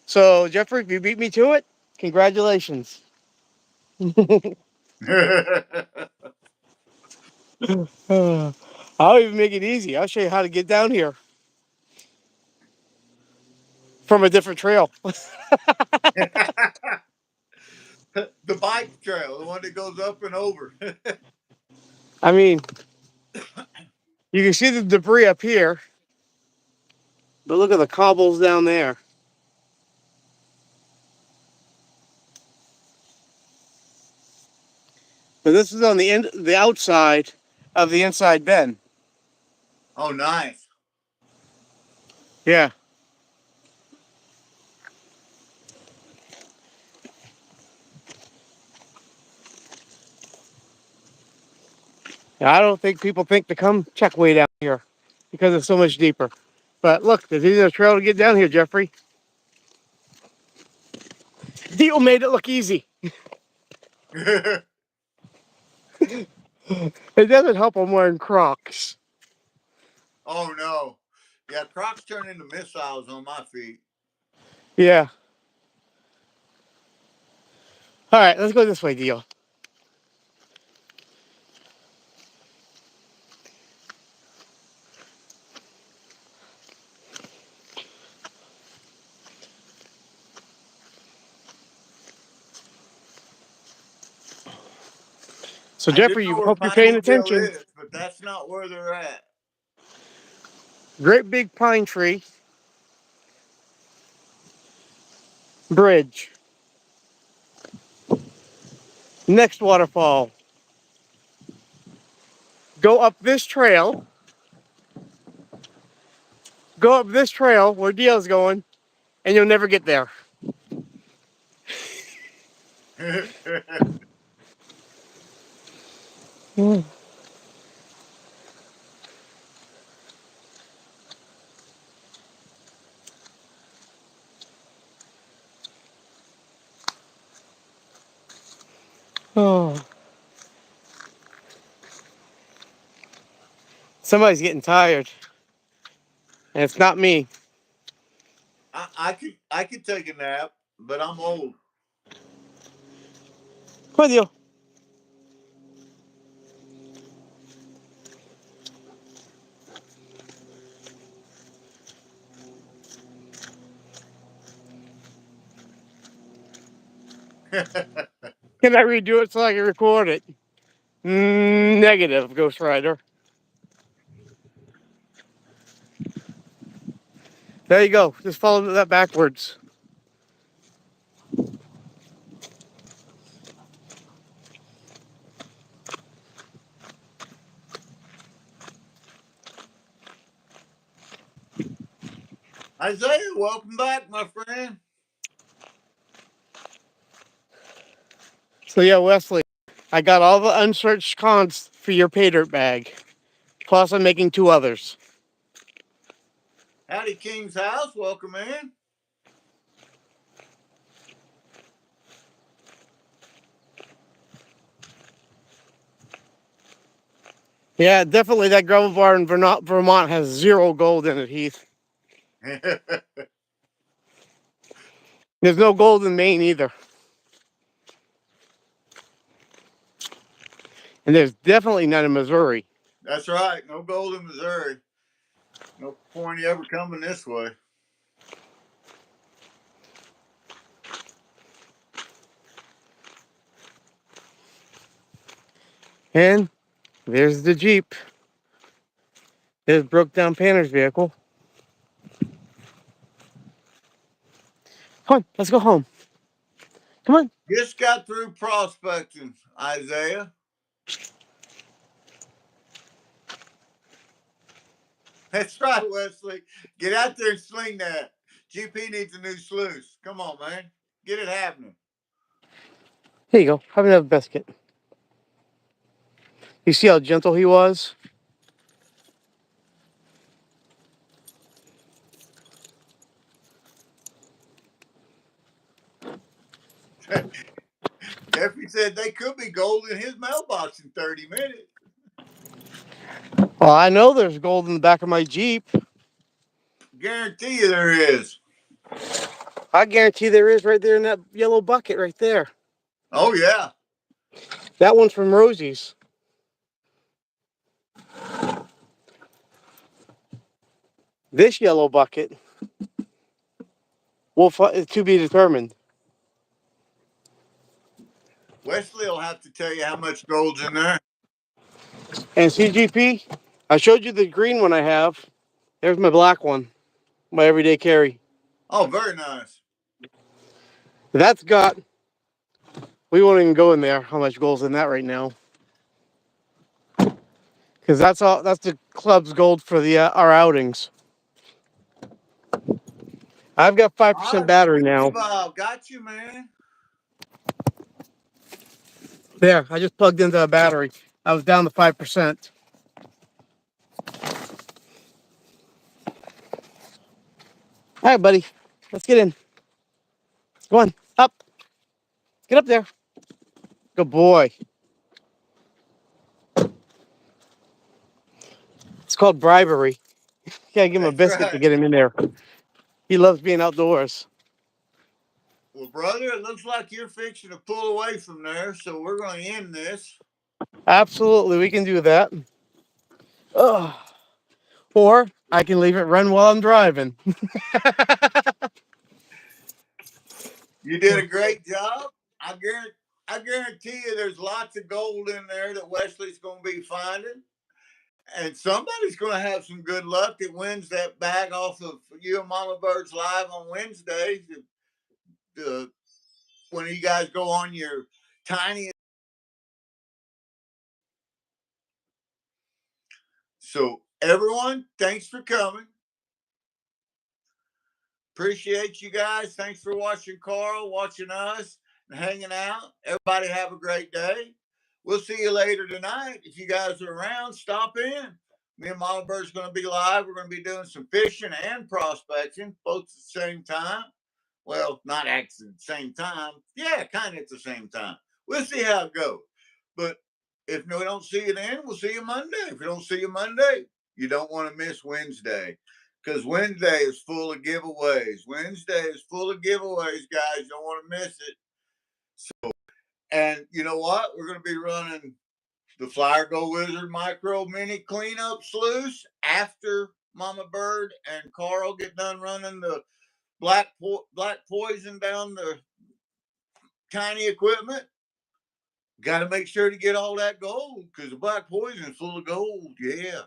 [SPEAKER 3] So, Jeffrey, if you beat me to it, congratulations. I'll even make it easy. I'll show you how to get down here from a different trail.
[SPEAKER 1] The bike trail, the one that goes up and over.
[SPEAKER 3] I mean, you can see the debris up here, but look at the cobbles down there. But this is on the outside of the inside bend.
[SPEAKER 1] Oh, nice.
[SPEAKER 3] Yeah. I don't think people think to come check way down here because it's so much deeper. But look, there's even a trail to get down here, Jeffrey. Deal made it look easy. It doesn't help I'm wearing Crocs.
[SPEAKER 1] Oh, no. Yeah, Crocs turn into missiles on my feet.
[SPEAKER 3] Yeah. All right, let's go this way, Deal. So,
[SPEAKER 1] I do
[SPEAKER 3] Jeffrey,
[SPEAKER 1] know
[SPEAKER 3] you
[SPEAKER 1] where
[SPEAKER 3] hope you're paying
[SPEAKER 1] Pineyville
[SPEAKER 3] attention.
[SPEAKER 1] is, but that's not where they're at.
[SPEAKER 3] Great big pine tree. Bridge. Next waterfall. Go up this trail. Go up this trail where Deal's going, and you'll never get there. Oh. Somebody's getting tired, and it's not me.
[SPEAKER 1] I could take a nap, but I'm old.
[SPEAKER 3] Come on, Deal. Can I redo it so I can record it? Negative, Ghost Rider. There you go. Just follow that backwards.
[SPEAKER 1] Isaiah, welcome back, my friend.
[SPEAKER 3] So yeah, Wesley, I got all the unsearched cons for your pay dirt bag. Plus, I'm making 2 others.
[SPEAKER 1] Howdy, King's House. Welcome in.
[SPEAKER 3] Yeah, definitely that gravel bar in Vermont has 0 gold in it, Heath. There's no gold in Maine either. And there's definitely none in Missouri.
[SPEAKER 1] That's right. No gold in Missouri. No point ever coming this way.
[SPEAKER 3] And there's the Jeep. There's broke down Panner's vehicle. Come on, let's go home. Come on.
[SPEAKER 1] Just got through prospecting, Isaiah. That's right, Wesley. Get out there and sling that. GP needs a new sluice. Come on, man. Get it happening.
[SPEAKER 3] Here you go. Have another biscuit. You see how gentle he was?
[SPEAKER 1] Jeffrey said they could be gold in his mailbox in 30 minutes.
[SPEAKER 3] Well, I know there's gold in the back of my Jeep.
[SPEAKER 1] Guarantee you there is.
[SPEAKER 3] I guarantee there is right there in that yellow bucket right there.
[SPEAKER 1] Oh, yeah.
[SPEAKER 3] That one's from Rosie's. This yellow bucket is to be determined.
[SPEAKER 1] Wesley will have to tell you how much gold's in there.
[SPEAKER 3] And CGP, I showed you the green one I have. There's my black one, my everyday carry.
[SPEAKER 1] Oh, very nice.
[SPEAKER 3] That's got, we won't even go in there how much gold's in that right now. Because that's the club's gold for the our outings. I've got 5% battery now.
[SPEAKER 1] Bob, got you, man.
[SPEAKER 3] There, I just plugged into a battery. I was down to 5%. All right, buddy, let's get in. Go on, up. Get up there. Good boy. It's called bribery. You gotta give him a biscuit to get him in there. He loves being outdoors.
[SPEAKER 1] Well, brother, it looks like you're fixing to pull away from there, so we're going to end this.
[SPEAKER 3] Absolutely, we can do that. Ugh. Or I can leave it run while I'm driving.
[SPEAKER 1] You did a great job. I guarantee you there's lots of gold in there that Wesley's going to be finding. And somebody's going to have some good luck that wins that bag off of you and Mama Bird's Live on Wednesday. When you guys go on your tiny. So, everyone, thanks for coming. Appreciate you guys. Thanks for watching Carl, watching us, and hanging out. Everybody have a great day. We'll see you later tonight. If you guys are around, stop in. Me and Mama Bird's going to be live. We're going to be doing some fishing and prospecting, both at the same time. Well, not actually at the same time. Yeah, kind of at the same time. We'll see how it goes. But if we don't see you then, we'll see you Monday. If we don't see you Monday, you don't want to miss Wednesday. Because Wednesday is full of giveaways. Wednesday is full of giveaways, guys. You don't want to miss it. So, and you know what? We're going to be running the Flyer Go Wizard Micro Mini Cleanup Sluice after Mama Bird and Carl get done running the black poison down the tiny equipment. Got to make sure to get all that gold because the black poison is full of gold. Yeah.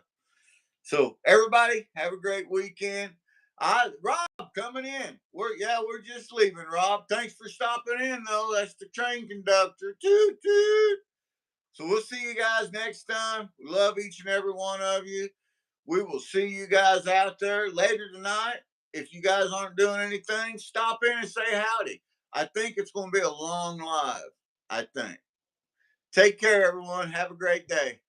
[SPEAKER 1] So everybody have a great weekend. Rob coming in. We're just leaving, Rob. Thanks for stopping in though. That's the train conductor. Toot toot. So we'll see you guys next time. We love each and every one of you. We will see you guys out there later tonight. If you guys aren't doing anything, stop in and say howdy. I think it's going to be a long live. I think. Take care, everyone. Have a great day.